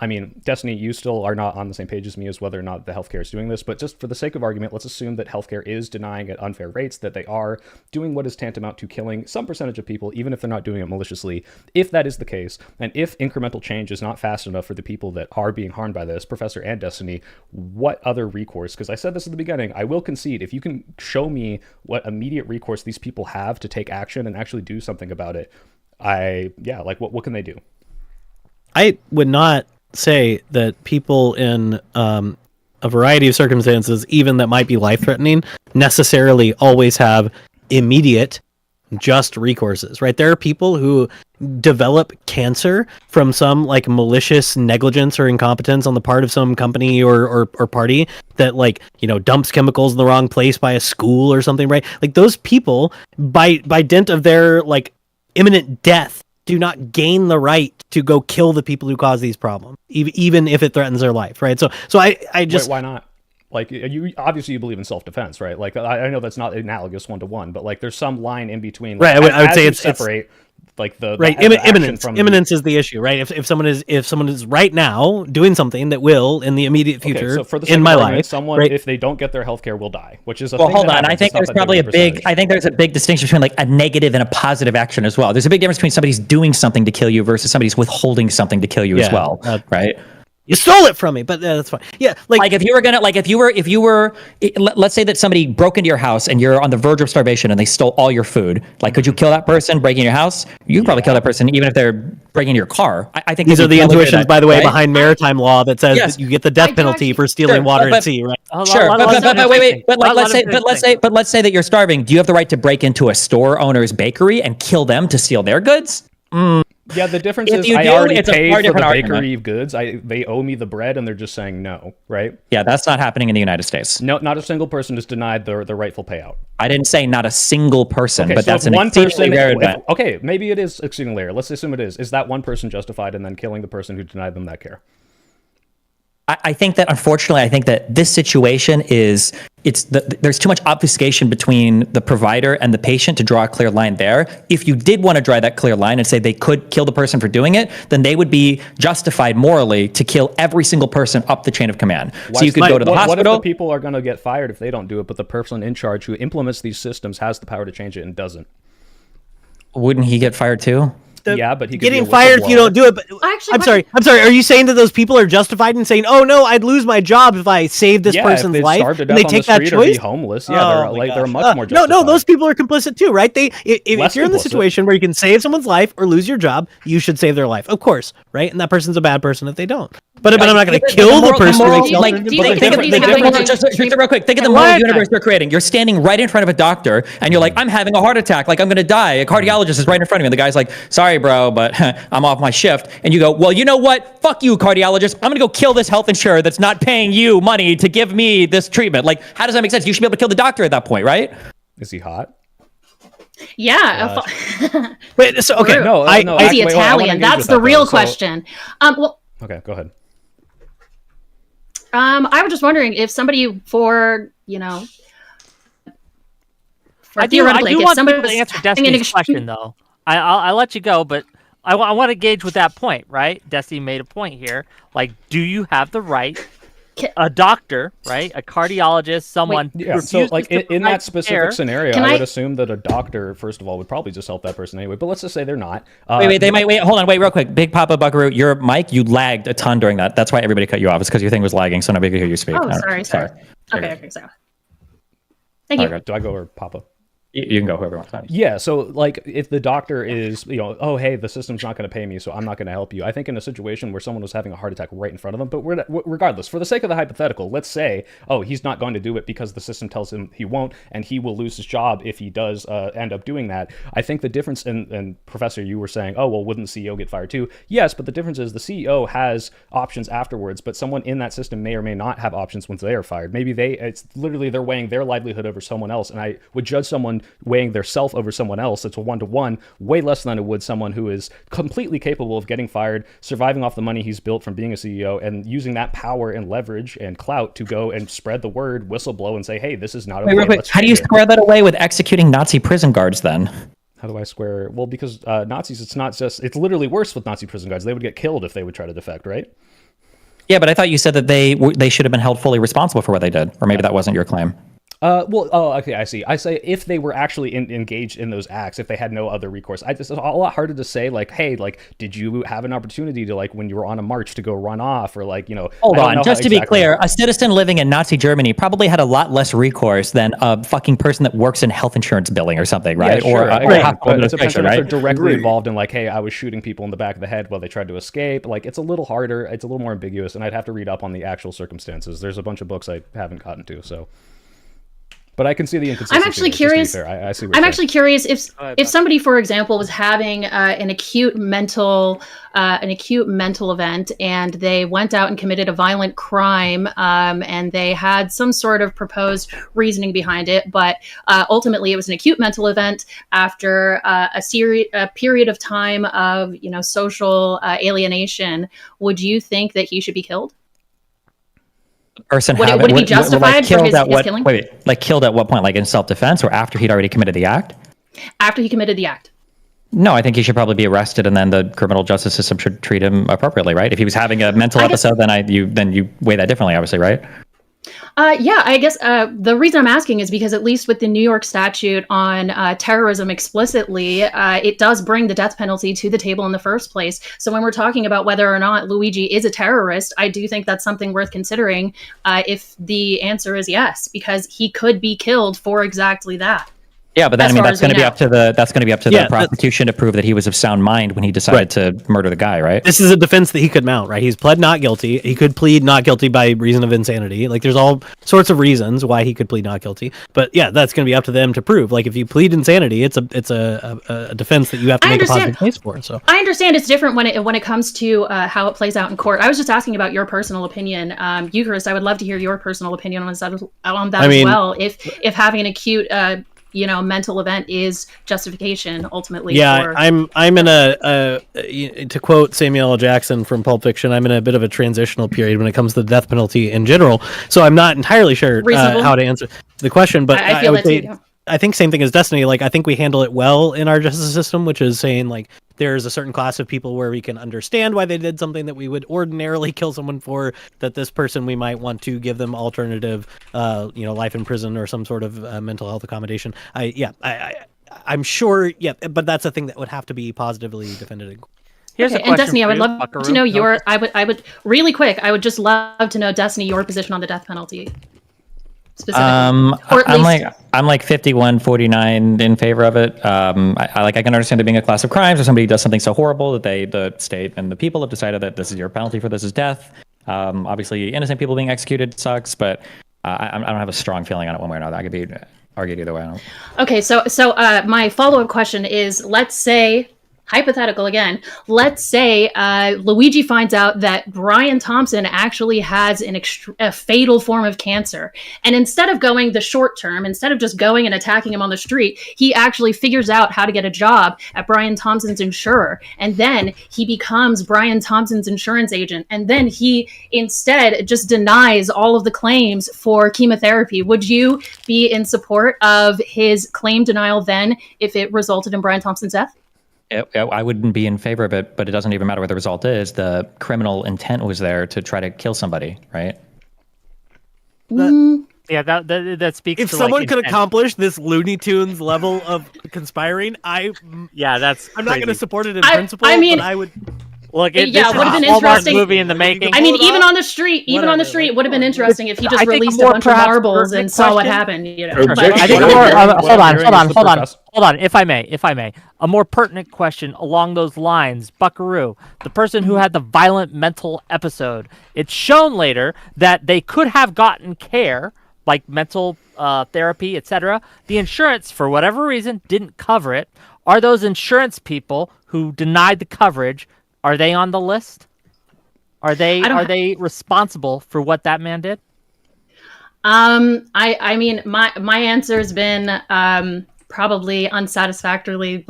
Destiny, you still are not on the same page as me as whether or not the healthcare is doing this, but just for the sake of argument, let's assume that healthcare is denying at unfair rates, that they are doing what is tantamount to killing some percentage of people, even if they're not doing it maliciously. If that is the case, and if incremental change is not fast enough for the people that are being harmed by this, Professor and Destiny, what other recourse? Because I said this at the beginning, I will concede, if you can show me what immediate recourse these people have to take action and actually do something about it, what can they do? I would not say that people in a variety of circumstances, even that might be life-threatening, necessarily always have immediate just recourses, right? There are people who develop cancer from some malicious negligence or incompetence on the part of some company or party that dumps chemicals in the wrong place by a school or something, right? Those people, by dint of their imminent death, do not gain the right to go kill the people who cause these problems, even if it threatens their life, right? So I just... Wait, why not? You obviously you believe in self-defense, right? I know that's not analogous one-to-one, but there's some line in between. Right, I would say it's separate the right. Imminence is the issue, right? If someone is right now doing something that will in the immediate future, so for the sake in of my argument, life, someone, right? if they don't get their healthcare, will die, which is a Well, thing hold that on. happens. I think It's not there's that probably big of I think there's a big distinction between a negative and a positive action as well. There's a big difference between somebody's doing something to kill you versus somebody's withholding something to kill you as well, right? You stole it from me, but that's fine. Yeah, if you were gonna, let's say that somebody broke into your house and you're on the verge of starvation and they stole all your food. Could you kill that person breaking your house? You could probably kill that person even if they're breaking into your car. I think these are the intuitions, by the way, right? behind maritime law that says that you get the death penalty for stealing water at sea, right? Let's say that you're starving. Do you have the right to break into a store owner's bakery and kill them to steal their goods? Yeah, the difference is I already paid for the bakery goods. They owe me the bread, and they're just saying no, right? Yeah, that's not happening in the United States. No, not a single person is denied the rightful payout. I didn't say not a single person, Okay, but so that's if an one person. rare event. Okay, maybe it is exceedingly rare. Let's assume it is. Is that one person justified in then killing the person who denied them that care? I think that, unfortunately, this situation is, there's too much obfuscation between the provider and the patient to draw a clear line there. If you did want to draw that clear line and say they could kill the person for doing it, then they would be justified morally to kill every single person up the chain of command. So you could go to the hospital. What if the people are going to get fired if they don't do it, but the person in charge who implements these systems has the power to change it and doesn't? Wouldn't he get fired too? Yeah, but he could getting fired if you don't do it. But I'm sorry. Are you saying that those people are justified in saying, "Oh no, I'd lose my job if I saved this person's life"? And they take that choice. Or be homeless. Yeah, they're much more justified. No, those people are complicit too, right? If you're in the situation where you can save someone's life or lose your job, you should save their life, of course, right? And that person's a bad person if they don't. But I'm not going to kill the person. Just real quick. Think of the moral universe you're creating. You're standing right in front of a doctor, and you're like, "I'm having a heart attack. I'm going to die." A cardiologist is right in front of me. And the guy's like, "Sorry, bro, but I'm off my shift." And you go, "Well, you know what? Fuck you, cardiologist. I'm going to go kill this health insurer that's not paying you money to give me this treatment." How does that make sense? You should be able to kill the doctor at that point, right? Is he hot? Yeah. Wait, so okay, no. Is he Italian? That's the real question. Okay, go ahead. I was just wondering if somebody I do want somebody to answer Destiny's question, though. I'll let you go, but I want to gauge with that point, right? Destiny made a point here. Do you have the right, a doctor, right, a cardiologist, someone in that specific scenario, I would assume that a doctor, first of all, would probably just help that person anyway. But let's just say they're not. Hold on, real quick. Big Papa Buckaroo, your mic, you lagged a ton during that. That's why everybody cut you off. It's because your thing was lagging, so nobody could hear you speak. Oh, sorry. Okay, sorry. Thank you. Do I go or Papa? You can go whoever wants to. Yeah, so like if the doctor is, oh hey, the system's not going to pay me, so I'm not going to help you. I think in a situation where someone was having a heart attack right in front of them, but regardless, for the sake of the hypothetical, let's say, oh, he's not going to do it because the system tells him he won't, and he will lose his job if he does end up doing that. I think the difference, and Professor, you were saying, oh well, wouldn't the CEO get fired too? Yes, but the difference is the CEO has options afterwards, but someone in that system may or may not have options once they are fired. Maybe it's literally they're weighing their livelihood over someone else, and I would judge someone weighing their self over someone else. It's a 1-to-1, way less than it would someone who is completely capable of getting fired, surviving off the money he's built from being a CEO, and using that power and leverage and clout to go and spread the word, whistleblow, and say, hey, this is not okay. Wait. How do you square that away with executing Nazi prison guards then? How do I square? Well, because Nazis, it's literally worse with Nazi prison guards. They would get killed if they would try to defect, right? Yeah, but I thought you said that they should have been held fully responsible for what they did, or maybe that wasn't your claim. Okay, I see. I say if they were actually engaged in those acts, if they had no other recourse, it's a lot harder to say, like, hey, like, did you have an opportunity to, like, when you were on a march to go run off, or like, Hold on, just to be clear, a citizen living in Nazi Germany probably had a lot less recourse than a fucking person that works in health insurance billing or something, right? Yeah, sure. Or it depends on if they're directly involved in, like, hey, I was shooting people in the back of the head while they tried to escape. Like, it's a little harder, it's a little more ambiguous, and I'd have to read up on the actual circumstances. There's a bunch of books I haven't gotten to, so. But I can see the inconsistency. I'm actually curious. I see. I'm actually curious if somebody, for example, was having an acute mental event, and they went out and committed a violent crime, and they had some sort of proposed reasoning behind it, but ultimately it was an acute mental event after a period of time of social alienation. Would you think that he should be killed? Person would it be justified for his killing? Wait, like killed at what point? Like in self-defense or after he'd already committed the act? After he committed the act. No, I think he should probably be arrested, and then the criminal justice system should treat him appropriately, right? If he was having a mental episode, then you weigh that differently, obviously, right? Yeah, I guess the reason I'm asking is because at least with the New York statute on terrorism explicitly, it does bring the death penalty to the table in the first place. So when we're talking about whether or not Luigi is a terrorist, I do think that's something worth considering if the answer is yes, because he could be killed for exactly that. Yeah, but then that's going to be up to the prosecution to prove that he was of sound mind when he decided to murder the guy, right? This is a defense that he could mount, right? He's pled not guilty. He could plead not guilty by reason of insanity. Like, there's all sorts of reasons why he could plead not guilty. But yeah, that's going to be up to them to prove. Like, if you plead insanity, it's a defense that you have to make a positive case for. So I understand it's different when it comes to how it plays out in court. I was just asking about your personal opinion, Eucharist. I would love to hear your personal opinion on that as well. If having an acute mental event is justification ultimately. Yeah, I'm in to quote Samuel L. Jackson from Pulp Fiction, I'm in a bit of a transitional period when it comes to the death penalty in general. So I'm not entirely sure how to answer the question, but I feel that too, yeah. I think same thing as Destiny. Like, I think we handle it well in our justice system, which is saying, like, there's a certain class of people where we can understand why they did something that we would ordinarily kill someone for, that this person we might want to give them alternative, life in prison or some sort of mental health accommodation. I'm sure, but that's a thing that would have to be positively defended. Here's a question. And Destiny, I would love Buckaroo. to know I would really quick, I would just love to know, Destiny, your position on the death penalty. I'm like 51-49 in favor of it. I can understand it being a class of crimes, or somebody does something so horrible that the state and the people have decided that this is your penalty for this is death. Obviously, innocent people being executed sucks, but I don't have a strong feeling on it one way or another. I could be argued either way. Okay, so my follow-up question is, let's say, hypothetical again, let's say Luigi finds out that Brian Thompson actually has a fatal form of cancer. And instead of going the short term, instead of just going and attacking him on the street, he actually figures out how to get a job at Brian Thompson's insurer. And then he becomes Brian Thompson's insurance agent. And then he instead just denies all of the claims for chemotherapy. Would you be in support of his claim denial then if it resulted in Brian Thompson's death? I wouldn't be in favor of it, but it doesn't even matter what the result is. The criminal intent was there to try to kill somebody, right? Yeah, that speaks. If to, someone like, could accomplish this Looney Tunes level of conspiring, I'm not going to support it in principle. I mean, but I would. Look, Yeah, this it is would have been a Hallmark interesting. movie in the making. I mean, even on the street, it would have been interesting if he just released a bunch of marbles and saw what happened. You know. Objection. I think What I'm hearing- what I'm hearing is the professor- hold on. If I may, a more pertinent question along those lines, Buckaroo, the person who had the violent mental episode. It's shown later that they could have gotten care, like mental therapy, etc. The insurance, for whatever reason, didn't cover it. Are those insurance people who denied the coverage? Are they on the list? Are they responsible for what that man did? I mean, my answer has been probably unsatisfactorily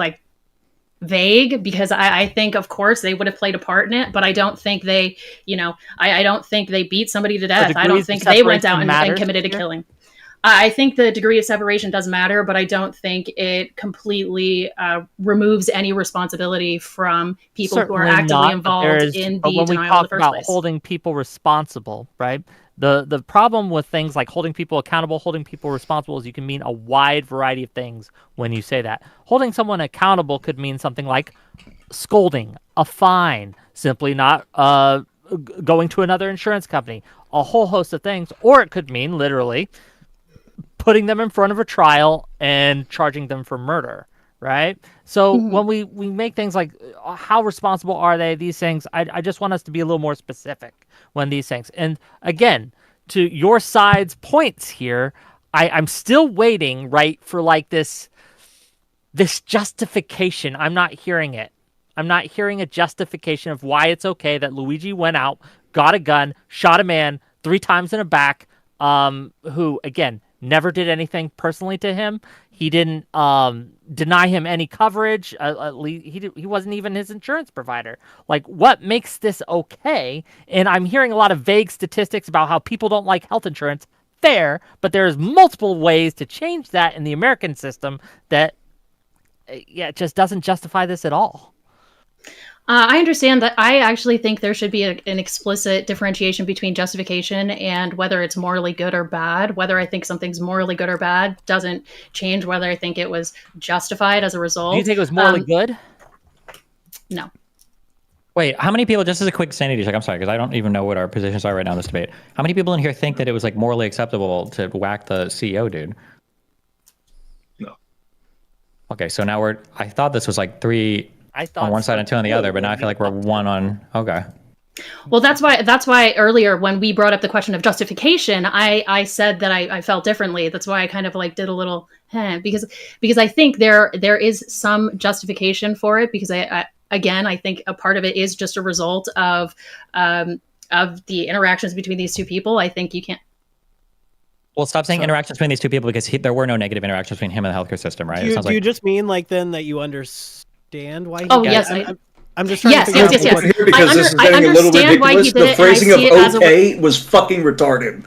vague, because I think, of course, they would have played a part in it, but I don't think they, I don't think they beat somebody to death. I don't think they went out and committed a killing. I think the degree of separation does matter, but I don't think it completely removes any responsibility from people who are actively involved in the denial in the first place. But when we talk about holding people responsible, right? The problem with things like holding people accountable, holding people responsible, is you can mean a wide variety of things when you say that. Holding someone accountable could mean something like scolding, a fine, simply not going to another insurance company, a whole host of things. Or it could mean literally putting them in front of a trial and charging them for murder, right? So when we make things like how responsible are they, these things, I just want us to be a little more specific when these things. And again, to your side's points here, I'm still waiting, right, for like this justification. I'm not hearing it. I'm not hearing a justification of why it's okay that Luigi went out, got a gun, shot a man 3 times in the back, who, again, never did anything personally to him. He didn't deny him any coverage. At least he wasn't even his insurance provider. Like, what makes this okay? And I'm hearing a lot of vague statistics about how people don't like health insurance. Fair, but there's multiple ways to change that in the American system that, it just doesn't justify this at all. I understand that. I actually think there should be an explicit differentiation between justification and whether it's morally good or bad. Whether I think something's morally good or bad doesn't change whether I think it was justified as a result. Do you think it was morally good? No. Wait, how many people, just as a quick sanity check, I'm sorry, because I don't even know what our positions are right now in this debate. How many people in here think that it was like morally acceptable to whack the CEO dude? No. Okay, so now I thought this was like 3 on one side and 2 on the other, but now I feel like we're 1 on, okay. Well, that's why earlier when we brought up the question of justification, I said that I felt differently. That's why I kind of did a little, because I think there is some justification for it, because I think a part of it is just a result of the interactions between these two people. I think you can't. Well, stop saying interactions between these two people, because there were no negative interactions between him and the healthcare system, right? Do you just mean then that you understand why? I'm just trying to figure out because this is getting a little ridiculous. The phrasing of okay was fucking retarded.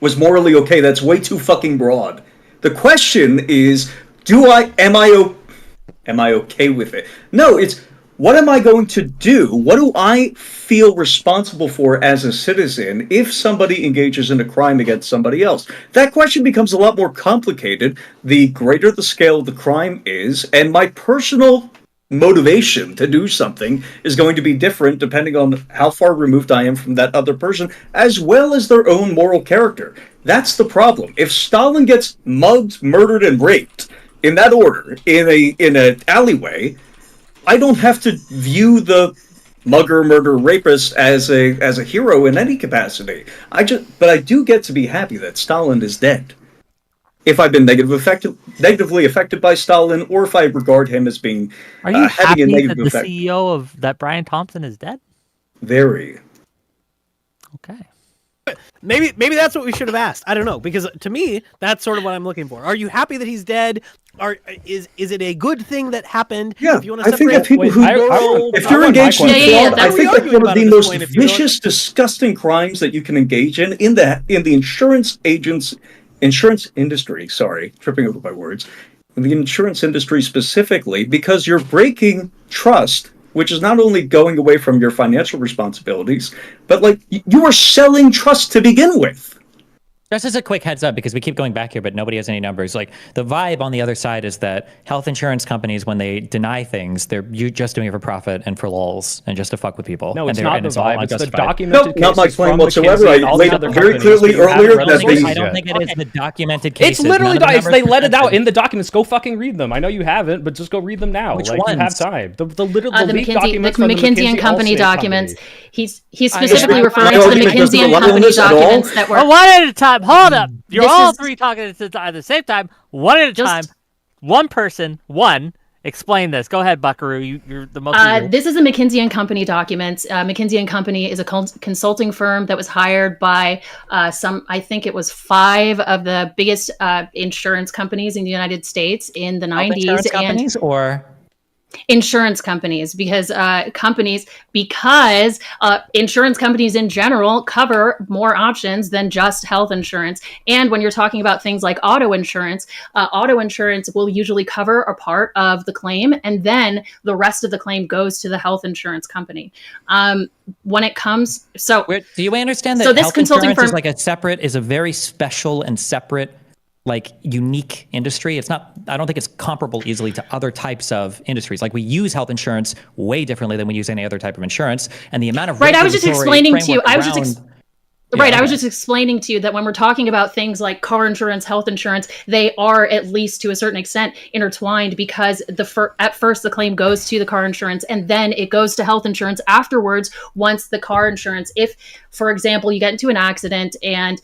Was morally okay. That's way too fucking broad. The question is, am I okay with it? No, it's what am I going to do? What do I feel responsible for as a citizen if somebody engages in a crime against somebody else? That question becomes a lot more complicated the greater the scale of the crime is, and my personal motivation to do something is going to be different depending on how far removed I am from that other person, as well as their own moral character. That's the problem. If Stalin gets mugged, murdered, and raped in that order in an alleyway, I don't have to view the mugger, murderer, rapist as a hero in any capacity. But I do get to be happy that Stalin is dead. If I've been negatively affected by Stalin, or if I regard him as being Are you having a happy negative that the effect. CEO of that Brian Thompson is dead? Very. Okay. Maybe that's what we should have asked. I don't know, because to me, that's sort of what I'm looking for. Are you happy that he's dead? Is it a good thing that happened? Yeah, if you want I think that people who if you're engaged in fraud, I think that one of the most vicious, disgusting crimes that you can engage in the insurance industry. Sorry, tripping over my words. In the insurance industry specifically, because you're breaking trust, which is not only going away from your financial responsibilities, but you are selling trust to begin with. Just as a quick heads up, because we keep going back here, but nobody has any numbers. Like the vibe on the other side is that health insurance companies, when they deny things, you just doing it for profit and for lulz and just to fuck with people. No, it's and not the all vibe. It's the unjustified. documented Nope, not my cases claim from whatsoever. McKinsey and I all laid the out other very companies clearly that you haven't earlier read that the they- cases I don't yet. think it is the documented cases. It's literally None of the it's numbers laid it out mentioned. in the documents. Go fucking read them. I know you haven't, but just go read them now. Which like you have ones? time. The leaked The documents from the McKinsey and Company Allstate documents. company. He's specifically I- referring my to the argument doesn't McKinsey and rely on Company this at all. documents that were. Oh, one at a time. Hold up. You're This all is- three talking at the same time. One at a Just- time. One person. One. Explain this. Go ahead, Buckaroo. You're the most. This is a McKinsey and Company document. McKinsey and Company is a consulting firm that was hired by I think it was 5 of the biggest insurance companies in the United States in the Health 90s. insurance And companies or insurance companies, because insurance companies in general cover more options than just health insurance. And when you're talking about things like auto insurance will usually cover a part of the claim, and then the rest of the claim goes to the health insurance company. When it comes, so do you understand that So this health consulting insurance firm- is a very special and separate, like unique industry? It's not. I don't think it's comparable easily to other types of industries. Like we use health insurance way differently than we use any other type of insurance, and the amount of Right, I was just regulatory explaining to you. framework I was just around- Right, I was okay. just explaining to you that when we're talking about things like car insurance, health insurance, they are at least to a certain extent intertwined, because at first the claim goes to the car insurance and then it goes to health insurance afterwards. Once the car insurance, if, for example, you get into an accident and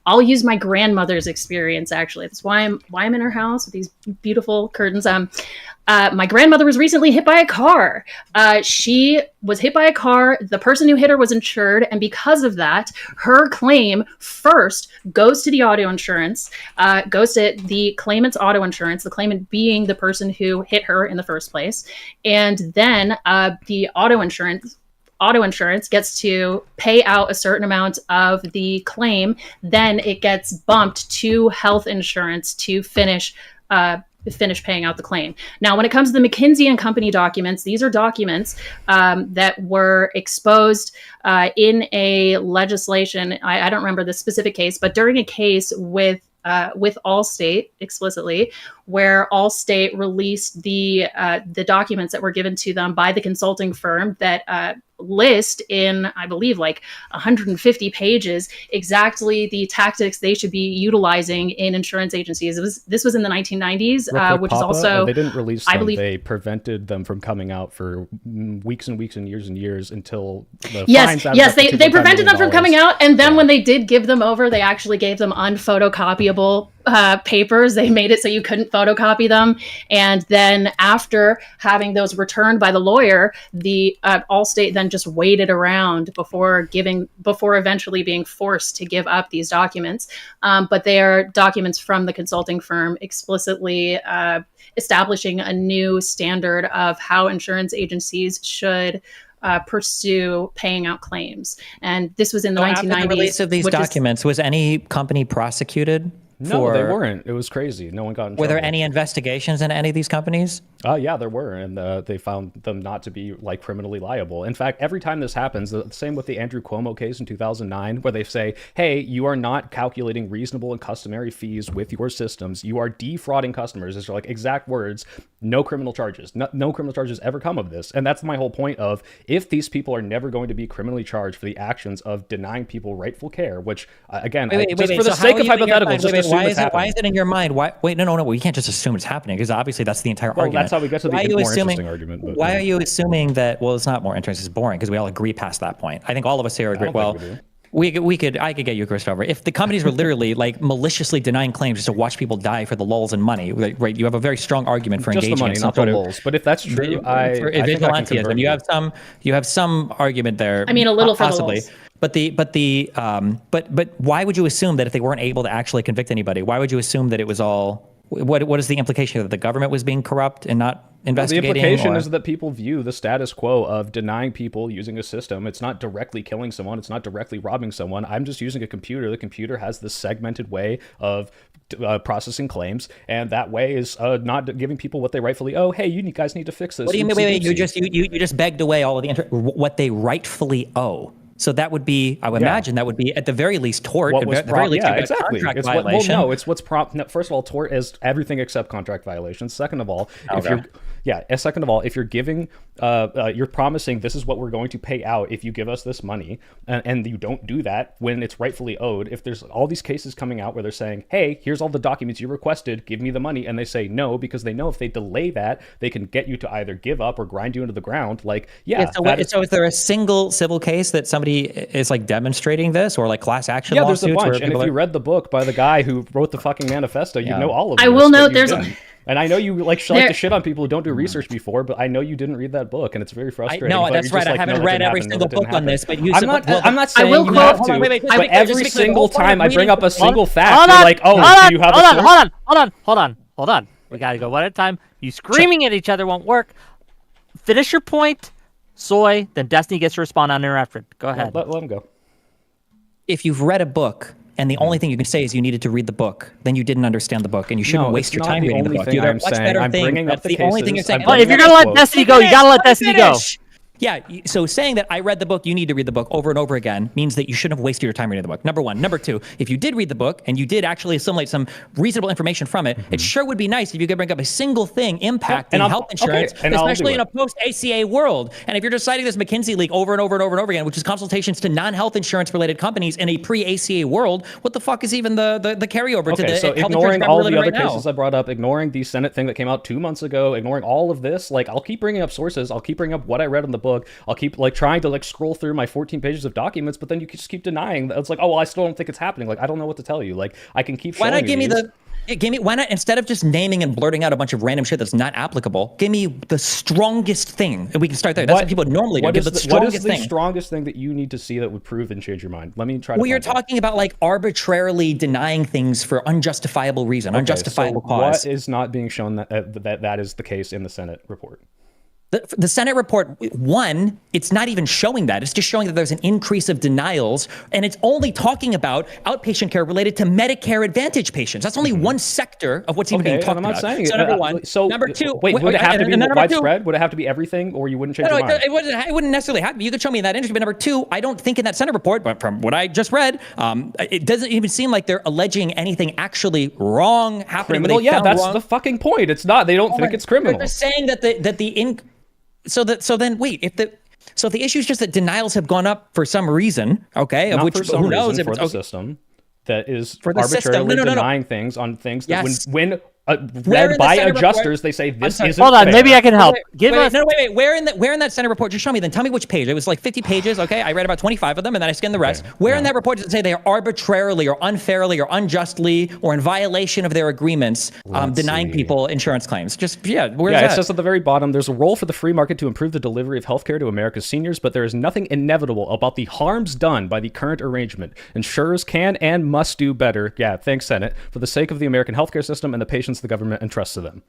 I'll use my grandmother's experience. Actually, that's why I'm in her house with these beautiful curtains. My grandmother was recently hit by a car. She was hit by a car. The person who hit her was insured. And because of that, her claim first goes to the auto insurance, goes to the claimant's auto insurance, the claimant being the person who hit her in the first place. And then the auto insurance gets to pay out a certain amount of the claim. Then it gets bumped to health insurance to finish paying out the claim. Now, when it comes to the McKinsey and Company documents, these are documents that were exposed in a legislation. I don't remember the specific case, but during a case with Allstate explicitly, where Allstate released the documents that were given to them by the consulting firm that list in, I believe, like 150 pages exactly the tactics they should be utilizing in insurance agencies. This was in the 1990s, which is also they didn't release them. I believe They prevented them from coming out for weeks and weeks and years until the yes, fines added up to they $2.5 prevented them from million. coming out, and then when they did give them over, they actually gave them unphotocopiable papers. They made it so you couldn't photocopy them, and then after having those returned by the lawyer, the Allstate then just waited around before eventually being forced to give up these documents. But they are documents from the consulting firm explicitly establishing a new standard of how insurance agencies should pursue paying out claims. And this was in the 1990s. After the release of these documents, was any company prosecuted? No, they weren't. It was crazy. No one got in trouble. Were there any investigations in any of these companies? Yeah, there were, and they found them not to be like criminally liable. In fact, every time this happens, the same with the Andrew Cuomo case in 2009, where they say, "Hey, you are not calculating reasonable and customary fees with your systems. You are defrauding customers." These are like exact words. No criminal charges. No criminal charges ever come of this, and that's my whole point of if these people are never going to be criminally charged for the actions of denying people rightful care, which again, for the sake of hypotheticals, just assume it's happening. Why is it in your mind? Wait, no. We can't just assume it's happening, because obviously that's the entire argument. That's how we get to the more interesting argument. But, why are you assuming that? Well, it's not more interesting. It's boring because we all agree past that point. I think all of us here agree. Well, I could get you, Christopher. If the companies were literally like maliciously denying claims just to watch people die for the lulls and money, right? You have a very strong argument for just engaging the money, in some not the lulls. But if that's true, I think I can convert you have some argument there. I mean, a little possibly. for the lulls. But why would you assume that if they weren't able to actually convict anybody, why would you assume that it was all? What is the implication, that the government was being corrupt and not investigating? The implication is that people view the status quo of denying people using a system. It's not directly killing someone. It's not directly robbing someone. I'm just using a computer. The computer has this segmented way of processing claims, and that way is not giving people what they rightfully owe. Hey, you guys need to fix this. What do you mean? Wait, you just begged away all of the what they rightfully owe. So that would be, I would imagine, that would be at the very least tort. What was at the very least, exactly. Contract it's violation. Well, no, it's what's first of all, tort is everything except contract violations. Second of all, second of all, if you're giving, you're promising this is what we're going to pay out if you give us this money, and you don't do that when it's rightfully owed. If there's all these cases coming out where they're saying, hey, here's all the documents you requested, give me the money, and they say no because they know if they delay that, they can get you to either give up or grind you into the ground. Like, so is there a single civil case that somebody is like demonstrating this, or like class action lawsuits? Yeah, there's a bunch. And if you read the book by the guy who wrote the fucking manifesto, you know all of this. I will note there's and I know you like to shit on people who don't do research before, but I know you didn't read that book, and it's very frustrating. No, that's right. I haven't read every single book on this, but I'm not saying you have to. But every single time I bring up a single fact, you're like, oh, do you have a source? Hold on. We gotta go one at a time. You screaming at each other won't work. Finish your point, Soy. Then Destiny gets to respond uninterrupted. Go ahead. Let him go. If you've read a book and the only thing you can say is you needed to read the book, then you didn't understand the book, and you shouldn't waste your time reading the book. I'm saying. I'm bringing up the only thing you're saying. But if you're gonna let Destiny go, you gotta let Destiny go. Yeah, so saying that I read the book, you need to read the book over and over again means that you shouldn't have wasted your time reading the book. Number one. Number two, if you did read the book and you did actually assimilate some reasonable information from it, it sure would be nice if you could bring up a single thing impacting health insurance, especially in a post-ACA world. And if you're just citing this McKinsey leak over and over and over and over again, which is consultations to non-health insurance related companies in a pre-ACA world, what the fuck is even the carryover to the so health ignoring insurance all the other right cases I brought up, ignoring the Senate thing that came out 2 months ago, ignoring all of this, like I'll keep bringing up sources, I'll keep bringing up what I read in the book, I'll keep trying to scroll through my 14 pages of documents, but then you just keep denying. It's like, oh well, I still don't think it's happening. Like I don't know what to tell you. Like I can keep showing you. Why not, instead of just naming and blurting out a bunch of random shit that's not applicable, give me the strongest thing, and we can start there. That's what people normally do. What is the strongest thing that you need to see that would prove and change your mind? Let me try. Well, you're talking about like arbitrarily denying things for unjustifiable reason, unjustifiable cause. What is not being shown that is the case in the Senate report? The Senate report, one, it's not even showing that. It's just showing that there's an increase of denials, and it's only talking about outpatient care related to Medicare Advantage patients. That's only one sector of what's even being talked about. Saying so number one. So number two. Wait, would it have to be widespread? Would it have to be everything, or you wouldn't change your mind? It wouldn't necessarily have to be. You could show me in that industry. But number two, I don't think in that Senate report, but from what I just read, it doesn't even seem like they're alleging anything actually wrong happening. Criminal? Yeah, that's the fucking point. It's not. They don't think it's criminal. They're saying that So then wait, if the issue is just that denials have gone up for some reason, okay? Not of which for some who knows reason, if for it's the system that is for the arbitrarily system. denying things on things that Yes. when read by adjusters, they say this isn't Hold on, fair. maybe I can help. Wait. Where in that Senate report? Just show me. Then tell me which page. It was like 50 pages. Okay, I read about 25 of them, and then I skimmed the rest. Where in that report does it say they are arbitrarily or unfairly or unjustly or in violation of their agreements denying people insurance claims? Where is that? It says at the very bottom, there's a role for the free market to improve the delivery of healthcare to America's seniors, but there is nothing inevitable about the harms done by the current arrangement. Insurers can and must do better. Yeah, thanks, Senate, for the sake of the American healthcare system and the patients the government entrusts to them.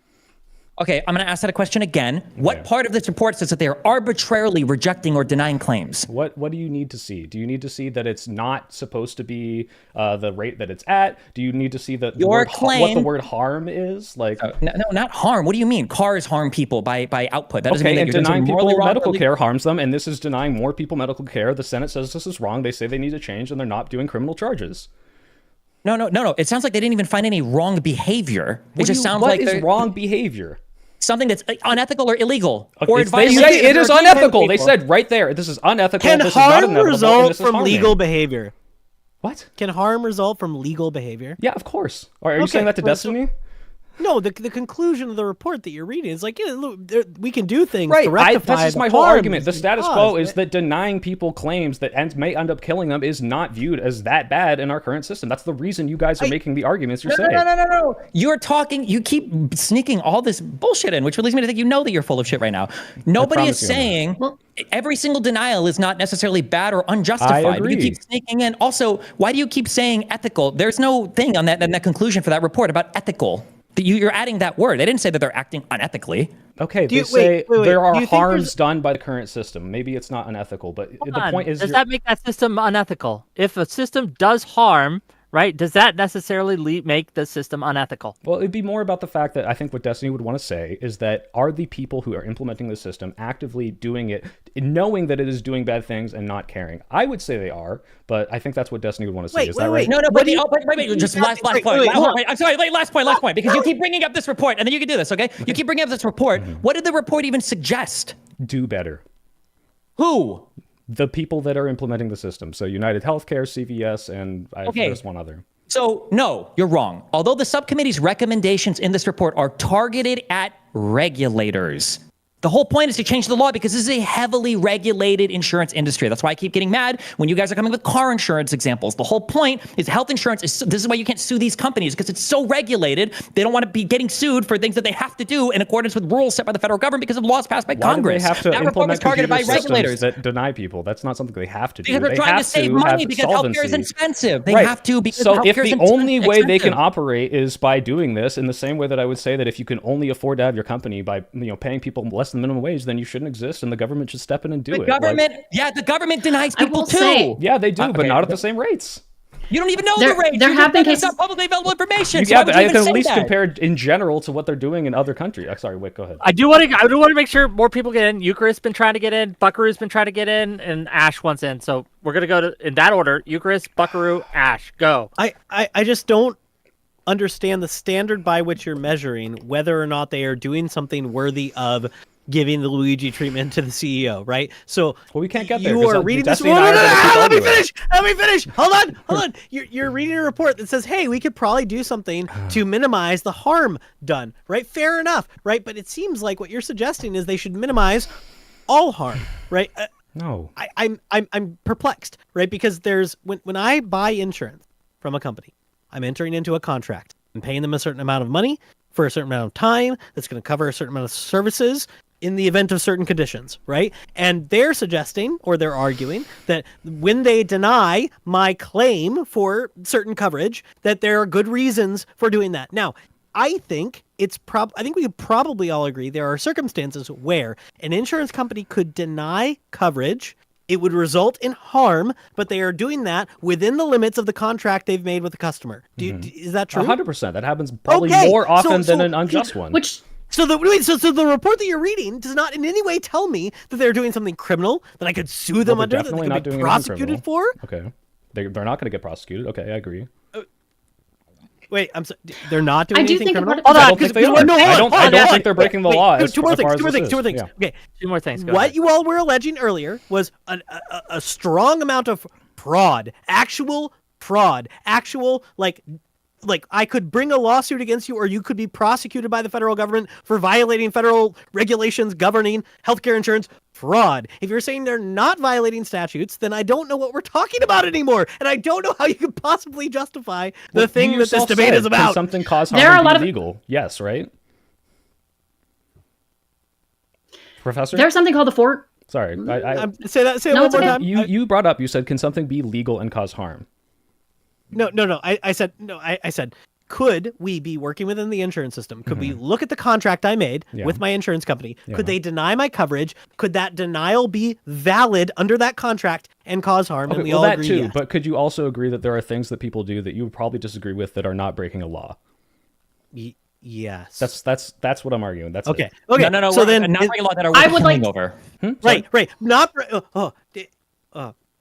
Okay, I'm going to ask that question again. What part of this report says that they are arbitrarily rejecting or denying claims? What do you need to see? Do you need to see that it's not supposed to be the rate that it's at? Do you need to see that what the word harm is? Like no, not harm. What do you mean? Cars harm people by output. That doesn't mean that and you're denying people wrong medical care harms them, and this is denying more people medical care. The Senate says this is wrong. They say they need to change, and they're not doing criminal charges. No. It sounds like they didn't even find any wrong behavior. What is wrong behavior? Something that's unethical or illegal. Okay, or they say it is unethical. They said right there, this is unethical. Can this harm is not result from legal behavior? What? Can harm result from legal behavior? Yeah, of course. Are you saying that to Destiny? No, the conclusion of the report that you're reading is like, look, we can do things to rectify this is my whole argument. The status quo is that denying people claims that may end up killing them is not viewed as that bad in our current system. That's the reason you guys are making the arguments you're saying. No. You keep sneaking all this bullshit in, which leads me to think you know that you're full of shit right now. Nobody is saying every single denial is not necessarily bad or unjustified. I agree. You keep sneaking in. Also, why do you keep saying ethical? There's no thing on that conclusion for that report about ethical. You're adding that word. They didn't say that they're acting unethically. Okay, they say there are harms done by the current system. Maybe it's not unethical, but the point is... Does that make that system unethical? If a system does harm, right? Does that necessarily make the system unethical? Well, it'd be more about the fact that I think what Destiny would want to say is that are the people who are implementing the system actively doing it, knowing that it is doing bad things and not caring? I would say they are, but I think that's what Destiny would want to say. Is that right? No, but wait, just last point. I'm sorry, last point, because you keep bringing up this report, and then you can do this, okay? You keep bringing up this report. What did the report even suggest? Do better. Who? The people that are implementing the system. So United Healthcare, CVS, and there's one other. So, no, you're wrong. Although the subcommittee's recommendations in this report are targeted at regulators. The whole point is to change the law because this is a heavily regulated insurance industry. That's why I keep getting mad when you guys are coming with car insurance examples. The whole point is health insurance this is why you can't sue these companies, because it's so regulated. They don't want to be getting sued for things that they have to do in accordance with rules set by the federal government because of laws passed by Congress. Why do they have to that report was implement targeted by computer regulators systems that deny people? That's not something they have to do. because they're trying to save money because healthcare is expensive. They have to because so if healthcare is the only way they can expensive. operate is by doing this, in the same way that I would say that if you can only afford to have your company by paying people less than minimum wage, then you shouldn't exist, and the government should step in and do it. The government denies people too. Yeah, they do, but not at the same rates. You don't even know the rates. There have been cases. It's not publicly available information. Yeah, but I can can at least compare in general to what they're doing in other countries. Sorry, Whick, go ahead. I do want to make sure more people get in. Eucharist's been trying to get in. Buckaroo's been trying to get in, and Ash wants in. So we're gonna go in that order: Eucharist, Buckaroo, Ash. Go. I just don't understand the standard by which you're measuring whether or not they are doing something worthy of giving the Luigi treatment to the CEO, right? So we can't get there. You are reading this. Let me finish. Hold on. You're reading a report that says, "Hey, we could probably do something to minimize the harm done." Right? Fair enough, right? But it seems like what you're suggesting is they should minimize all harm, right? No. I'm perplexed, right? Because when I buy insurance from a company, I'm entering into a contract and paying them a certain amount of money for a certain amount of time that's going to cover a certain amount of services in the event of certain conditions, right? And they're suggesting, or they're arguing, that when they deny my claim for certain coverage, that there are good reasons for doing that. Now, I think I think we could probably all agree there are circumstances where an insurance company could deny coverage. It would result in harm, but they are doing that within the limits of the contract they've made with the customer. Is that true? 100%. That happens probably more often than an unjust one. So the report that you're reading does not in any way tell me that they're doing something criminal that I could sue them under, that they could be prosecuted for. Okay, they're not going to get prosecuted. Okay, I agree. Wait, they're not doing anything criminal? I don't think they are. I don't think they're breaking the law. Two more things. Yeah. Okay, two more things. What you all were alleging earlier was a strong amount of fraud, actual fraud, like I could bring a lawsuit against you, or you could be prosecuted by the federal government for violating federal regulations governing healthcare insurance. Fraud. If you're saying they're not violating statutes, then I don't know what we're talking about anymore, and I don't know how you could possibly justify the thing that this debate is about. Can something cause harm and be legal? Yes, right? Professor? There's something called the Fort. Sorry, say that one more time. You brought up. You said, can something be legal and cause harm? No. I said, could we be working within the insurance system? Could we look at the contract I made with my insurance company? Could they deny my coverage? Could that denial be valid under that contract and cause harm? Okay, and we all agree, too. yes. But could you also agree that there are things that people do that you would probably disagree with that are not breaking a law? Yes. That's what I'm arguing. That's okay. it. Okay. No. So then, not breaking a law that are worth over. Right. Not.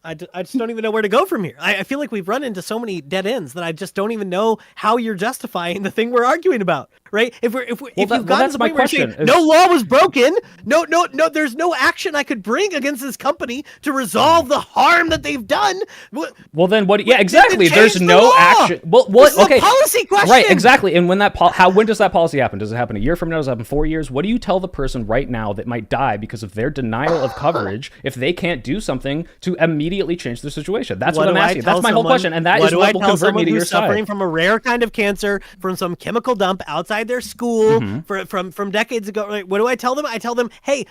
I just don't even know where to go from here. I feel like we've run into so many dead ends that I just don't even know how you're justifying the thing we're arguing about, right? If you've gotten to the point where you're saying no law was broken, no, there's no action I could bring against this company to resolve the harm that they've done. Well, then what? Yeah, exactly. There's no action. Well, what? This is a policy question, right? Exactly. And when when does that policy happen? Does it happen a year from now? Does it happen 4 years? What do you tell the person right now that might die because of their denial of coverage if they can't do something to immediately change their situation? That's what I'm asking. That's my whole question, and that is what will convert me to your side. Suffering from a rare kind of cancer from some chemical dump outside their school from decades ago. Right? What do I tell them? I tell them, hey,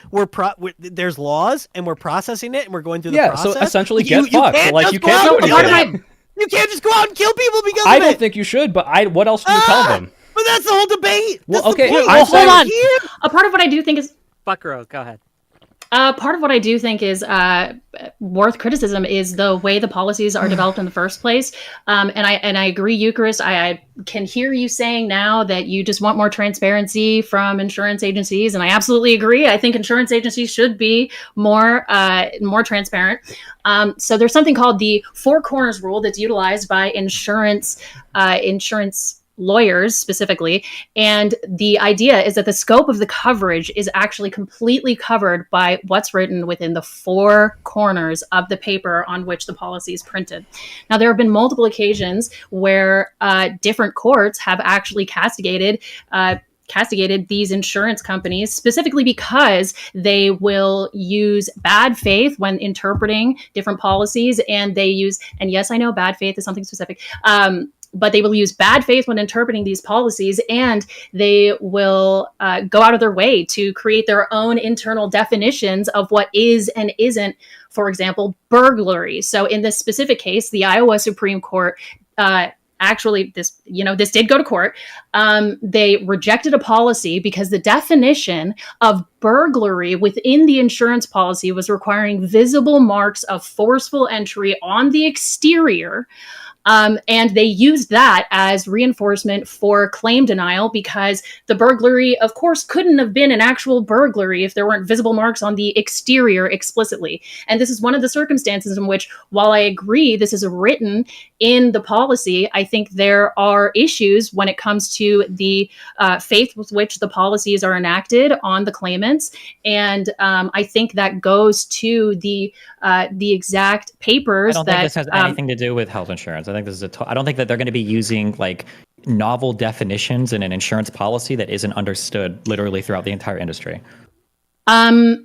there's laws and we're processing it and we're going through the process. So essentially, get fucked. You can't just go out and kill people because I don't think you should. But what else do you tell them? But that's the whole debate. Well, okay. Hold on. A part of what I do think is Buckaroo, go ahead. Part of what I do think is worth criticism is the way the policies are developed in the first place. And I agree, Eucharist. I can hear you saying now that you just want more transparency from insurance agencies, and I absolutely agree. I think insurance agencies should be more transparent. So there's something called the Four Corners rule that's utilized by insurance lawyers specifically. And the idea is that the scope of the coverage is actually completely covered by what's written within the four corners of the paper on which the policy is printed. Now, there have been multiple occasions where different courts have actually castigated these insurance companies specifically because they will use bad faith when interpreting different policies, and yes, I know bad faith is something specific, but they will use bad faith when interpreting these policies, and they will go out of their way to create their own internal definitions of what is and isn't, for example, burglary. So in this specific case, the Iowa Supreme Court actually, this did go to court. They rejected a policy because the definition of burglary within the insurance policy was requiring visible marks of forceful entry on the exterior. And they used that as reinforcement for claim denial because the burglary, of course, couldn't have been an actual burglary if there weren't visible marks on the exterior explicitly. And this is one of the circumstances in which, while I agree this is written in the policy, I think there are issues when it comes to the faith with which the policies are enacted on the claimants. And I think that goes to the exact papers. I don't think this has anything to do with health insurance. I think this is I don't think that they're going to be using like novel definitions in an insurance policy that isn't understood literally throughout the entire industry. I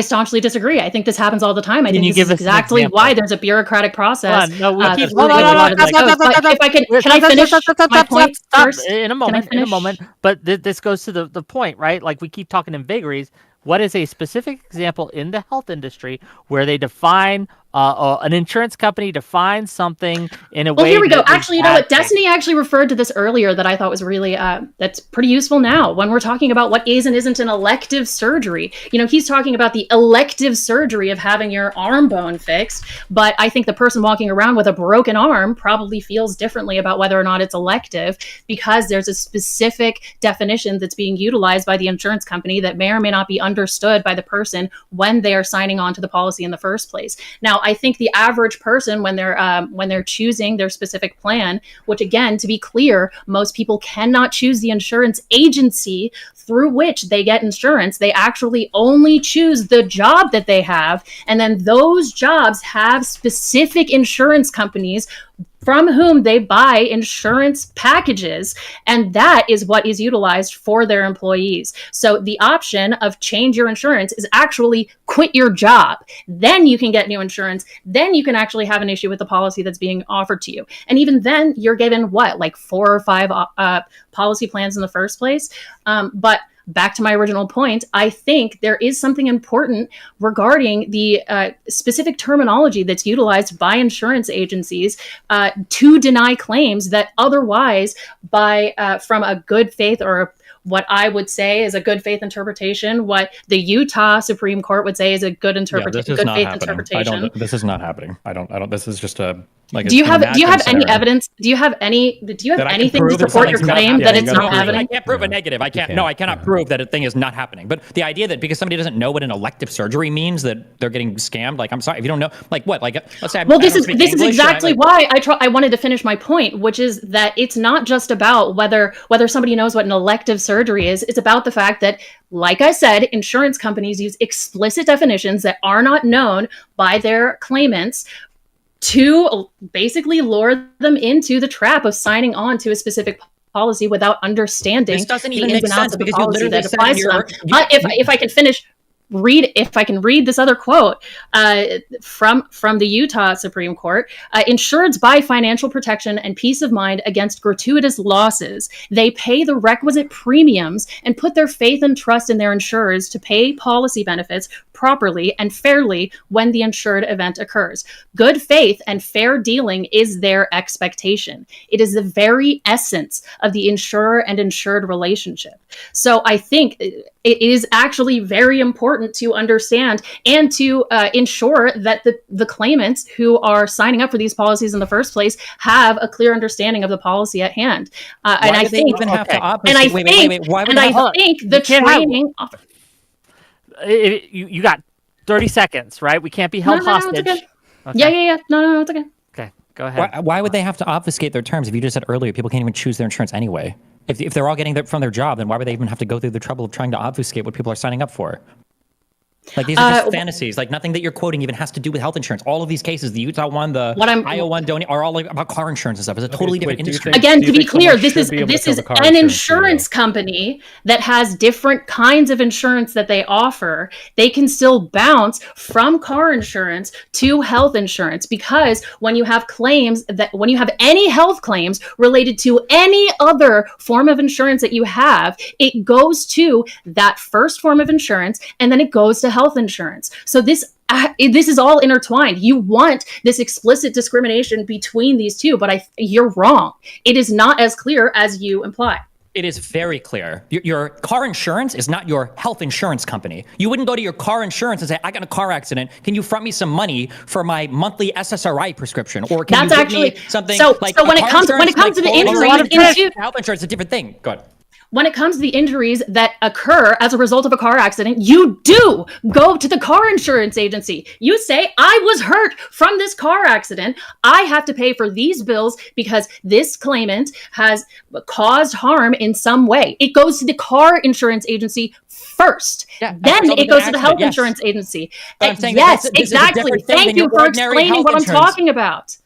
staunchly disagree. I think this happens all the time. I think this is exactly why there's a bureaucratic process. No, we keep. If I can I finish my point first? In a moment. But this goes to the point, right? Like we keep talking in vagaries. What is a specific example in the health industry where they define an insurance company defines something in a way? Well, here we go. Actually, you know what? Destiny actually referred to this earlier that I thought was really that's pretty useful now when we're talking about what is and isn't an elective surgery. You know, he's talking about the elective surgery of having your arm bone fixed, but I think the person walking around with a broken arm probably feels differently about whether or not it's elective because there's a specific definition that's being utilized by the insurance company that may or may not be understood by the person when they are signing on to the policy in the first place. Now, I think the average person, when they're choosing their specific plan, which again, to be clear, most people cannot choose the insurance agency through which they get insurance. They actually only choose the job that they have, and then those jobs have specific insurance companies from whom they buy insurance packages, and that is what is utilized for their employees. So the option of change your insurance is actually quit your job. Then you can get new insurance. Then you can actually have an issue with the policy that's being offered to you. And even then, you're given like 4 or 5 policy plans in the first place. But back to my original point, I think there is something important regarding the specific terminology that's utilized by insurance agencies to deny claims that otherwise, from a good faith or what I would say is a good faith interpretation, what the Utah Supreme Court would say is a good interpretation. This is not happening. I don't. This is just a. Like do you have any evidence? Do you have anything to support your claim that it's not happening? I can't prove a negative. I cannot prove that a thing is not happening. But the idea that because somebody doesn't know what an elective surgery means that they're getting scammed, like I'm sorry if you don't know, like what, like let's say. Well, this is exactly why I wanted to finish my point, which is that it's not just about whether somebody knows what an elective surgery is. It's about the fact that, like I said, insurance companies use explicit definitions that are not known by their claimants to basically lure them into the trap of signing on to a specific policy without understanding this doesn't even make sense because you literally that applies to them. If I can finish, if I can read this other quote from the Utah Supreme Court, insureds buy financial protection and peace of mind against gratuitous losses. They pay the requisite premiums and put their faith and trust in their insurers to pay policy benefits properly and fairly when the insured event occurs. Good faith and fair dealing is their expectation. It is the very essence of the insurer and insured relationship. So I think it is actually very important to understand and to ensure that the claimants who are signing up for these policies in the first place have a clear understanding of the policy at hand. And I think even have to and I wait. Why would and they I have- think the training. You got 30 seconds, right? We can't be held No, it's hostage. okay. Okay. Yeah. No, it's okay. Okay, go ahead. Why would they have to obfuscate their terms? If you just said earlier, people can't even choose their insurance anyway. If they're all getting that from their job, then why would they even have to go through the trouble of trying to obfuscate what people are signing up for? Like, these are just fantasies. Like, nothing that you're quoting even has to do with health insurance. All of these cases, the Utah one, the Iowa one, are all like about car insurance and stuff. It's a totally different industry. Again, to be clear, this is an insurance company that has different kinds of insurance that they offer. They can still bounce from car insurance to health insurance, because when you have any health claims related to any other form of insurance that you have, it goes to that first form of insurance, and then it goes to health insurance. So this is all intertwined. You want this explicit discrimination between these two, but you're wrong. It is not as clear as you imply. It is very clear. Your car insurance is not your health insurance company. You wouldn't go to your car insurance and say, I got a car accident. Can you front me some money for my monthly SSRI prescription? Or can you give me something like when it comes to the injuries, health insurance is a different thing. Go ahead. When it comes to the injuries that occur as a result of a car accident, you do go to the car insurance agency. You say, I was hurt from this car accident. I have to pay for these bills because this claimant has caused harm in some way. It goes to the car insurance agency first. Then it goes to the health insurance agency. Yes, exactly. Thank you for explaining what I'm talking about.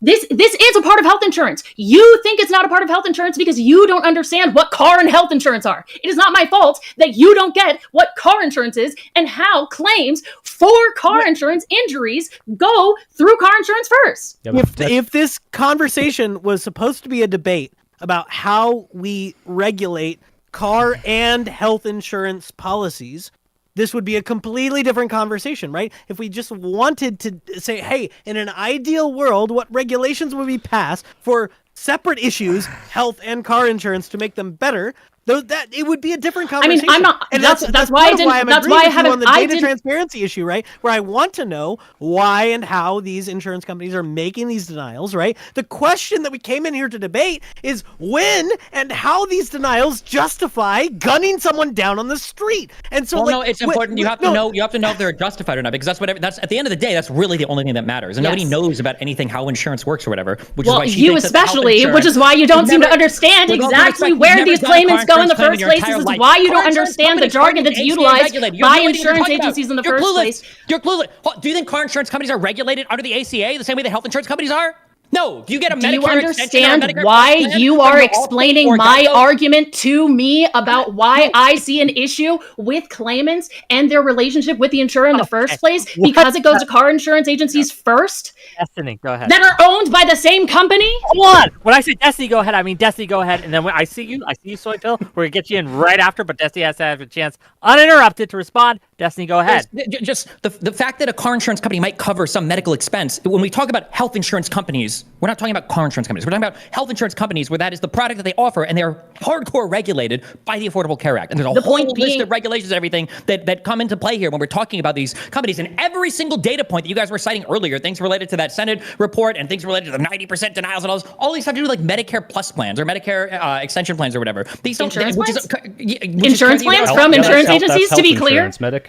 This is a part of health insurance. You think it's not a part of health insurance because you don't understand what car and health insurance are. It is not my fault that you don't get what car insurance is and how claims for car insurance injuries go through car insurance first. If this conversation was supposed to be a debate about how we regulate car and health insurance policies, this would be a completely different conversation, right? If we just wanted to say, hey, in an ideal world, what regulations would be passed for separate issues, health and car insurance, to make them better, that it would be a different conversation. I mean, I'm not. And that's why I didn't. That's why I haven't. On the data transparency issue, right? Where I want to know why and how these insurance companies are making these denials, right? The question that we came in here to debate is when and how these denials justify gunning someone down on the street. And so, no, it's important. You have to know. You have to know if they're justified or not, because that's at the end of the day, that's really the only thing that matters. And nobody knows about anything, how insurance works or whatever. Which is why you especially, which is why you don't seem to understand exactly where these claimants go in the first place. This is why you don't understand the jargon that's utilized by insurance agencies in the first place. You're clueless. Do you think car insurance companies are regulated under the ACA the same way that health insurance companies are? No. Do you get a Medicare? Do you understand why you are explaining my argument to me about why I see an issue with claimants and their relationship with the insurer in the first place? Because it goes to car insurance agencies first? Destiny, go ahead. That are owned by the same company? Hold on. When I say Destiny, go ahead, I mean Destiny, go ahead. And then when I see you, Soy Pill. We're going to get you in right after, but Destiny has to have a chance uninterrupted to respond. Destiny, go ahead. Just the fact that a car insurance company might cover some medical expense. When we talk about health insurance companies, we're not talking about car insurance companies. We're talking about health insurance companies where that is the product that they offer, and they're hardcore regulated by the Affordable Care Act. And there's a whole list of regulations and everything that come into play here when we're talking about these companies. And every single data point that you guys were citing earlier, things related to that Senate report and things related to the 90% denials and all these have to do with like Medicare Plus plans or Medicare extension plans or whatever. These don't insurance plans from insurance agencies, to be clear. Medicare.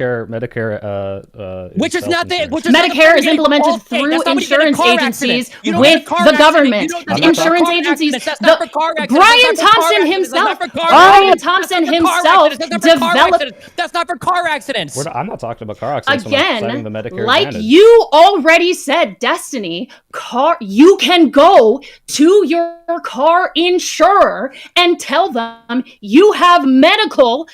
Medicare is implemented through insurance agencies with the government. The insurance agencies. Brian Thompson himself developed. That's not for car accidents. I'm not talking about car accidents. Again, the Medicare like Advantage. you already said, Destiny, you can go to your car insurer and tell them you have medical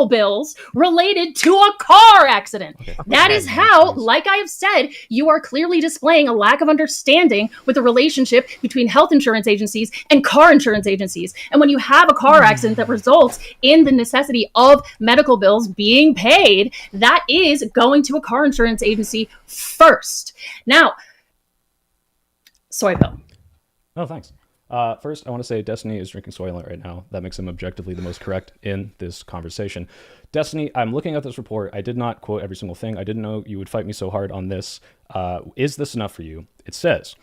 bills related to a car accident. Okay. That is how, like I have said, you are clearly displaying a lack of understanding understanding with the relationship between health insurance agencies and car insurance agencies. And when you have a car accident that results in the necessity of medical bills being paid, that is going to a car insurance agency first. Now, soy bill. Oh, thanks. First, I want to say Destiny is drinking Soylent right now. That makes him objectively the most correct in this conversation. Destiny, I'm looking at this report. I did not quote every single thing. I didn't know you would fight me so hard on this. Is this enough for you? It says,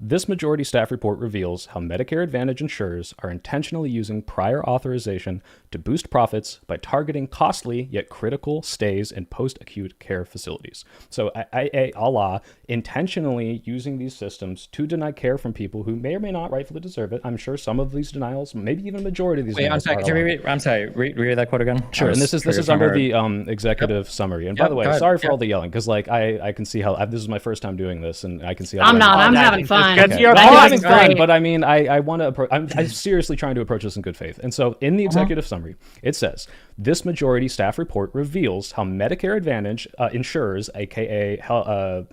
this majority staff report reveals how Medicare Advantage insurers are intentionally using prior authorization to boost profits by targeting costly yet critical stays in post-acute care facilities. So, a la intentionally using these systems to deny care from people who may or may not rightfully deserve it. I'm sure some of these denials, maybe even a majority of these denials. I'm sorry. Read that quote again. Sure. And this is under the executive summary. And by the way, sorry for all the yelling, because like I can see how this is my first time doing this, and I can see how I'm having fun. Okay. I'm having fun, but I mean, I want to approach. I'm seriously trying to approach this in good faith. And so, in the executive summary, it says this majority staff report reveals how Medicare Advantage insurers, aka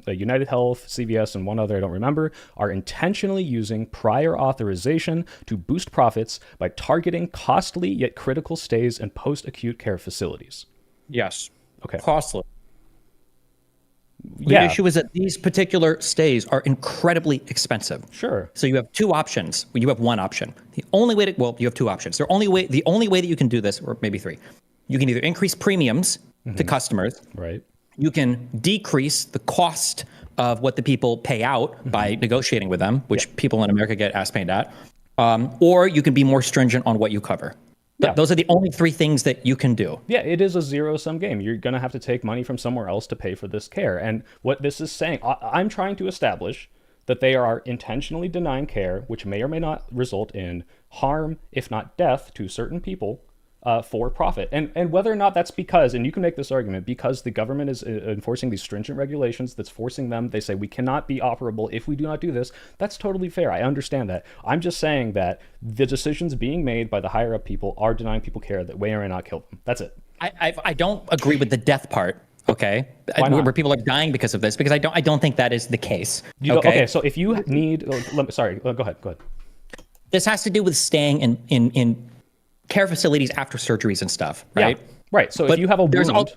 United Health, CVS, and one other I don't remember, are intentionally using prior authorization to boost profits by targeting costly yet critical stays in post-acute care facilities. Yes. Okay. Costly. The Yeah. issue is that these particular stays are incredibly expensive. Sure. So you have two options. Well, you have one option. The only way you have two options. The only way that you can do this, or maybe three, you can either increase premiums to customers. Right. You can decrease the cost of what the people pay out by negotiating with them, which people in America get ass paid at. Or you can be more stringent on what you cover. Yeah. Those are the only three things that you can do. Yeah, it is a zero-sum game. You're going to have to take money from somewhere else to pay for this care. And what this is saying, I'm trying to establish that they are intentionally denying care, which may or may not result in harm, if not death, to certain people for profit. And whether or not that's because, and you can make this argument, because the government is enforcing these stringent regulations that's forcing them, they say we cannot be operable if we do not do this, that's totally fair. I understand that. I'm just saying that the decisions being made by the higher up people are denying people care that may or may not kill them. That's it. I don't agree with the death part. Okay, where people are dying because of this, because I don't think that is the case. Okay, so if you need, go ahead. This has to do with staying in care facilities after surgeries and stuff, right? Yeah, right. So if you have a wound,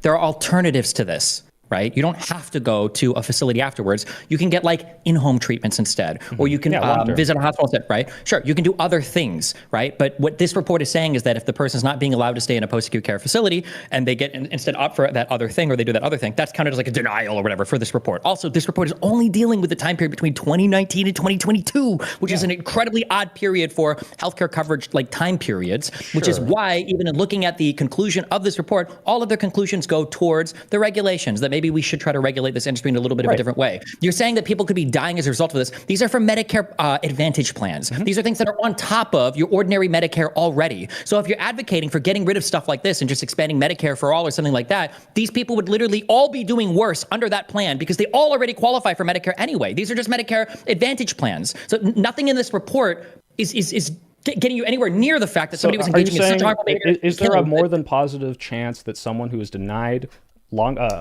there are alternatives to this, right? You don't have to go to a facility afterwards. You can get like in-home treatments instead, or you can visit a hospital instead, right? Sure, you can do other things, right? But what this report is saying is that if the person's not being allowed to stay in a post-acute care facility and they get instead opt for that other thing, or they do that other thing, that's counted as like a denial or whatever for this report. Also, this report is only dealing with the time period between 2019 and 2022, which is an incredibly odd period for healthcare coverage, like time periods, which is why even in looking at the conclusion of this report, all of their conclusions go towards the regulations that maybe we should try to regulate this industry in a little bit of a different way. You're saying that people could be dying as a result of this. These are for Medicare Advantage plans. These are things that are on top of your ordinary Medicare already. So if you're advocating for getting rid of stuff like this and just expanding Medicare for all or something like that, these people would literally all be doing worse under that plan because they all already qualify for Medicare anyway. These are just Medicare Advantage plans. So nothing in this report is getting you anywhere near the fact that somebody was engaging in such harmful behavior. Is there a more than positive chance that someone who is denied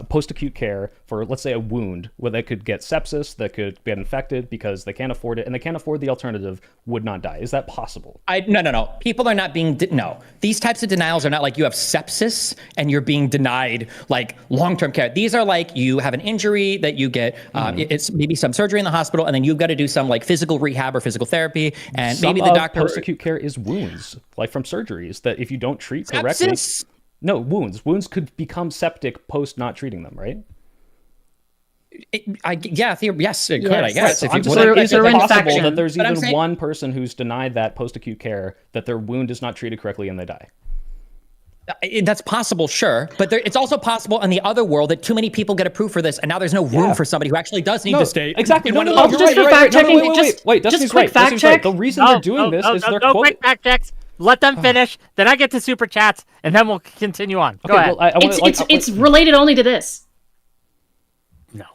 post-acute care for, let's say, a wound, where they could get sepsis, that could get infected because they can't afford it, and they can't afford the alternative, would not die? Is that possible? No. People are not being, no. These types of denials are not like you have sepsis and you're being denied like long-term care. These are like you have an injury that you get, it's maybe some surgery in the hospital, and then you've got to do some like physical rehab or physical therapy, and maybe the doctor... Post-acute care is wounds, like from surgeries, that if you don't treat correctly... Sepsis? No, wounds. Wounds could become septic post not treating them, right? Yes, it could, I guess. Right. So is it possible that there's even one person who's denied that post-acute care, that their wound is not treated correctly and they die? That's possible, sure. But it's also possible in the other world that too many people get approved for this, and now there's no room for somebody who actually does need to stay. Exactly. Wait, Destiny's quick fact check. The reason they're doing this is they're quoting... quick fact checks. Let them finish. Then I get to super chats, and then we'll continue on. Go ahead. Well, it's related only to this. No.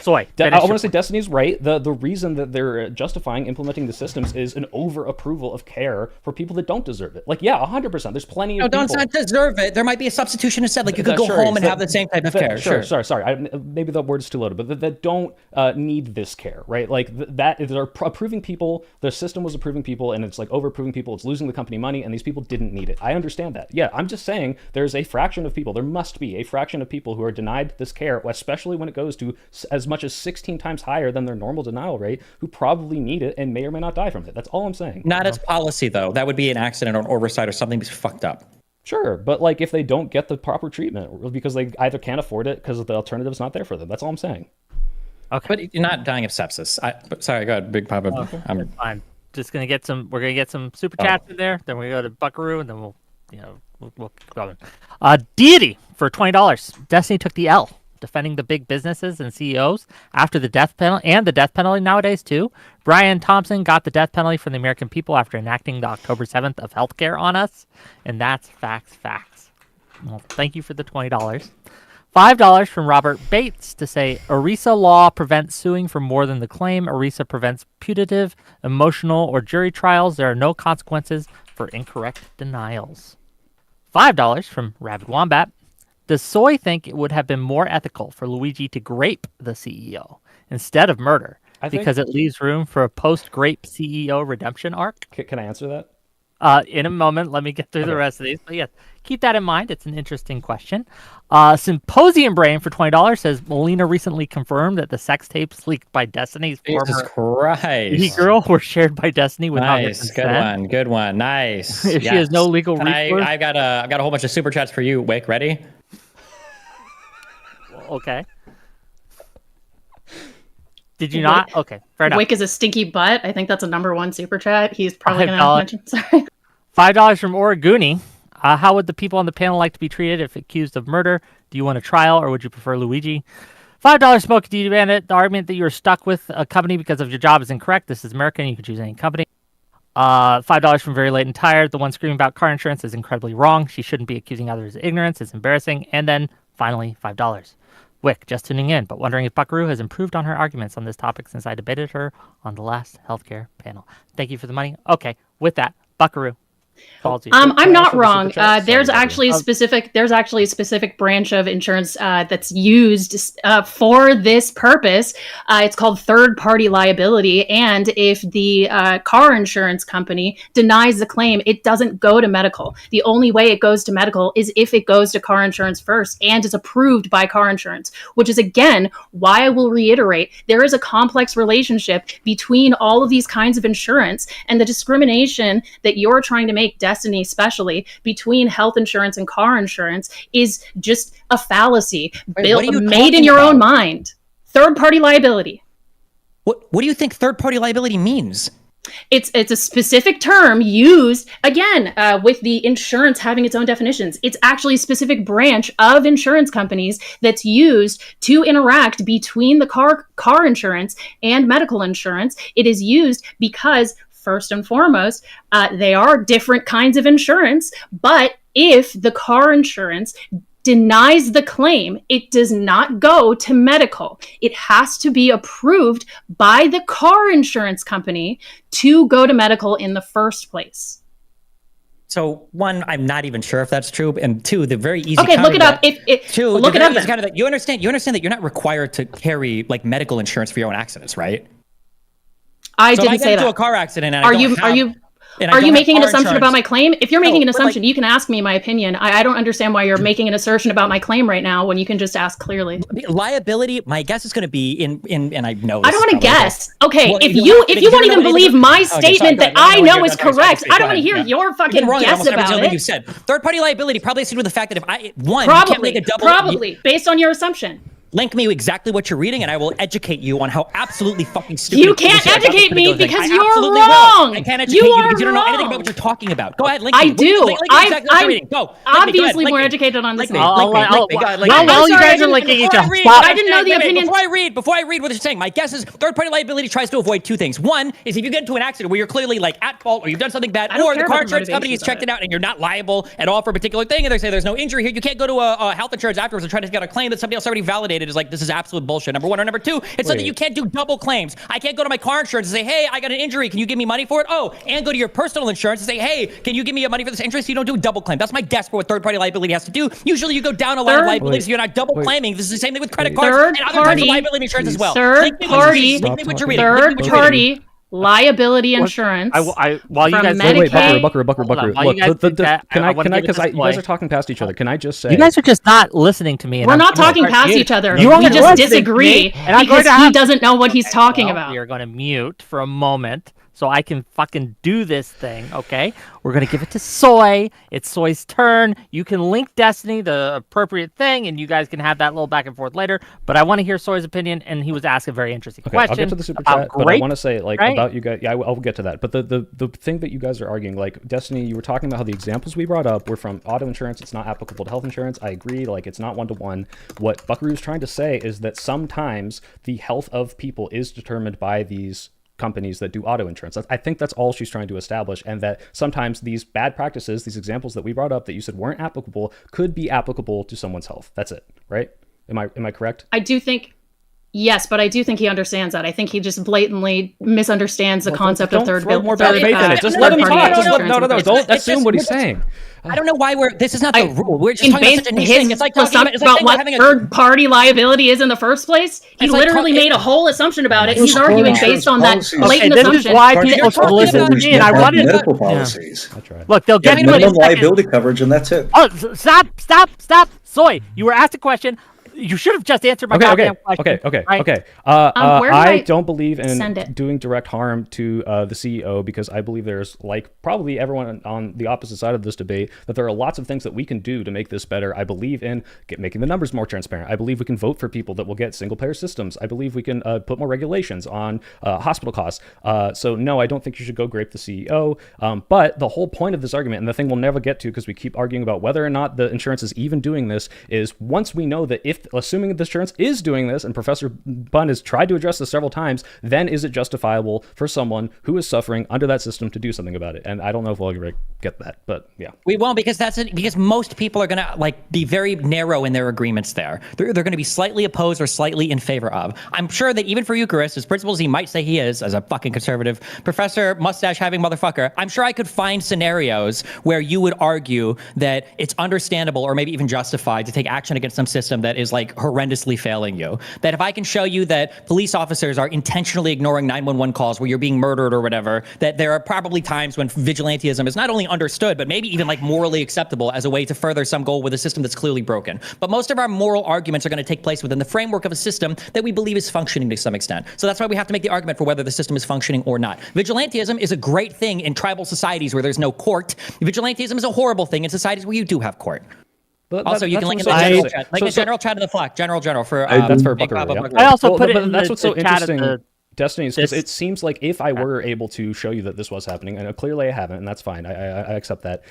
Soy. I want to say Destiny's right. The reason that they're justifying implementing the systems is an over approval of care for people that don't deserve it. Like, yeah, 100%. There's plenty of people. No, don't deserve it. There might be a substitution instead. Like you could go home and have the same type of care. Sure. Sorry. Maybe the word's too loaded, but that don't need this care, right? Like that they're approving people. The system was approving people, and it's like over approving people. It's losing the company money, and these people didn't need it. I understand that. Yeah, I'm just saying there's a fraction of people. There must be a fraction of people who are denied this care, especially when it goes to as much as 16 times higher than their normal denial rate, who probably need it and may or may not die from it. That's all I'm saying. Not as policy, though. That would be an accident or an oversight or something that's fucked up. Sure, but like if they don't get the proper treatment because they either can't afford it because the alternative's not there for them. That's all I'm saying. Okay. But you're not dying of sepsis. Sorry, go ahead, Big Papa. Okay. I'm just gonna get some. We're gonna get some super chats in there. Then we go to Buckaroo, and then we'll keep going. Deity for $20. Destiny took the L, defending the big businesses and CEOs after the death penalty, and the death penalty nowadays too. Brian Thompson got the death penalty from the American people after enacting the October 7th of healthcare on us, and that's facts. Well, thank you for the $20. $5 from Robert Bates to say ERISA law prevents suing for more than the claim. ERISA prevents putative, emotional, or jury trials. There are no consequences for incorrect denials. $5 from Rabid Wombat. Does Soy think it would have been more ethical for Luigi to grape the CEO instead of murder because it leaves room for a post-grape CEO redemption arc? Can I answer that? In a moment, let me get through the rest of these. But yes, keep that in mind. It's an interesting question. Symposium Brain for $20 says Melina recently confirmed that the sex tapes leaked by Destiny's former girl were shared by Destiny without her consent. Good one. Nice. If she has no legal recourse. I've got a whole bunch of super chats for you, Whick. Ready? Okay. Did you not? Okay, fair enough. Whick is a stinky butt. I think that's a #1 super chat. He's probably going to mention. Sorry. $5 from Origuni. How would the people on the panel like to be treated if accused of murder? Do you want a trial or would you prefer Luigi? $5 Smoke D Bandit. The argument that you're stuck with a company because of your job is incorrect. This is American. You can choose any company. $5 from Very Late and Tired. The one screaming about car insurance is incredibly wrong. She shouldn't be accusing others of ignorance. It's embarrassing. And then finally, $5. Whick, just tuning in, but wondering if Buckaroo has improved on her arguments on this topic since I debated her on the last healthcare panel. Thank you for the money. Okay, with that, Buckaroo. I'm not wrong. There's actually a specific branch of insurance that's used for this purpose. It's called third-party liability, and if the car insurance company denies the claim, it doesn't go to medical. The only way it goes to medical is if it goes to car insurance first and is approved by car insurance, which is, again, why I will reiterate, there is a complex relationship between all of these kinds of insurance, and the discrimination that you're trying to make, Destiny especially, between health insurance and car insurance is just a fallacy made in your own mind. Third-party liability. What do you think third-party liability means? It's a specific term used, again, with the insurance having its own definitions. It's actually a specific branch of insurance companies that's used to interact between the car insurance and medical insurance. It is used because, first and foremost, they are different kinds of insurance, but if the car insurance denies the claim, it does not go to medical. It has to be approved by the car insurance company to go to medical in the first place. So one, I'm not even sure if that's true, and two, the very easy. Okay, look it up. Look it up. You understand that you're not required to carry like medical insurance for your own accidents, right? I didn't say that. Into a car accident. And Are you making an assumption about my claim? If you're making an assumption, you can ask me my opinion. I don't understand why you're making an assertion about my claim right now when you can just ask clearly. Liability, my guess is going to be in, and I know this. I don't want to guess. Okay, well, if you won't even believe my statement that I know is correct, I don't want to hear your fucking guess about it. You said third-party liability probably has to do with the fact that if you can't make a double. Probably, based on your assumption. Link me exactly what you're reading, and I will educate you on how absolutely fucking stupid. You can't educate me because you're wrong. I can't educate you because you don't know anything about what you're talking about. Go ahead, link me. I do. I'm obviously more educated on this. While you guys are linking each other, I didn't know the opinion. Before I read what you're saying, my guess is third-party liability tries to avoid two things. One is if you get into an accident where you're clearly like at fault or you've done something bad, or the car insurance company has checked it out and you're not liable at all for a particular thing, and they say there's no injury here, you can't go to a health insurance afterwards and try to get a claim that somebody else already validated created is like, this is absolute bullshit, number one. Or number two, it's so that you can't do double claims. I can't go to my car insurance and say, hey, I got an injury, can you give me money for it? Oh, and go to your personal insurance and say, hey, can you give me money for this injury, so you don't do a double claim. That's my guess for what third-party liability has to do. Usually you go down a line of liability, so you're not double claiming. This is the same thing with credit cards and other types of liability insurance as well. Third party liability insurance. While you guys wait, Buckaroo. Look, can I? Because you guys are talking past each other. Can I just say? You guys are just not listening to me. We're not talking past each other. We just disagree because he doesn't know what he's talking about. We are going to mute for a moment so I can fucking do this thing, okay? We're going to give it to Soy. It's Soy's turn. You can link Destiny, the appropriate thing, and you guys can have that little back and forth later. But I want to hear Soy's opinion, and he was asking a very interesting question. I'll get to the super chat, but I want to say, like, about you guys. Yeah, I'll get to that. But the thing that you guys are arguing, like, Destiny, you were talking about how the examples we brought up were from auto insurance. It's not applicable to health insurance. I agree. Like, it's not one-to-one. What Buckaroo's trying to say is that sometimes the health of people is determined by these companies that do auto insurance. I think that's all she's trying to establish, and that sometimes these bad practices, these examples that we brought up that you said weren't applicable, could be applicable to someone's health. That's it, right? Am I correct? I do think yes, but I do think he understands that. I think he just blatantly misunderstands the concept of third throw more bad faith in it. Just let him talk. No. Don't assume what he's saying. I don't know why this is not the rule. We're just talking about such a niche thing. It's like talking about what third party liability is in the first place. He literally made a whole assumption about it. He's arguing based on that blatant assumption. This is why people should listen to me, and I wanted medical policies. That's right. Look, they'll get minimum liability coverage, and that's it. Oh, stop. Soy, you were asked a question. You should have just answered my goddamn question. Okay. I don't believe in doing direct harm to the CEO, because I believe there's, like probably everyone on the opposite side of this debate, that there are lots of things that we can do to make this better. I believe in making the numbers more transparent. I believe we can vote for people that will get single-payer systems. I believe we can put more regulations on hospital costs. So no, I don't think you should go grape the CEO. But the whole point of this argument, and the thing we'll never get to because we keep arguing about whether or not the insurance is even doing this, is once we know that assuming that the insurance is doing this, and Professor Bunn has tried to address this several times, then is it justifiable for someone who is suffering under that system to do something about it? And I don't know if we'll ever get that, but yeah. We won't, because that's it. Because most people are gonna be very narrow in their agreements there. They're gonna be slightly opposed or slightly in favor of. I'm sure that even for Eucharist, as principles he might say he is, as a fucking conservative professor, mustache having motherfucker, I'm sure I could find scenarios where you would argue that it's understandable or maybe even justified to take action against some system that is like horrendously failing you. That if I can show you that police officers are intentionally ignoring 911 calls where you're being murdered or whatever, that there are probably times when vigilantism is not only understood, but maybe even like morally acceptable as a way to further some goal with a system that's clearly broken. But most of our moral arguments are going to take place within the framework of a system that we believe is functioning to some extent. So that's why we have to make the argument for whether the system is functioning or not. Vigilantism is a great thing in tribal societies where there's no court. Vigilantism is a horrible thing in societies where you do have court. But also, you can link in the general chat. Link in the general chat of the Flock. General for that's for Buckaroo. I also put it in that's what's so interesting. The Destiny, because it seems like if I were able to show you that this was happening, and clearly I haven't, and that's fine, I accept that,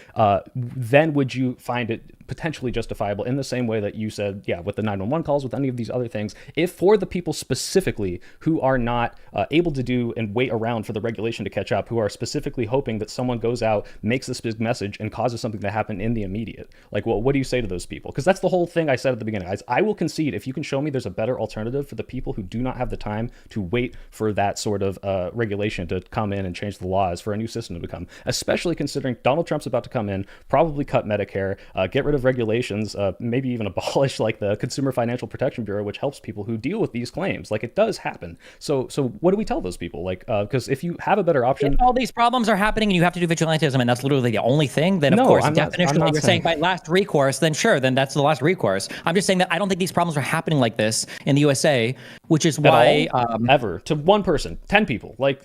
then would you find it potentially justifiable in the same way that you said, yeah, with the 911 calls, with any of these other things, if for the people specifically who are not able to do and wait around for the regulation to catch up, who are specifically hoping that someone goes out, makes this big message, and causes something to happen in the immediate, like, well, what do you say to those people? Because that's the whole thing I said at the beginning, guys. I will concede if you can show me there's a better alternative for the people who do not have the time to wait for that sort of regulation to come in and change the laws, for a new system to come, especially considering Donald Trump's about to come in, probably cut Medicare, get rid of regulations, maybe even abolish like the Consumer Financial Protection Bureau, which helps people who deal with these claims. Like, it does happen. So what do we tell those people? Like, because if you have a better option, if all these problems are happening and you have to do vigilantism, and that's literally the only thing, then of course, definitionally, you're saying by last recourse, then sure, then that's the last recourse. I'm just saying that I don't think these problems are happening like this in the USA, which is why ever to one person, 10 people, like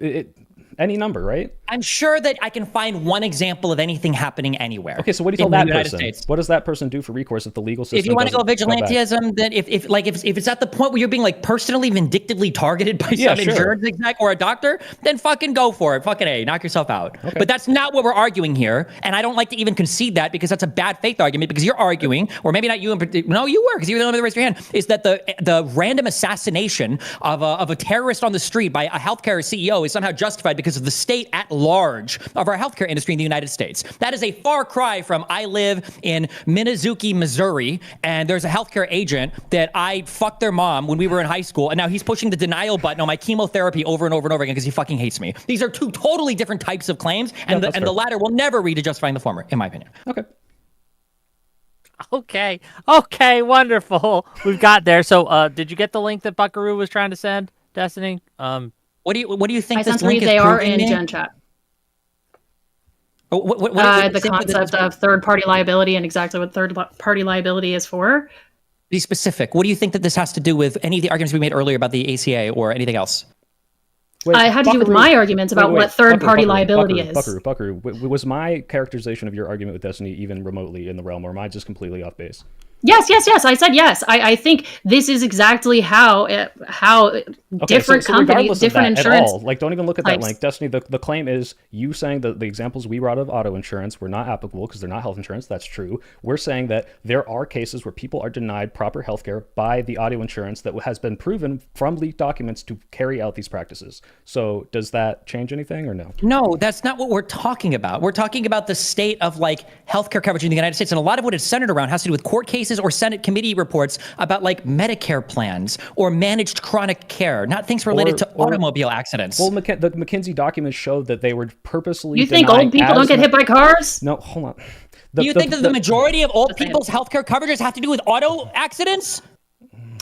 any number, right? I'm sure that I can find one example of anything happening anywhere. Okay, so what do you tell that person? What does that person do for recourse if the legal system? If you want to go vigilantism, then if it's at the point where you're being like personally vindictively targeted by some insurance exec or a doctor, then fucking go for it. Fucking A, knock yourself out. Okay. But that's not what we're arguing here, and I don't like to even concede that, because that's a bad faith argument, because you're arguing, or maybe not you, no, you were, because you were the only one that raised your hand, is that the random assassination of a terrorist on the street by a healthcare CEO is somehow justified because of the state at large of our healthcare industry in the United States. That is a far cry from I live in Minnezuki, Missouri, and there's a healthcare agent that I fucked their mom when we were in high school, and now he's pushing the denial button on my chemotherapy over and over and over again because he fucking hates me. These are two totally different types of claims, and the latter will never read to justifying the former, in my opinion. Okay, wonderful. We've got there. So, did you get the link that Buckaroo was trying to send, Destiny? What do you think I this sent link three. is They are proving in me? Gen Chat. What The concept of third-party liability and exactly what third-party liability is for. Be specific. What do you think that this has to do with any of the arguments we made earlier about the ACA or anything else? I had to do with my arguments about what third-party liability is. Buckaroo, was my characterization of your argument with Destiny even remotely in the realm, or am I just completely off base? Yes. I said yes. I think this is exactly how different companies, different insurance. At all, like, don't even look at that types. link. Destiny, the claim is you saying that the examples we brought of auto insurance were not applicable because they're not health insurance. That's true. We're saying that there are cases where people are denied proper health care by the auto insurance that has been proven from leaked documents to carry out these practices. So does that change anything or no? No, that's not what we're talking about. We're talking about the state of like healthcare coverage in the United States, and a lot of what it's centered around has to do with court cases or Senate committee reports about like Medicare plans or managed chronic care, not things related to automobile accidents. Well, the McKinsey documents showed that they were purposely. You think old people don't get hit by cars? No, hold on. Do you think that the majority of old people's healthcare coverages have to do with auto accidents?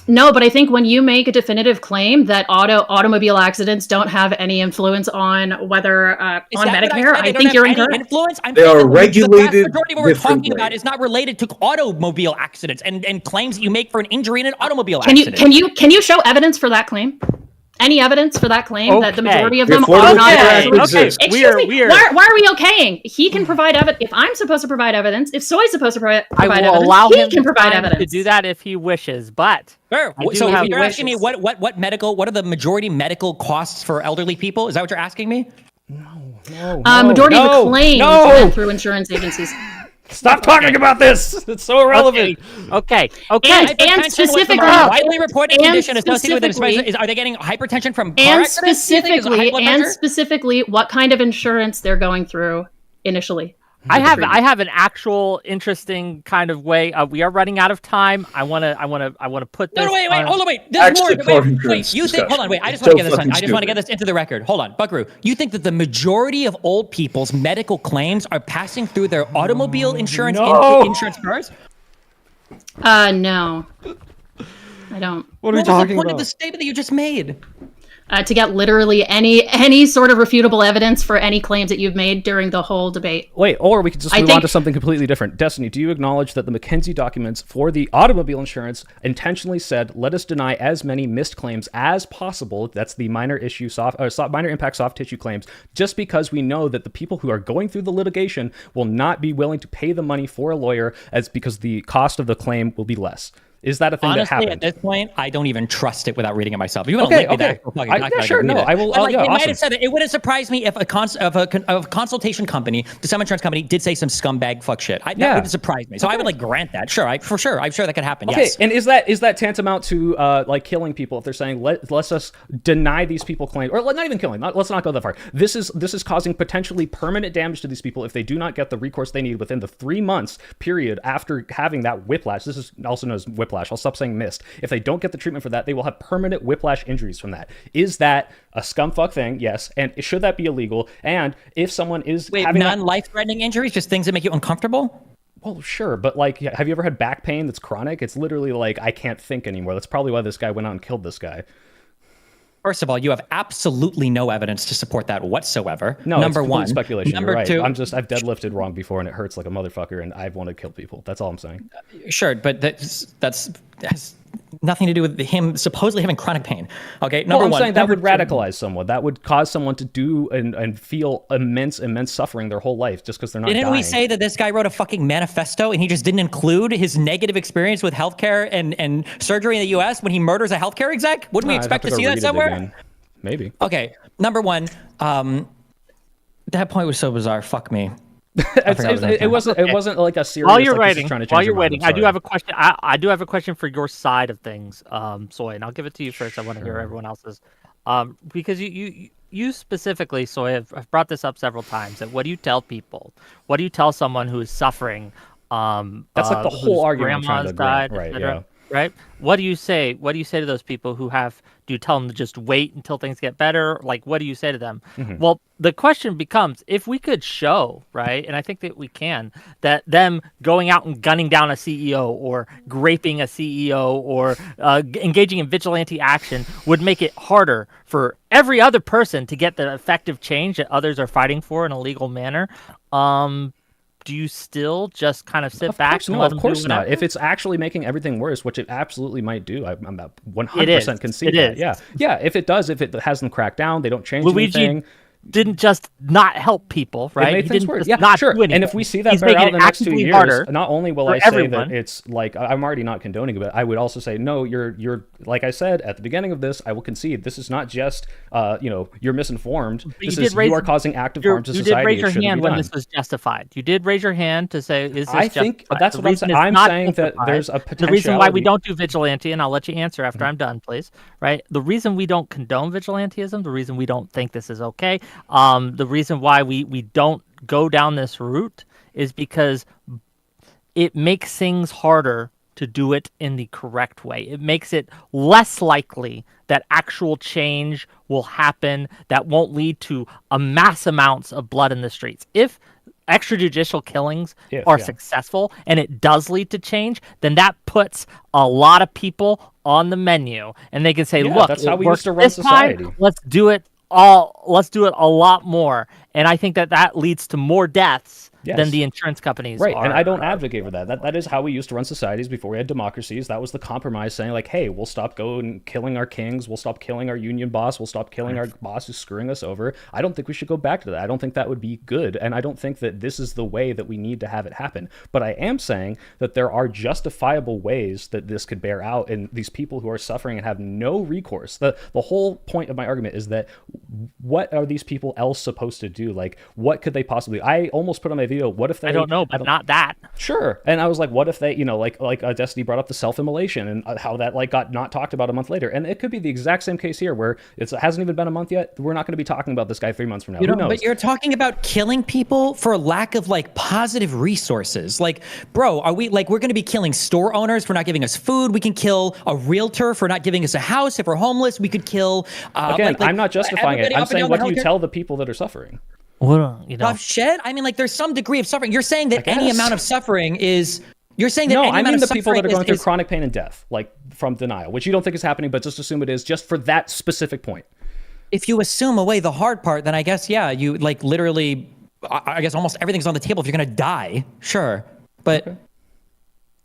No, but I think when you make a definitive claim that automobile accidents don't have any influence on whether on Medicare, I think you're incorrect. Influence? I'm They saying are that regulated the vast majority of what we're talking differently. about is not related to automobile accidents and claims that you make for an injury in an automobile Can accident. you show evidence for that claim? Any evidence for that claim that the majority of The them Affordable are not Care Act actually? exists. Excuse me. Why are we okaying? He can provide evidence. If I'm supposed to provide evidence, if Soy's supposed to provide I will evidence, allow he him can provide time evidence to do that if he wishes, but Sure. I do So have you're asking me wishes. what are the majority medical costs for elderly people? Is that what you're asking me? majority of the claims went through insurance agencies. Stop talking about this. It's so irrelevant. Okay. And Hypertension was the specifically, most widely reported and condition associated with specifically- are they getting hypertension from car and accidents? Do you think? Is it high blood pressure? specifically, what kind of insurance they're going through initially. I have an actual interesting kind of way. We are running out of time. I want to put this. No, wait, on- hold on, wait. There's Actually, more. car insurance You think? Hold on, wait. I just discussion. want to get this. So I just want to fucking get this into the record. Hold on, Buckaroo. You think that the majority of old people's medical claims are passing through their automobile insurance insurance cars? No, I don't. What are we What was the talking point about? of the statement that you just made? To get literally any sort of refutable evidence for any claims that you've made during the whole debate. Wait, or we could just I move on think- to something completely different. Destiny, do you acknowledge that the McKinsey documents for the automobile insurance intentionally said, let us deny as many missed claims as possible, that's the minor impact soft tissue claims, just because we know that the people who are going through the litigation will not be willing to pay the money for a lawyer because the cost of the claim will be less. Is that a thing Honestly, that happened? at this point, I don't even trust it without reading it myself. If you want to link me the actual fucking document, Yeah, I can sure. read No, it. I will. But, like, yeah, they might awesome. have said it. It wouldn't surprise me if a consultation company, to some insurance company, did say some scumbag fuck shit. That wouldn't surprise me. So I would like grant that. Sure, I'm sure that could happen. Okay, Yes. and is that tantamount to like killing people if they're saying let's us deny these people claims, or not even killing? Let's not go that far. This is causing potentially permanent damage to these people if they do not get the recourse they need within the 3 months period after having that whiplash. This is also known as whiplash. I'll stop saying missed. If they don't get the treatment for that, they will have permanent whiplash injuries from that. Is that a scumfuck thing? Yes. And should that be illegal? And if someone is having non-life-threatening injuries, just things that make you uncomfortable? well, sure, but like, have you ever had back pain that's chronic? It's literally like, I can't think anymore. That's probably why this guy went out and killed this guy. First of all, you have absolutely no evidence to support that whatsoever. No, Number it's one. speculation. Number You're right. two. I've deadlifted wrong before, and it hurts like a motherfucker, and I've wanted to kill people. That's all I'm saying. Sure, but that has nothing to do with him supposedly having chronic pain. Okay, number I'm one. saying that would Number two. radicalize someone. That would cause someone to do and feel immense suffering their whole life just because they're not Didn't dying. we say that this guy wrote a fucking manifesto and he just didn't include his negative experience with healthcare and surgery in the U.S. when he murders a healthcare exec? Wouldn't we I'd expect have to go see that read it somewhere? again. Maybe. Okay, number one. That point was so bizarre. Fuck me. It wasn't like a serious. While you're like, this is waiting, trying to change while your you're mind. waiting, I'm I do sorry. have a question. I do have a question for your side of things, Soy, and I'll give it to you first. I want to hear everyone else's, because you specifically, so I've brought this up several times. That what do you tell people? What do you tell someone who is suffering? That's like the whole whose argument I'm trying grandma's to grant, died, right? etc., Yeah. right? What do you say? What do you say to those people who have? Do you tell them to just wait until things get better? Like, what do you say to them? Well, the question becomes, if we could show, right, and I think that we can, that them going out and gunning down a CEO or raping a CEO or engaging in vigilante action would make it harder for every other person to get the effective change that others are fighting for in a legal manner. Do you still just kind of sit back and let them do Of course not. whatever? If it's actually making everything worse, which it absolutely might do, I'm about It 100% is. concede It that. is. Yeah, yeah. If it does, if it has them cracked down, they don't change Luigi anything. didn't just not help people, right? It made He things didn't worse. just Yeah, not sure. do anything. And if we see that He's bear making out in it the next 2 actively years, harder not only will for I say everyone. that it's like I'm already not condoning it, but I would also say no. You're like I said at the beginning of this. I will concede this is not just you're misinformed. This is you are causing active harm to You society. did raise your It shouldn't hand be when done. this was justified. You did raise your hand to say, "Is this I think justified?" that's The what I'm reason saying. it's I'm not saying that justified- there's a The reason why we potentiality. don't do vigilante, and I'll let you answer after I'm done, please. Right? The reason we don't condone vigilantism, the reason we don't think this is okay, the reason why we don't go down this route is because it makes things harder to do it in the correct way. It makes it less likely that actual change will happen that won't lead to a mass amounts of blood in the streets. If extrajudicial killings are successful and it does lead to change, then that puts a lot of people on the menu, and they can say, Yeah, look, that's it how we worked used to run this time, society. let's do it a lot more. And I think that leads to more deaths than Yes. the insurance companies Right, are. and I don't advocate for that. That is how we used to run societies before we had democracies. That was the compromise, saying like, "Hey, we'll stop going killing our kings. We'll stop killing our union boss. We'll stop killing our boss who's screwing us over." I don't think we should go back to that. I don't think that would be good, and I don't think that this is the way that we need to have it happen. But I am saying that there are justifiable ways that this could bear out, and these people who are suffering and have no recourse. The whole point of my argument is that what are these people else supposed to do? Like, what could they possibly? I almost put on my video, what if they? I don't know, but not that. Sure. And I was like, what if they, like Destiny brought up the self-immolation and how that like got not talked about a month later. And it could be the exact same case here where it hasn't even been a month yet. We're not going to be talking about this guy 3 months from now. Who knows? But you're talking about killing people for lack of like positive resources. Like, bro, are we like, we're going to be killing store owners for not giving us food. We can kill a realtor for not giving us a house. If we're homeless, we could kill. Again, I'm not justifying it. everybody I'm up and saying, down what the do you healthcare- tell the people that are suffering? Well, Prof. Shed? I mean, like, there's some degree of suffering. You're saying that any guess. amount of suffering is. You're saying that No, any I amount mean of the people that are suffering going through is chronic pain and death, like from denial, which you don't think is happening, but just assume it is, just for that specific point. If you assume away the hard part, then I guess, yeah, you like literally, I guess almost everything's on the table. If you're going to die, sure. But. Okay.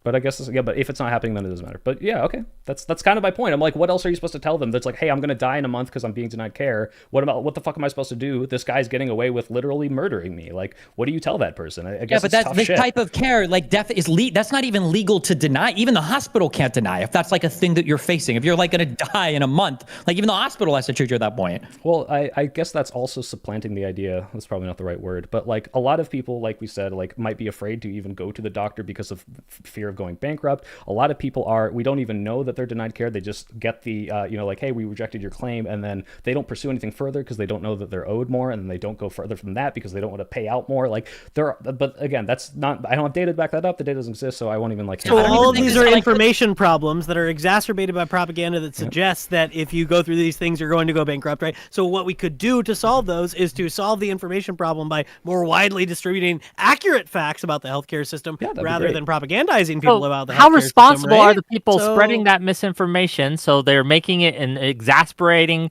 But I guess, but if it's not happening, then it doesn't matter. But yeah, okay. That's kind of my point. I'm like, what else are you supposed to tell them? That's like, hey, I'm going to die in a month because I'm being denied care. What the fuck am I supposed to do? This guy's getting away with literally murdering me. Like, what do you tell that person? I guess Yeah, but it's that's tough this shit. type of care, like death is that's not even legal to deny. Even the hospital can't deny if that's like a thing that you're facing. If you're like going to die in a month, like even the hospital has to treat you at that point. Well, I guess that's also supplanting the idea. That's probably not the right word, but like a lot of people, like we said, like might be afraid to even go to the doctor because of fear of going bankrupt. A lot of people we don't even know that they're denied care. They just get the, like, hey, we rejected your claim. And then they don't pursue anything further because they don't know that they're owed more. And then they don't go further from that because they don't want to pay out more. Like but again, that's not, I don't have data to back that up. The data doesn't exist. So I won't even like. So don't all even of think these it's are like- information problems that are exacerbated by propaganda that suggests that if you go through these things, you're going to go bankrupt, right? So what we could do to solve those is to solve the information problem by more widely distributing accurate facts about the healthcare system that'd be rather great. than propagandizing people about the healthcare how system, responsible right? are the people So- spreading that misinformation? So they're making it an exasperating,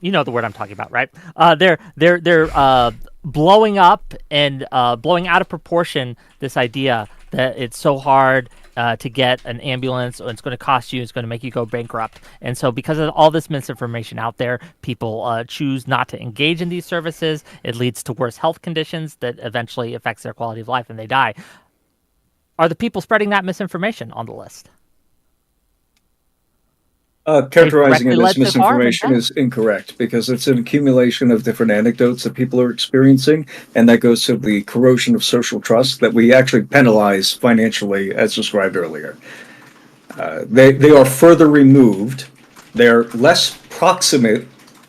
you know the word I'm talking about, right? They're blowing up and blowing out of proportion this idea that it's so hard to get an ambulance, or it's going to cost you, it's going to make you go bankrupt. And so because of all this misinformation out there, people choose not to engage in these services. It leads to worse health conditions that eventually affects their quality of life and they die. Are the people spreading that misinformation on the list? Characterizing it directly led as to harm and misinformation death. is incorrect because it's an accumulation of different anecdotes that people are experiencing, and that goes to the corrosion of social trust that we actually penalize financially, as described earlier. They are further removed. They're less proximate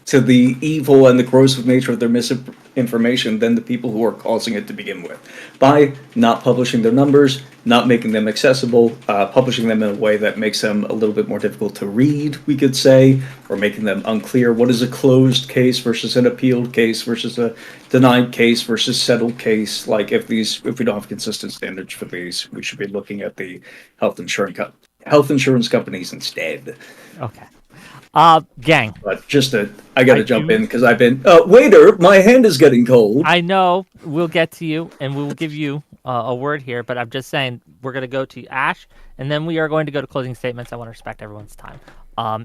to the evil and the corrosive nature of their misinformation than the people who are causing it to begin with, by not publishing their numbers, not making them accessible, publishing them in a way that makes them a little bit more difficult to read, we could say, or making them unclear. What is a closed case versus an appealed case versus a denied case versus settled case? Like, if we don't have consistent standards for these, we should be looking at the health insurance companies instead. Okay. Gang. But I got to jump in because I've been. Waiter, my hand is getting cold. I know we'll get to you, and we will give you a word here, but I'm just saying we're going to go to Ash, and then we are going to go to closing statements. I want to respect everyone's time.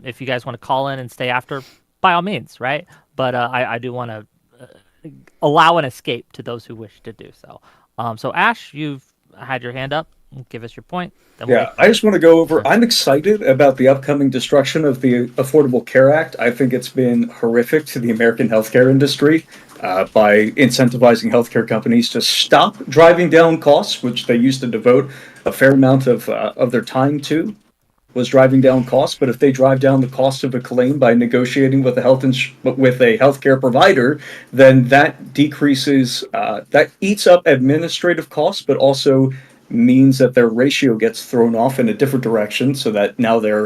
If you guys want to call in and stay after, by all means, right? But I do want to allow an escape to those who wish to do so. So Ash, you've had your hand up. Give us your point. Yeah, I just want to go over. I'm excited about the upcoming destruction of the Affordable Care Act. I think it's been horrific to the American healthcare industry by incentivizing healthcare companies to stop driving down costs, which they used to devote a fair amount of their time to, was driving down costs. But if they drive down the cost of a claim by negotiating with a healthcare provider, then that decreases, that eats up administrative costs, but also means that their ratio gets thrown off in a different direction, so that now their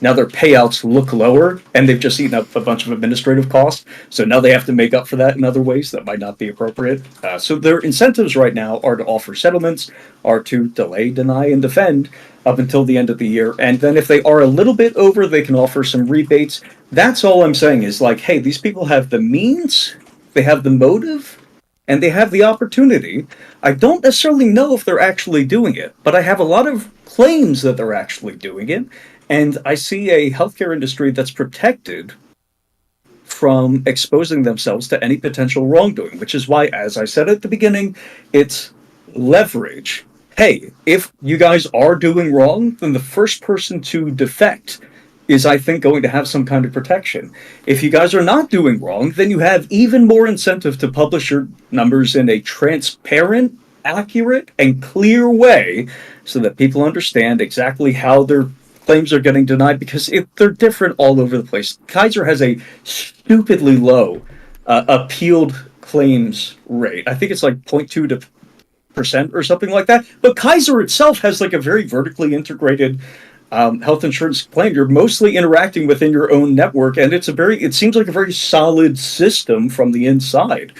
payouts look lower, and they've just eaten up a bunch of administrative costs. So now they have to make up for that in other ways that might not be appropriate. So their incentives right now are to offer settlements, are to delay, deny, and defend up until the end of the year. And then if they are a little bit over, they can offer some rebates. That's all I'm saying is, like, hey, these people have the means, they have the motive, and they have the opportunity. I don't necessarily know if they're actually doing it, but I have a lot of claims that they're actually doing it, and I see a healthcare industry that's protected from exposing themselves to any potential wrongdoing, which is why, as I said at the beginning, it's leverage. Hey, if you guys are doing wrong, then the first person to defect is, I think, going to have some kind of protection. If you guys are not doing wrong, then you have even more incentive to publish your numbers in a transparent, accurate, and clear way so that people understand exactly how their claims are getting denied, because they're different all over the place. Kaiser has a stupidly low appealed claims rate. I think it's like 0.2% or something like that. But Kaiser itself has like a very vertically integrated health insurance claim. You're mostly interacting within your own network, and it seems like a very solid system from the inside.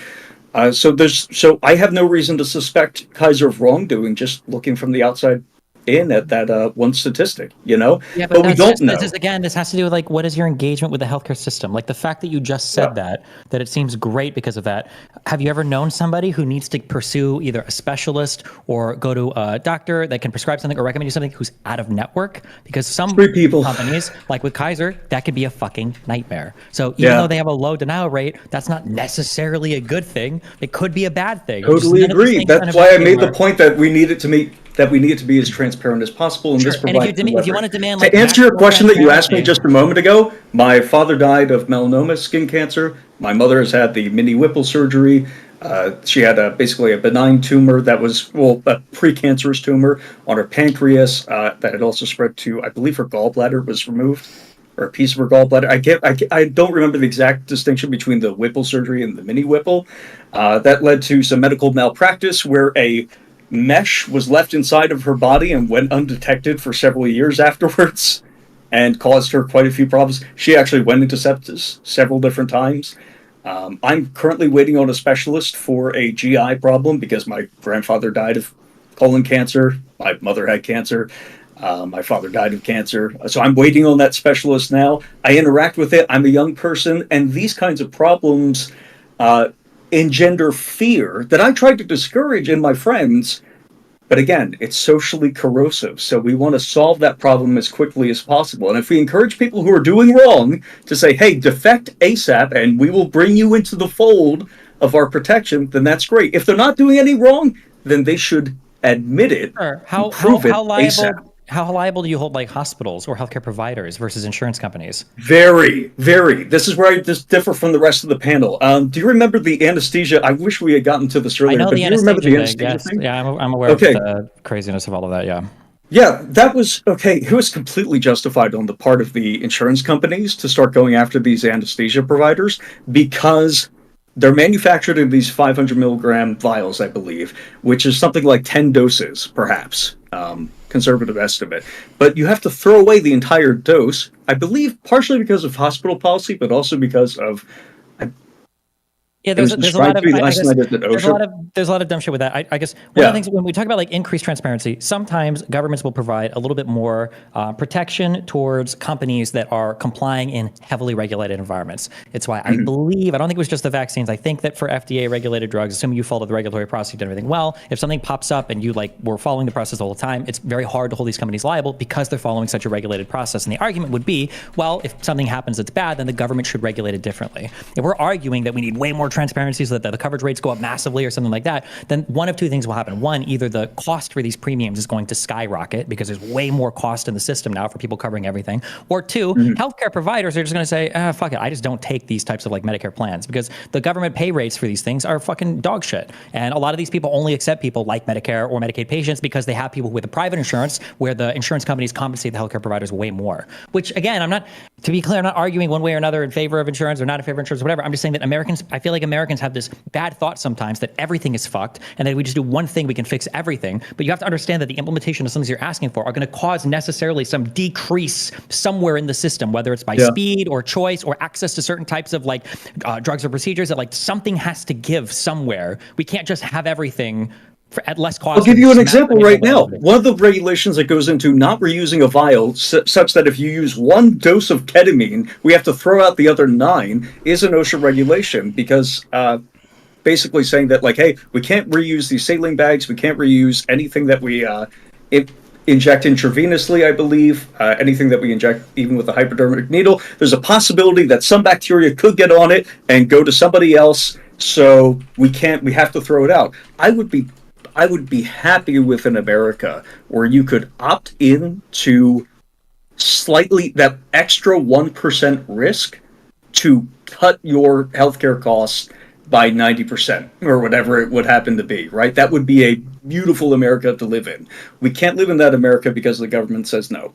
So I have no reason to suspect Kaiser of wrongdoing, just looking from the outside in at that one statistic, Yeah, but we don't know. This has to do with, like, what is your engagement with the healthcare system? Like, the fact that you just said that it seems great because of that. Have you ever known somebody who needs to pursue either a specialist or go to a doctor that can prescribe something or recommend you something who's out of network? Because some companies, like with Kaiser, that could be a fucking nightmare. So even though they have a low denial rate, that's not necessarily a good thing. It could be a bad thing. Totally agree. That's why I made the point that we need it to be as transparent as possible, and this provides. And if you want to demand, like, to answer your question that you asked me just a moment ago, my father died of melanoma, skin cancer. My mother has had the mini Whipple surgery. She had basically a benign tumor that was, a precancerous tumor on her pancreas that had also spread to, I believe, her gallbladder was removed, or a piece of her gallbladder. I don't remember the exact distinction between the Whipple surgery and the mini Whipple. That led to some medical malpractice where a mesh was left inside of her body and went undetected for several years afterwards and caused her quite a few problems. She actually went into sepsis several different times. I'm currently waiting on a specialist for a GI problem because my grandfather died of colon cancer. My mother had cancer. My father died of cancer. So I'm waiting on that specialist now. I interact with it. I'm a young person, and these kinds of problems engender fear that I try to discourage in my friends. But again, it's socially corrosive. So we want to solve that problem as quickly as possible. And if we encourage people who are doing wrong to say, hey, defect ASAP and we will bring you into the fold of our protection, then that's great. If they're not doing any wrong, then they should admit it. Sure. How liable do you hold, like, hospitals or healthcare providers versus insurance companies? Very, very. This is where I just differ from the rest of the panel. Do you remember the anesthesia? I wish we had gotten to this earlier. I know but the do you remember the anesthesia thing? thing? Yeah, I'm aware of the craziness of all of that, yeah. Yeah, that was okay. It was completely justified on the part of the insurance companies to start going after these anesthesia providers because they're manufactured in these 500 milligram vials, I believe, which is something like 10 doses, perhaps, conservative estimate. But you have to throw away the entire dose, I believe, partially because of hospital policy, but also because of. Yeah, It was there's a lot described of to me I last guess night as an there's a lot OSHA. of dumb shit with that. I guess one of Yeah. the things when we talk about like increased transparency, sometimes governments will provide a little bit more protection towards companies that are complying in heavily regulated environments. It's why I believe I don't think it was just the vaccines. I think that for FDA regulated drugs, assuming you follow the regulatory process and everything well, if something pops up and you like were following the process all the time, it's very hard to hold these companies liable because they're following such a regulated process. And the argument would be, well, if something happens that's bad, then the government should regulate it differently. If we're arguing that we need way more transparency so that the coverage rates go up massively or something like that, then one of two things will happen. One, either the cost for these premiums is going to skyrocket because there's way more cost in the system now for people covering everything. Or two, healthcare providers are just going to say, fuck it, I just don't take these types of like Medicare plans because the government pay rates for these things are fucking dog shit. And a lot of these people only accept people like Medicare or Medicaid patients because they have people with a private insurance where the insurance companies compensate the healthcare providers way more. Which again, I'm not, to be clear, I'm not arguing one way or another in favor of insurance or not in favor of insurance or whatever. I'm just saying that I feel like Americans have this bad thought sometimes that everything is fucked and that we just do one thing, we can fix everything. But you have to understand that the implementation of some things you're asking for are going to cause necessarily some decrease somewhere in the system, whether it's by speed or choice or access to certain types of like drugs or procedures, that like something has to give somewhere. We can't just have everything at less cost. I'll give you an example right now. One of the regulations that goes into not reusing a vial, such that if you use one dose of ketamine, we have to throw out the other 9, is an OSHA regulation because basically saying that, like, hey, we can't reuse these saline bags, we can't reuse anything that we inject intravenously, I believe, anything that we inject even with a hypodermic needle. There's a possibility that some bacteria could get on it and go to somebody else, so we have to throw it out. I would be happy with an America where you could opt in to slightly that extra 1% risk to cut your healthcare costs by 90% or whatever it would happen to be, right? That would be a beautiful America to live in. We can't live in that America because the government says no.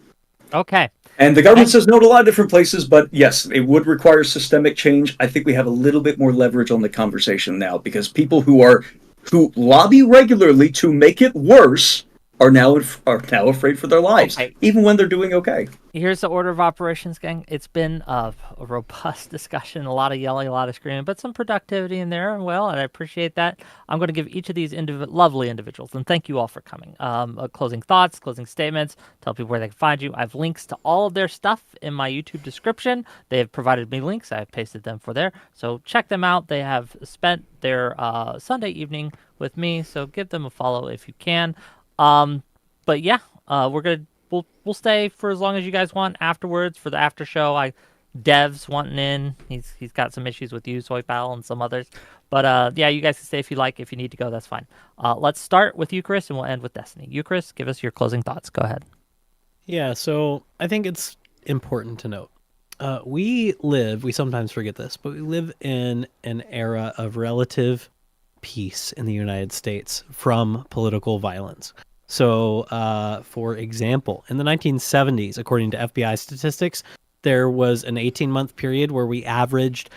Okay. And the government says no to a lot of different places, but yes, it would require systemic change. I think we have a little bit more leverage on the conversation now because people who lobby regularly to make it worse are now afraid for their lives, even when they're doing okay. Here's the order of operations, gang. It's been a robust discussion, a lot of yelling, a lot of screaming, but some productivity in there, and I appreciate that. I'm going to give each of these lovely individuals, and thank you all for coming, closing thoughts, closing statements, tell people where they can find you. I have links to all of their stuff in my YouTube description. They have provided me links. I have pasted them for there, so check them out. They have spent their Sunday evening with me, so give them a follow if you can. But yeah, we'll stay for as long as you guys want afterwards for the after show. Dev's wanting in. He's got some issues with you, Soy Pal, and some others. But yeah, you guys can stay if you like. If you need to go, that's fine. Let's start with you, Chris, and we'll end with Destiny. You, Chris, give us your closing thoughts. Go ahead. Yeah, so I think it's important to note. We sometimes forget this, but we live in an era of relative peace in the United States from political violence. So, for example, in the 1970s, according to FBI statistics, there was an 18-month period where we averaged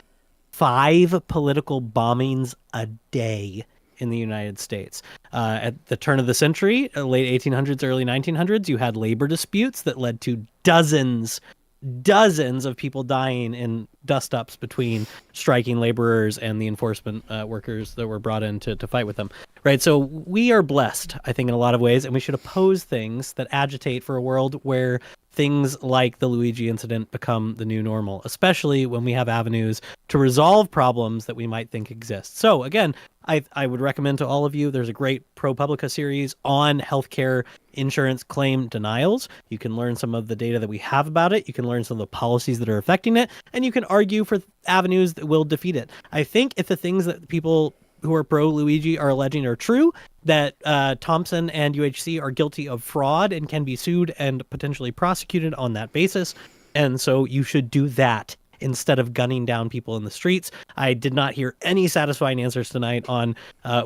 5 political bombings a day in the United States. At the turn of the century, late 1800s, early 1900s, you had labor disputes that led to dozens of people dying in dust-ups between striking laborers and the enforcement workers that were brought in to fight with them. Right, so we are blessed, I think, in a lot of ways, and we should oppose things that agitate for a world where things like the Luigi incident become the new normal, especially when we have avenues to resolve problems that we might think exist. So again, I would recommend to all of you, there's a great ProPublica series on healthcare insurance claim denials. You can learn some of the data that we have about it. You can learn some of the policies that are affecting it, and you can argue for avenues that will defeat it. I think if the things that people who are pro Luigi are alleging are true, that Thompson and UHC are guilty of fraud and can be sued and potentially prosecuted on that basis. And so you should do that instead of gunning down people in the streets. I did not hear any satisfying answers tonight on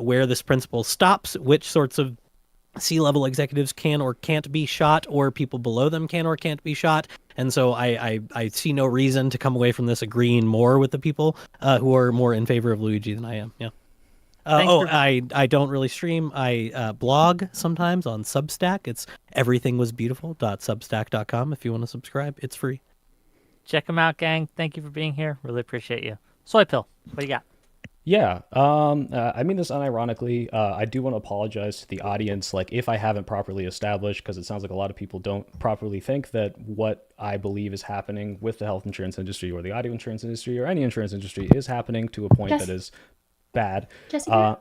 where this principle stops, which sorts of C-level executives can or can't be shot, or people below them can or can't be shot. And so I see no reason to come away from this agreeing more with the people who are more in favor of Luigi than I am. Yeah. I don't really stream. I blog sometimes on Substack. It's everythingwasbeautiful.substack.com. If you want to subscribe, it's free. Check them out, gang. Thank you for being here. Really appreciate you. Soy Pill, what do you got? Yeah, I mean this unironically. I do want to apologize to the audience, like if I haven't properly established, because it sounds like a lot of people don't properly think that what I believe is happening with the health insurance industry or the audio insurance industry or any insurance industry is happening to a point that is bad. Jessica?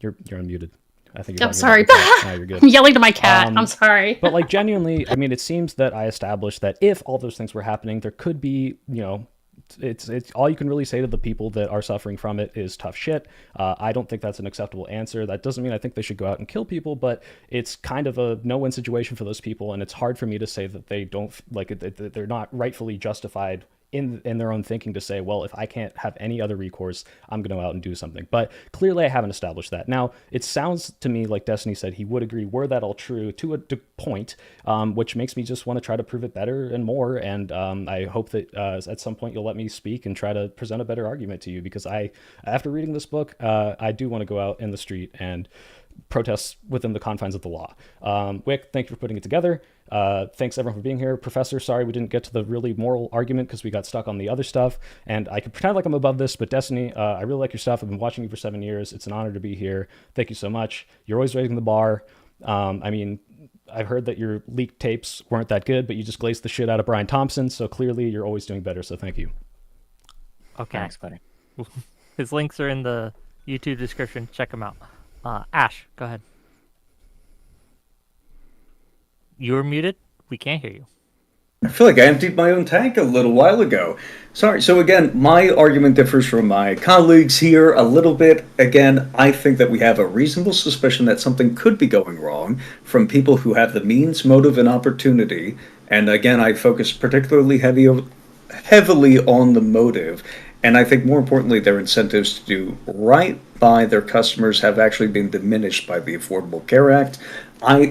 You're unmuted. I think you're I'm sorry. No, you're good. I'm yelling to my cat. I'm sorry. But like genuinely, I mean, it seems that I established that if all those things were happening, there could be, it's all you can really say to the people that are suffering from it is tough shit. I don't think that's an acceptable answer. That doesn't mean I think they should go out and kill people, but it's kind of a no-win situation for those people, and it's hard for me to say that they don't they're not rightfully justified in their own thinking to say, well, if I can't have any other recourse, I'm going to go out and do something. But clearly I haven't established that. Now, it sounds to me like Destiny said he would agree were that all true to a point, which makes me just want to try to prove it better and more. And I hope that at some point you'll let me speak and try to present a better argument to you, because after reading this book, I do want to go out in the street and protest within the confines of the law. Whick, thank you for putting it together. Thanks everyone for being here. Professor, sorry we didn't get to the really moral argument because we got stuck on the other stuff. And I could pretend like I'm above this, but Destiny, I really like your stuff. I've been watching you for 7 years. It's an honor to be here. Thank you so much. You're always raising the bar. I mean, I've heard that your leaked tapes weren't that good, but you just glazed the shit out of Brian Thompson. So clearly you're always doing better. So thank you. Okay. Thanks, buddy. His links are in the YouTube description. Check them out. Ash, go ahead. You're muted. We can't hear you. I feel like I emptied my own tank a little while ago. Sorry. So again, my argument differs from my colleagues here a little bit. Again, I think that we have a reasonable suspicion that something could be going wrong from people who have the means, motive, and opportunity. And again, I focus particularly heavily on the motive. And I think more importantly, their incentives to do right by their customers have actually been diminished by the Affordable Care Act.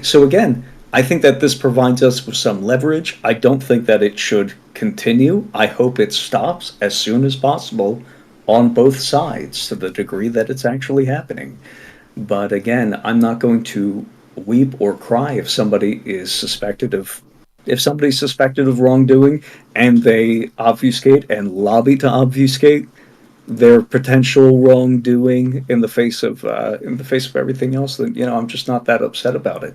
So again, I think that this provides us with some leverage. I don't think that it should continue. I hope it stops as soon as possible on both sides to the degree that it's actually happening. But again, I'm not going to weep or cry if somebody's suspected of wrongdoing and they obfuscate and lobby to obfuscate their potential wrongdoing in the face of everything else. Then I'm just not that upset about it.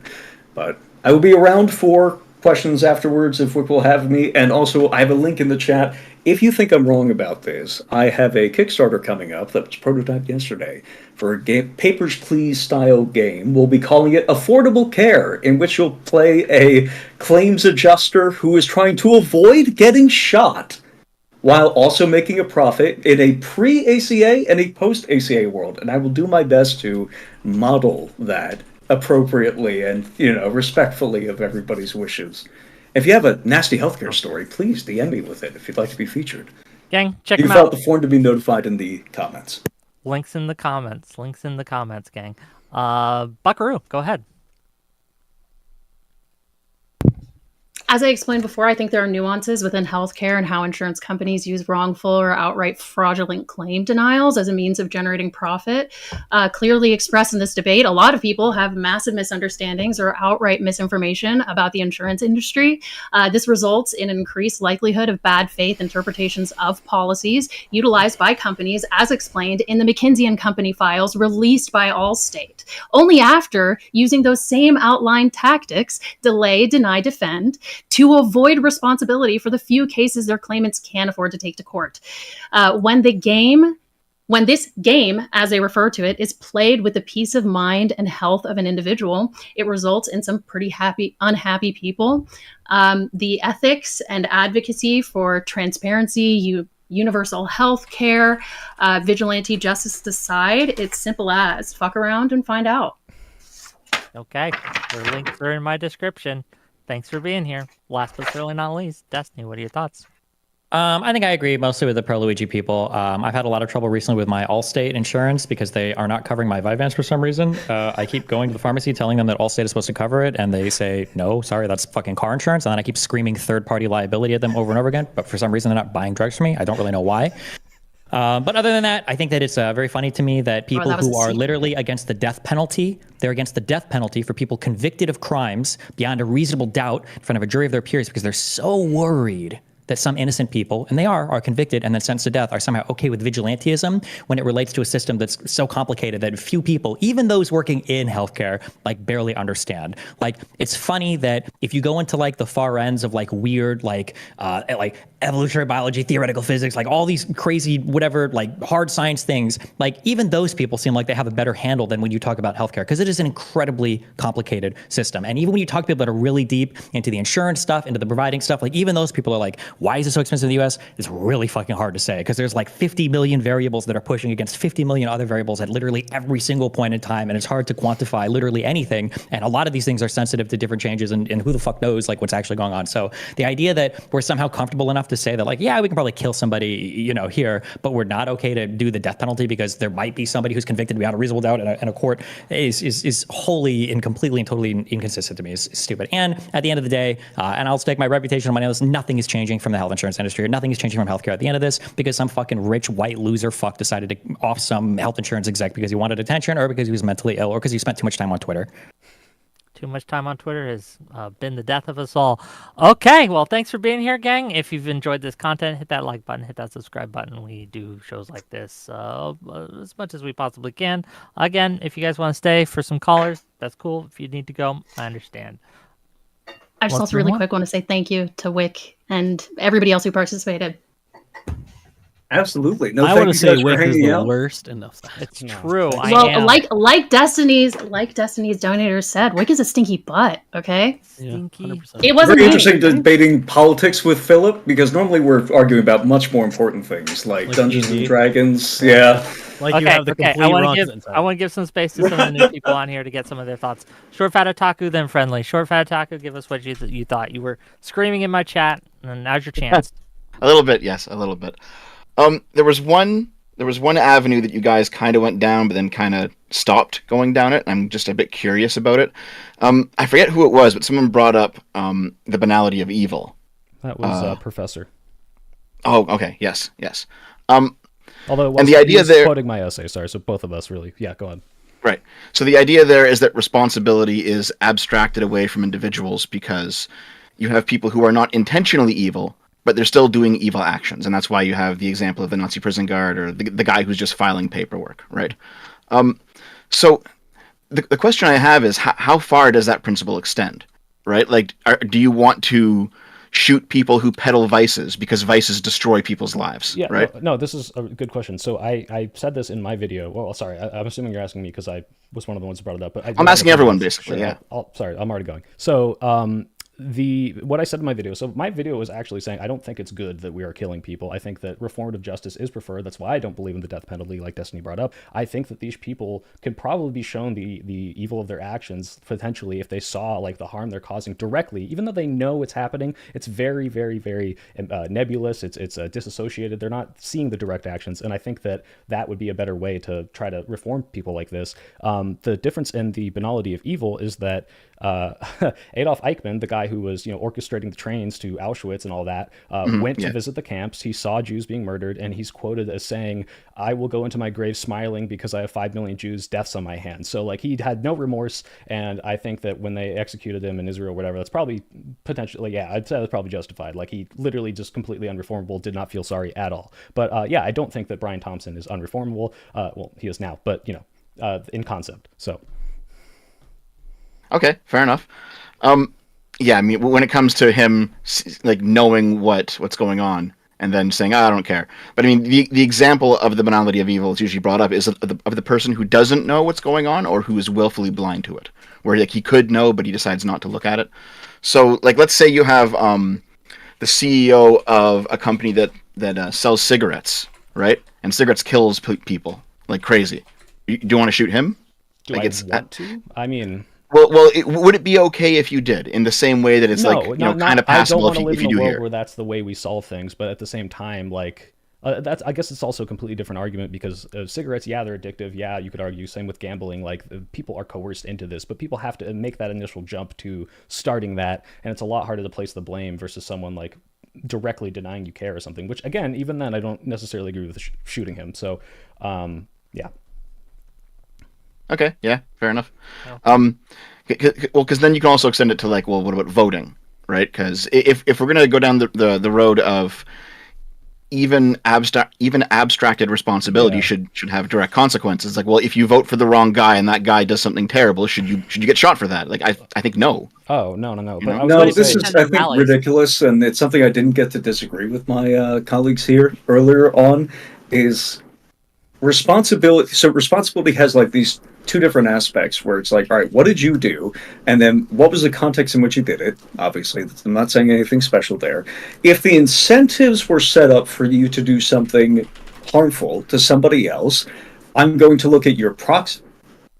But I will be around for questions afterwards if Whick will have me. And also, I have a link in the chat. If you think I'm wrong about this, I have a Kickstarter coming up that was prototyped yesterday for a game, Papers, Please style game. We'll be calling it Affordable Care, in which you'll play a claims adjuster who is trying to avoid getting shot while also making a profit in a pre-ACA and a post-ACA world. And I will do my best to model that appropriately and, respectfully of everybody's wishes. If you have a nasty healthcare story, please DM me with it if you'd like to be featured. Gang, check You them fill out out. the form to be notified in the comments. Links in the comments. Links in the comments, gang. Buckaroo, go ahead. As I explained before, I think there are nuances within healthcare and how insurance companies use wrongful or outright fraudulent claim denials as a means of generating profit. Clearly expressed in this debate, a lot of people have massive misunderstandings or outright misinformation about the insurance industry. This results in an increased likelihood of bad faith interpretations of policies utilized by companies, as explained in the McKinsey & Company files released by Allstate. Only after using those same outlined tactics, delay, deny, defend, to avoid responsibility for the few cases their claimants can afford to take to court. When this game, as they refer to it, is played with the peace of mind and health of an individual, it results in some pretty unhappy people. The ethics and advocacy for transparency, universal health care, vigilante justice aside, it's simple as fuck around and find out. Okay, their links are in my description. Thanks for being here. Last but certainly not least, Destiny, what are your thoughts? I think I agree mostly with the pro Luigi people. I've had a lot of trouble recently with my Allstate insurance because they are not covering my Vyvanse for some reason. I keep going to the pharmacy telling them that Allstate is supposed to cover it, and they say, no, sorry, that's fucking car insurance. And then I keep screaming third-party liability at them over and over again. But for some reason, they're not buying drugs from me. I don't really know why. But other than that, I think that it's very funny to me that people that was who a are secret. literally against the death penalty, they're against the death penalty for people convicted of crimes beyond a reasonable doubt in front of a jury of their peers because they're so worried that some innocent people, and they are convicted and then sentenced to death, are somehow okay with vigilantism when it relates to a system that's so complicated that few people, even those working in healthcare, like barely understand. Like, it's funny that if you go into like the far ends of like weird, like evolutionary biology, theoretical physics, like all these crazy, whatever, like hard science things, like even those people seem like they have a better handle than when you talk about healthcare, because it is an incredibly complicated system. And even when you talk to people that are really deep into the insurance stuff, into the providing stuff, like even those people are like, why is it so expensive in the US? It's really fucking hard to say because there's like 50 million variables that are pushing against 50 million other variables at literally every single point in time. And it's hard to quantify literally anything. And a lot of these things are sensitive to different changes and who the fuck knows like what's actually going on. So the idea that we're somehow comfortable enough to say that like, yeah, we can probably kill somebody, you know, here, but we're not okay to do the death penalty because there might be somebody who's convicted beyond a reasonable doubt in a court is wholly and completely and totally inconsistent to me. It's stupid. And at the end of the day, and I'll stake my reputation on money on this, nothing is changing from the health insurance industry. Nothing is changing from healthcare at the end of this because some fucking rich white loser fuck decided to off some health insurance exec because he wanted attention or because he was mentally ill or because he spent too much time on Twitter. Too much time on Twitter has been the death of us all. Okay, well, thanks for being here, gang. If you've enjoyed this content, hit that like button, hit that subscribe button. We do shows like this as much as we possibly can. Again, if you guys want to stay for some callers, that's cool. If you need to go, I understand. I just also really quick want to say thank you to Whick and everybody else who participated. Absolutely. No, I thank want you to say guys for Wick is hanging the out. worst. And no, It's true. I Well, am. like Destiny's donators said, Wick is a stinky butt. Okay, Stinky. 100%. it wasn't Very me. interesting debating politics with Philip because normally we're arguing about much more important things like Dungeons and D&D. Dragons. Yeah. Like you have the complete I wrong want to give some space to some of the new people on here to get some of their thoughts. Short Fat Otaku, then Friendly. Short Fat Otaku, give us what you thought. You were screaming in my chat, and now's your chance. A little bit, yes, a little bit. There was one avenue that you guys kind of went down, but then kind of stopped going down it. I'm just a bit curious about it. I forget who it was, but someone brought up the banality of evil. That was Professor. Oh, okay, yes. Although, and the idea there, quoting my essay, sorry. So both of us really, yeah, go on. Right. So the idea there is that responsibility is abstracted away from individuals because you have people who are not intentionally evil, but they're still doing evil actions, and that's why you have the example of the Nazi prison guard or the guy who's just filing paperwork, right? So the question I have is how far does that principle extend, right? Like, do you want to shoot people who peddle vices because vices destroy people's lives, Yeah, right? No, this is a good question. So I said this in my video. Well, sorry, I'm assuming you're asking me because I was one of the ones who brought it up. But I'm asking everyone, basically, sure, yeah. Sorry, I'm already going. So what I said in my video. So my video was actually saying I don't think it's good that we are killing people. I think that reformative justice is preferred. That's why I don't believe in the death penalty, like Destiny brought up. I think that these people could probably be shown the evil of their actions potentially if they saw like the harm they're causing directly, even though they know it's happening. It's very, very, very nebulous. It's disassociated. They're not seeing the direct actions, and I think that would be a better way to try to reform people like this. The difference in the banality of evil is that Adolf Eichmann, the guy who was orchestrating the trains to Auschwitz and all that, went to visit the camps. He saw Jews being murdered, and he's quoted as saying, "I will go into my grave smiling because I have 5 million Jews' deaths on my hands." So like he had no remorse, and I think that when they executed him in Israel or whatever, that's probably potentially, yeah, I'd say that's probably justified. Like he literally just completely unreformable, did not feel sorry at all. But yeah, I don't think that Brian Thompson is unreformable. Well, he is now, but in concept. So. Okay, fair enough. Yeah, I mean, when it comes to him, like knowing what's going on and then saying, "I don't care," but I mean, the example of the banality of evil is usually brought up is of the person who doesn't know what's going on or who is willfully blind to it, where like he could know but he decides not to look at it. So, like, let's say you have the CEO of a company that sells cigarettes, right? And cigarettes kills people like crazy. Do you want to shoot him? Do like I want to? I mean, Would it be okay if you did in the same way that it's No, like, not, kind of I don't passable want to if live you in a do world here? where that's the way we solve things, but at the same time, like, I guess it's also a completely different argument because cigarettes, yeah, they're addictive. Yeah, you could argue same with gambling. Like, people are coerced into this, but people have to make that initial jump to starting that, and it's a lot harder to place the blame versus someone like directly denying you care or something. Which, again, even then, I don't necessarily agree with shooting him. So, yeah. Okay, yeah, fair enough. Oh. Well, because then you can also extend it to like, well, what about voting, right? Because if we're gonna go down the road of even abstracted responsibility should have direct consequences. Like, well, if you vote for the wrong guy and that guy does something terrible, should you get shot for that? Like, I think no. Oh, no. But I was No, gonna this say, is, I think, ridiculous, and it's something I didn't get to disagree with my colleagues here earlier on, is responsibility. So responsibility has like these two different aspects where it's like, all right, what did you do? And then what was the context in which you did it? Obviously, I'm not saying anything special there. If the incentives were set up for you to do something harmful to somebody else, I'm going to look at your proxy.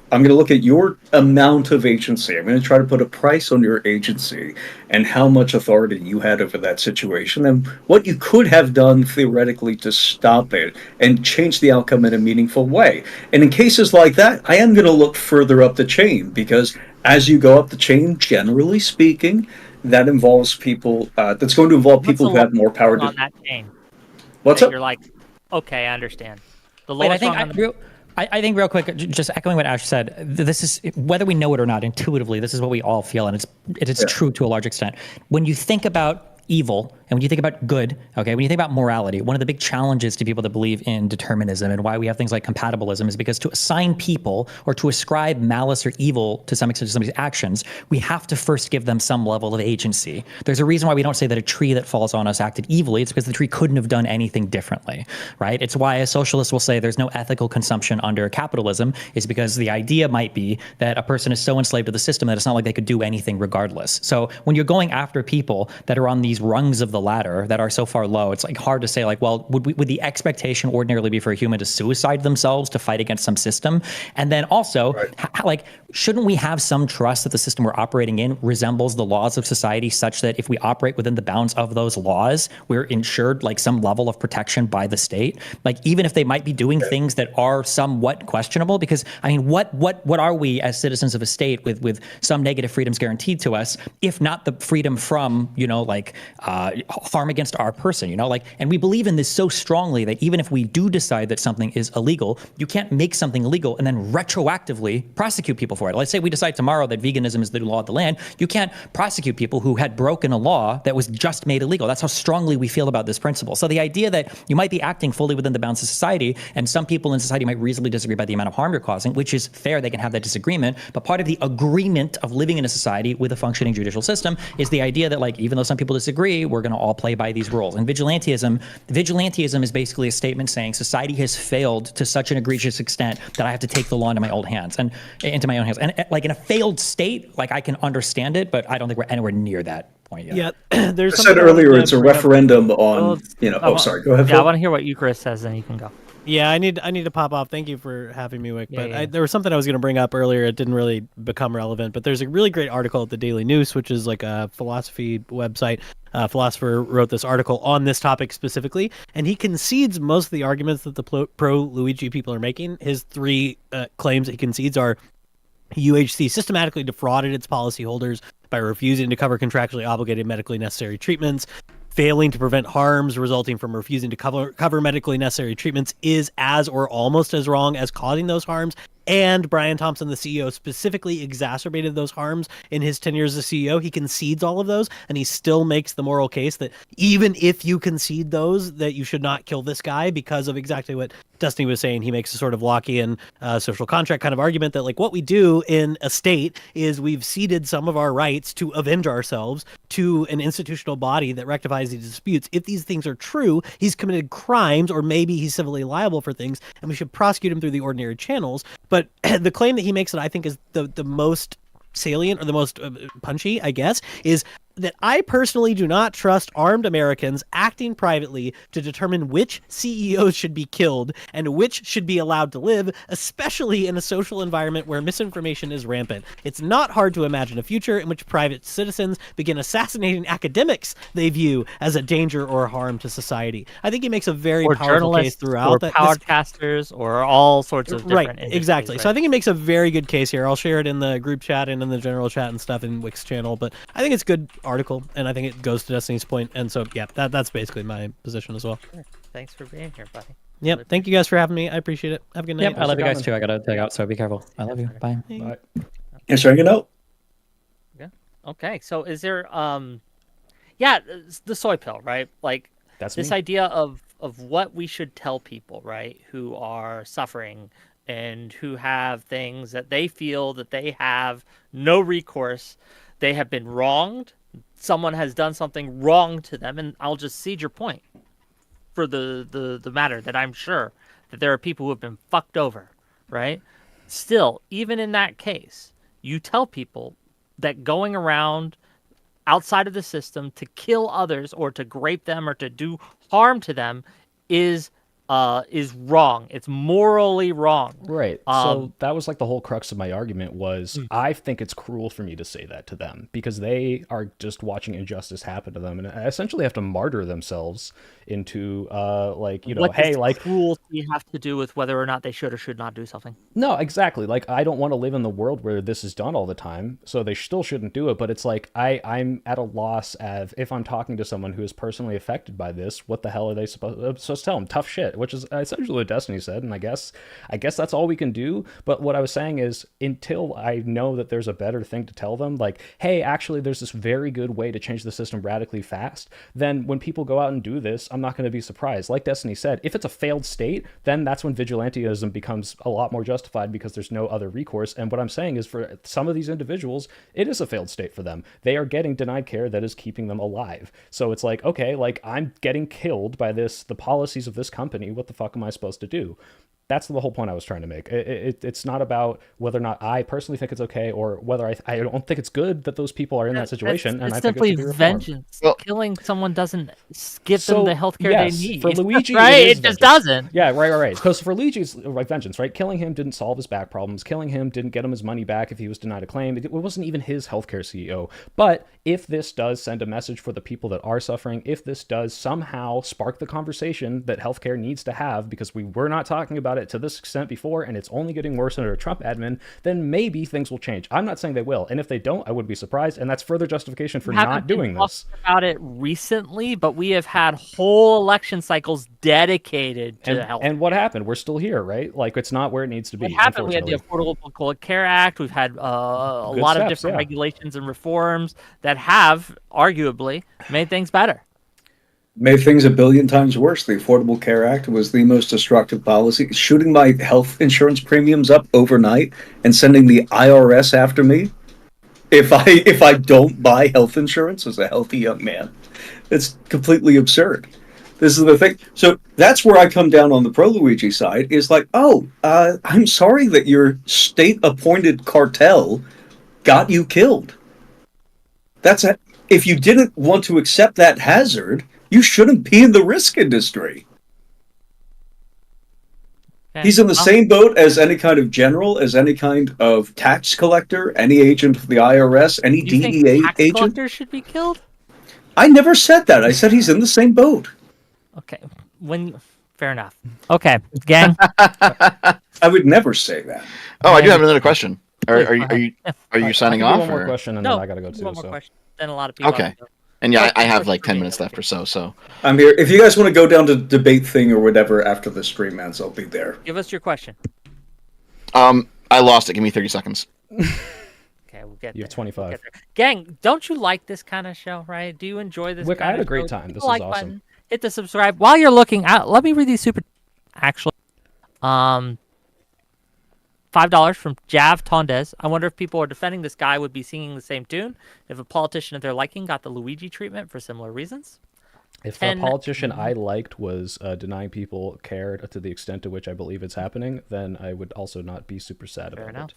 I'm going to look at your amount of agency. I'm going to try to put a price on your agency and how much authority you had over that situation and what you could have done theoretically to stop it and change the outcome in a meaningful way. And in cases like that, I am going to look further up the chain because as you go up the chain, generally speaking, that involves people, that's going to involve people who have more power on that chain. What's up? You're like, okay, I understand. The Wait, lowest I think real quick, just echoing what Ash said, this is, whether we know it or not, intuitively, this is what we all feel, and it's true to a large extent. When you think about evil and when you think about good, okay, when you think about morality, one of the big challenges to people that believe in determinism and why we have things like compatibilism is because to assign people or to ascribe malice or evil to some extent to somebody's actions, we have to first give them some level of agency. There's a reason why we don't say that a tree that falls on us acted evilly. It's because the tree couldn't have done anything differently, right? It's why a socialist will say there's no ethical consumption under capitalism, is because the idea might be that a person is so enslaved to the system that it's not like they could do anything regardless. So when you're going after people that are on these rungs of the ladder that are so far low, it's like hard to say like, well, would the expectation ordinarily be for a human to suicide themselves to fight against some system? And then also, like, shouldn't we have some trust that the system we're operating in resembles the laws of society such that if we operate within the bounds of those laws, we're ensured like some level of protection by the state? Like, even if they might be doing things that are somewhat questionable, because I mean, what are we as citizens of a state with some negative freedoms guaranteed to us, if not the freedom from, like, harm against our person, like, and we believe in this so strongly that even if we do decide that something is illegal, you can't make something illegal and then retroactively prosecute people for it. Let's say we decide tomorrow that veganism is the law of the land. You can't prosecute people who had broken a law that was just made illegal. That's how strongly we feel about this principle. So the idea that you might be acting fully within the bounds of society, and some people in society might reasonably disagree by the amount of harm you're causing, which is fair, they can have that disagreement, but part of the agreement of living in a society with a functioning judicial system is the idea that, like, even though some people disagree, we're going to all play by these rules. And vigilantism is basically a statement saying society has failed to such an egregious extent that I have to take the law into my own hands. And like, in a failed state, like, I can understand it, but I don't think we're anywhere near that point yet. Yeah, there's. I said earlier it's a referendum on, sorry, go ahead. Yeah, I want to hear what Eucharist says, and you can go. Yeah, I need to pop off. Thank you for having me, Whick. Yeah, But there was something I was going to bring up earlier. It didn't really become relevant. But there's a really great article at the Daily News, which is like a philosophy website. A philosopher wrote this article on this topic specifically, and he concedes most of the arguments that the pro-Luigi people are making. His three claims that he concedes are: UHC systematically defrauded its policyholders by refusing to cover contractually obligated medically necessary treatments. Failing to prevent harms resulting from refusing to cover medically necessary treatments is as or almost as wrong as causing those harms. And Brian Thompson, the CEO, specifically exacerbated those harms in his tenure as a CEO. He concedes all of those, and he still makes the moral case that even if you concede those, that you should not kill this guy because of exactly what Destiny was saying. He makes a sort of Lockean social contract kind of argument that, like, what we do in a state is we've ceded some of our rights to avenge ourselves to an institutional body that rectifies these disputes. If these things are true, he's committed crimes, or maybe he's civilly liable for things, and we should prosecute him through the ordinary channels. But the claim that he makes that I think is the most salient, or the most punchy, I guess, is that I personally do not trust armed Americans acting privately to determine which CEOs should be killed and which should be allowed to live, especially in a social environment where misinformation is rampant. It's not hard to imagine a future in which private citizens begin assassinating academics they view as a danger or harm to society. I think he makes a very powerful case throughout. Or podcasters or all sorts of different Right, exactly. Right. So I think he makes a very good case here. I'll share it in the group chat and in the general chat and stuff in Whick's channel, but I think it's a good article, and I think it goes to Destiny's point, and so, yeah, that's basically my position as well. Sure. Thanks for being here, buddy. Yep, thank you guys for having me. I appreciate it. Have a good night. Yep, I love you guys too. I gotta take out, so be careful. I love you. Bye. Bye. Yes, sir. Out. Yeah. Okay. So is there yeah, the soy pill, right? Like That's this me. idea of what we should tell people, right, who are suffering and who have things that they feel that they have no recourse. They have been wronged. Someone has done something wrong to them, and I'll just cede your point for the matter that I'm sure that there are people who have been fucked over, right? Still, even in that case, you tell people that going around outside of the system to kill others or to grape them or to do harm to them is wrong. It's morally wrong. Right. So that was like the whole crux of my argument was I think it's cruel for me to say that to them because they are just watching injustice happen to them and essentially have to martyr themselves into like, you know, what hey, does like cruelty have to do with whether or not they should or should not do something? No, exactly. Like I don't want to live in the world where this is done all the time, so they still shouldn't do it. But it's like I'm at a loss of if I'm talking to someone who is personally affected by this, what the hell are they supposed to tell them? Tough shit, which is essentially what Destiny said, and I guess that's all we can do. But what I was saying is until I know that there's a better thing to tell them, like, hey, actually, there's this very good way to change the system radically fast. Then when people go out and do this, I'm not going to be surprised. Like Destiny said, if it's a failed state, then that's when vigilantism becomes a lot more justified because there's no other recourse. And what I'm saying is for some of these individuals, it is a failed state for them. They are getting denied care that is keeping them alive. So it's like, okay, like I'm getting killed by the policies of this company. What the fuck am I supposed to do? That's the whole point I was trying to make. It's not about whether or not I personally think it's okay or whether I don't think it's good that those people are in that situation. It's I simply think it should be vengeance. Well, Killing someone doesn't give them the healthcare they need. For Luigi, right? it just doesn't. Yeah, right. Because for Luigi's like vengeance, right? Killing him didn't solve his back problems. Killing him didn't get him his money back if he was denied a claim. It wasn't even his healthcare CEO. But if this does send a message for the people that are suffering, if this does somehow spark the conversation that healthcare needs to have, because we were not talking about it to this extent before, and it's only getting worse under a Trump admin, then maybe things will change. I'm not saying they will, and if they don't, I wouldn't be surprised, and that's further justification for not doing this. About it recently, but we have had whole election cycles dedicated to health. And what happened? We're still here, right? Like it's not where it needs to be. What happened? We had the Affordable Care Act. We've had a lot of different regulations and reforms that have arguably made things better. Made things a billion times worse. The Affordable Care Act was the most destructive policy, shooting my health insurance premiums up overnight and sending the IRS after me if I don't buy health insurance as a healthy young man. It's completely absurd. This is the thing. So that's where I come down on the pro Luigi side. Is like, I'm sorry that your state-appointed cartel got you killed. If you didn't want to accept that hazard, you shouldn't be in the risk industry. Okay. He's in the same boat as any kind of general, as any kind of tax collector, any agent of the IRS, any DEA think tax agent. Collectors should be killed? I never said that. I said he's in the same boat. Okay. Fair enough. Okay, gang. I would never say that. Oh, I do have another question. Are you signing off? One more question, and then I gotta go too. One more question. Then a lot of people. Okay. And yeah, I have like 10 minutes left or so. So I'm here. If you guys want to go down to debate thing or whatever after the stream ends, I'll be there. Give us your question. I lost it. Give me 30 seconds. Okay, we'll get. You have 25. We'll gang, don't you like this kind of show? Right? Do you enjoy this? Whick, kind I had of a great show? time. This is like awesome. Button, hit the subscribe while you're looking out. Let me read these super. Actually, $5 from Jav Tondez. I wonder if people who are defending this guy would be singing the same tune if a politician of their liking got the Luigi treatment for similar reasons. If a politician I liked was denying people care to the extent to which I believe it's happening, then I would also not be super sad about it.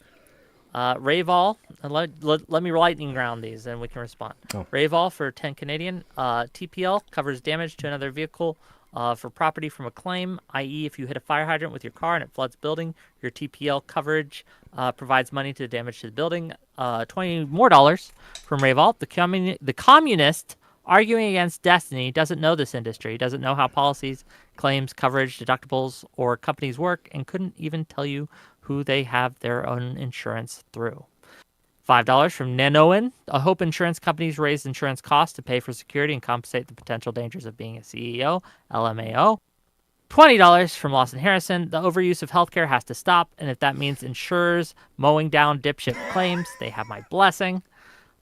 Rayval, let me lightning round these, and we can respond. Oh. Rayval for 10 Canadian. TPL covers damage to another vehicle for property from a claim, i.e., if you hit a fire hydrant with your car and it floods building, your TPL coverage provides money to the damage to the building. $20 more from Rayval. The communist arguing against Destiny doesn't know this industry, doesn't know how policies, claims, coverage, deductibles, or companies work, and couldn't even tell you who they have their own insurance through. $5 from Nanoan. I hope insurance companies raise insurance costs to pay for security and compensate the potential dangers of being a CEO. LMAO. $20 from Lawson Harrison. The overuse of healthcare has to stop, and if that means insurers mowing down dipshit claims, they have my blessing.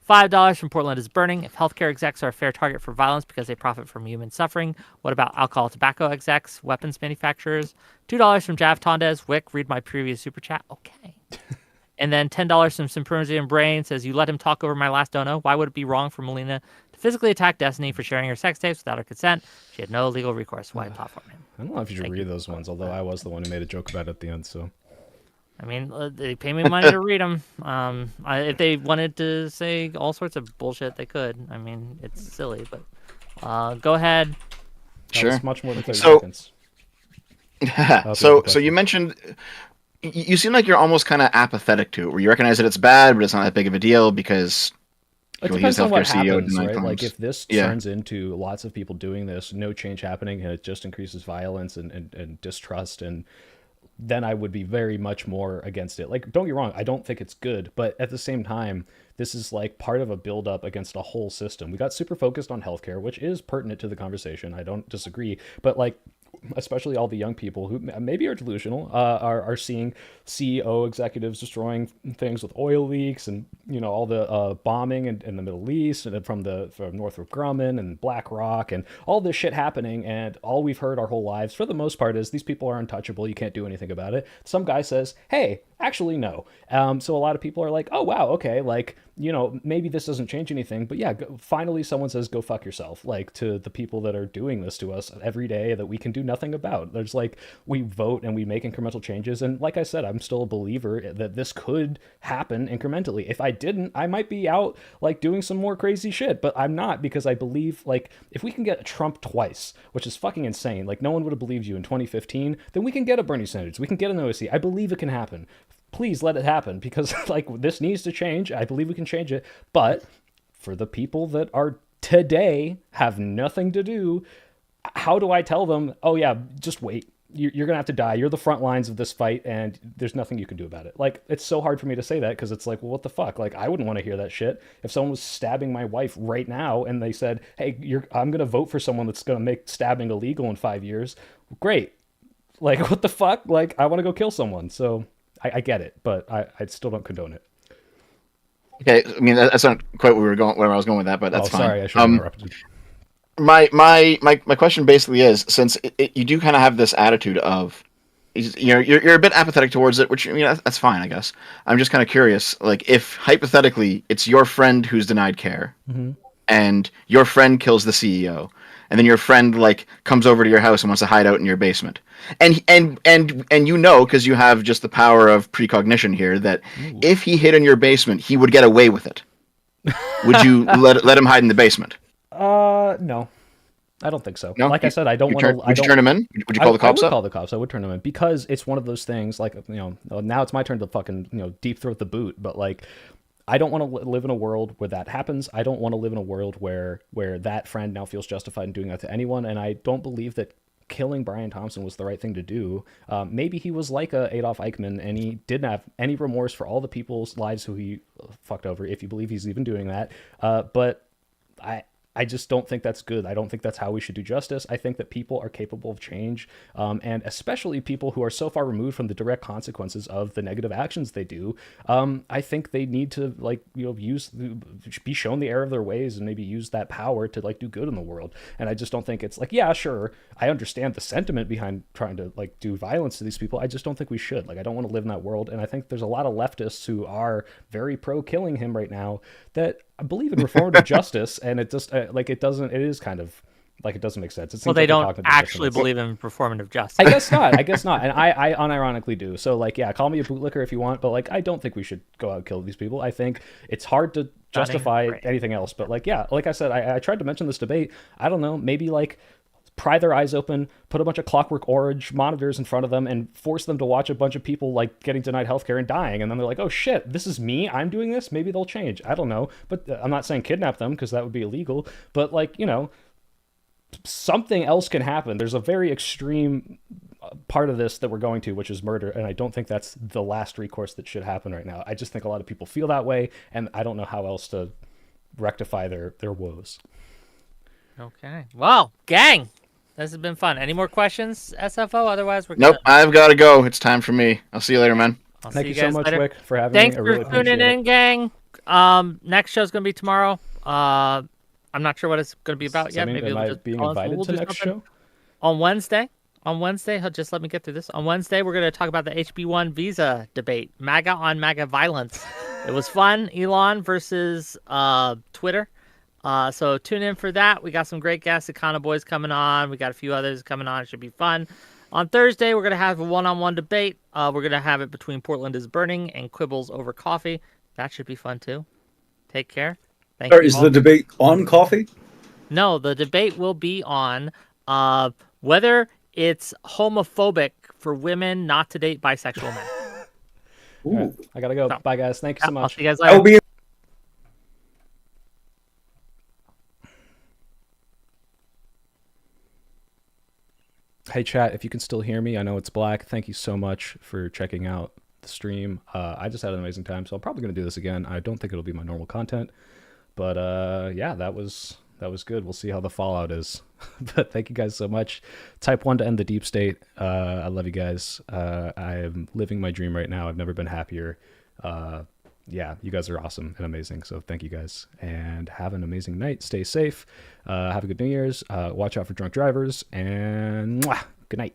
$5 from Portland is Burning. If healthcare execs are a fair target for violence because they profit from human suffering, what about alcohol, tobacco execs, weapons manufacturers? $2 from Jav Tondez. Whick, read my previous super chat. Okay. And then $10 from Symposium Brain says, you let him talk over my last dono. Why would it be wrong for Melina to physically attack Destiny for sharing her sex tapes without her consent? She had no legal recourse. Why platform him? I don't know if you should read those ones, although I was the one who made a joke about it at the end, so... I mean, they pay me money to read them. If they wanted to say all sorts of bullshit, they could. I mean, it's silly, but go ahead. Sure. It's much more than 30 So- seconds. So you mentioned you seem like you're almost kind of apathetic to it, where you recognize that it's bad, but it's not that big of a deal because It Well, depends he's on what healthcare CEO happens, denied right? claims. Like if this Yeah. turns into lots of people doing this, no change happening, and it just increases violence and distrust, and then I would be very much more against it. Like, don't get me wrong, I don't think it's good, but at the same time, this is like part of a build-up against a whole system. We got super focused on healthcare, which is pertinent to the conversation. I don't disagree, but like, especially all the young people who maybe are delusional, are seeing CEO executives destroying things with oil leaks and, you know, all the bombing in the Middle East and from Northrop Grumman and BlackRock and all this shit happening. And all we've heard our whole lives, for the most part, is these people are untouchable. You can't do anything about it. Some guy says, hey, actually, no. So a lot of people are like, oh, wow, okay, like, you know, maybe this doesn't change anything, but yeah, finally someone says, go fuck yourself, like to the people that are doing this to us every day that we can do nothing about. There's like, we vote and we make incremental changes. And like I said, I'm still a believer that this could happen incrementally. If I didn't, I might be out like doing some more crazy shit, but I'm not, because I believe like if we can get Trump twice, which is fucking insane, like no one would have believed you in 2015, then we can get a Bernie Sanders, we can get an OSC. I believe it can happen. Please let it happen, because like this needs to change. I believe we can change it. But for the people that are today have nothing to do, how do I tell them, oh yeah, just wait. You're going to have to die. You're the front lines of this fight and there's nothing you can do about it. Like, it's so hard for me to say that because it's like, well, what the fuck? Like, I wouldn't want to hear that shit. If someone was stabbing my wife right now and they said, hey, I'm going to vote for someone that's going to make stabbing illegal in 5 years. Great. Like, what the fuck? Like, I want to go kill someone. So I get it, but I still don't condone it. Okay, I mean that's not quite where I was going with that, but that's fine. Sorry, I should have interrupted. My question basically is, since you do kind of have this attitude of, you know, you're a bit apathetic towards it, which, you know, that's fine, I guess. I'm just kind of curious, like if hypothetically it's your friend who's denied care, and your friend kills the CEO, and then your friend like comes over to your house and wants to hide out in your basement, and you know, because you have just the power of precognition here, that if he hid in your basement, he would get away with it. Would you let him hide in the basement? No, I don't think so. No? Like I said, I don't want to. Would you turn him in? Would you call the cops I would up? call the cops. I would turn them in, because it's one of those things. Like, you know, now it's my turn to fucking, you know, deep throat the boot. But like, I don't want to live in a world where that happens. I don't want to live in a world where that friend now feels justified in doing that to anyone. And I don't believe that killing Brian Thompson was the right thing to do. Maybe he was like a Adolf Eichmann and he didn't have any remorse for all the people's lives who he fucked over, if you believe he's even doing that. But I just don't think that's good. I don't think that's how we should do justice. I think that people are capable of change, and especially people who are so far removed from the direct consequences of the negative actions they do. I think they need to, like, you know, be shown the error of their ways and maybe use that power to like do good in the world. And I just don't think it's like, yeah, sure, I understand the sentiment behind trying to like do violence to these people. I just don't think we should. Like, I don't want to live in that world. And I think there's a lot of leftists who are very pro killing him right now that I believe in reformative justice, and it just it is kind of Like, it doesn't make sense. It seems Well, they like they're don't talking to actually dissonance. believe in performative justice. I guess not. I guess not. And I unironically do. So, like, yeah, call me a bootlicker if you want, but, like, I don't think we should go out and kill these people. I think it's hard to justify anything else. But, like, yeah, like I said, I tried to mention this debate. I don't know, maybe, like, pry their eyes open, put a bunch of Clockwork Orange monitors in front of them, and force them to watch a bunch of people, like, getting denied healthcare and dying. And then they're like, oh, shit, this is me? I'm doing this? Maybe they'll change. I don't know. But I'm not saying kidnap them, because that would be illegal. But, like, you know, something else can happen. There's a very extreme part of this that we're going to, which is murder, and I don't think that's the last recourse that should happen right now. I just think a lot of people feel that way, and I don't know how else to rectify their woes. Okay. Well, gang, this has been fun. Any more questions, SFO? Otherwise, we're Nope, good. I've got to go. It's time for me. I'll see you later, man. I'll Thank see you guys so much, later. Whick, for having Thanks me. I really for tuning appreciate in, gang. Next show's gonna be tomorrow. I'm not sure what it's gonna be about yet. Maybe am we'll I just being call us, but invited we'll to do next something show? on Wednesday. On Wednesday, just let me get through this. On Wednesday, we're gonna talk about the HB1 visa debate, MAGA on MAGA violence. It was fun. Elon versus Twitter. So tune in for that. We got some great guests. Econo Boys coming on. We got a few others coming on. It should be fun. On Thursday, we're going to have a one-on-one debate. We're going to have it between Portland is Burning and Quibbles over coffee. That should be fun, too. Take care. Thank you Is all. the debate on coffee? No, the debate will be on whether it's homophobic for women not to date bisexual men. Ooh. All right, I gotta go. So, Bye, guys. Thank you so I'll much. see you guys I'll later. be Hey, chat, if you can still hear me, I know it's black. Thank you so much for checking out the stream. I just had an amazing time, so I'm probably going to do this again. I don't think it'll be my normal content, but yeah, that was good. We'll see how the fallout is. But thank you guys so much. Type 1 to end the deep state. I love you guys. I am living my dream right now. I've never been happier. Yeah, you guys are awesome and amazing. So thank you guys, and have an amazing night. Stay safe. Have a good New Year's. Watch out for drunk drivers, and good night.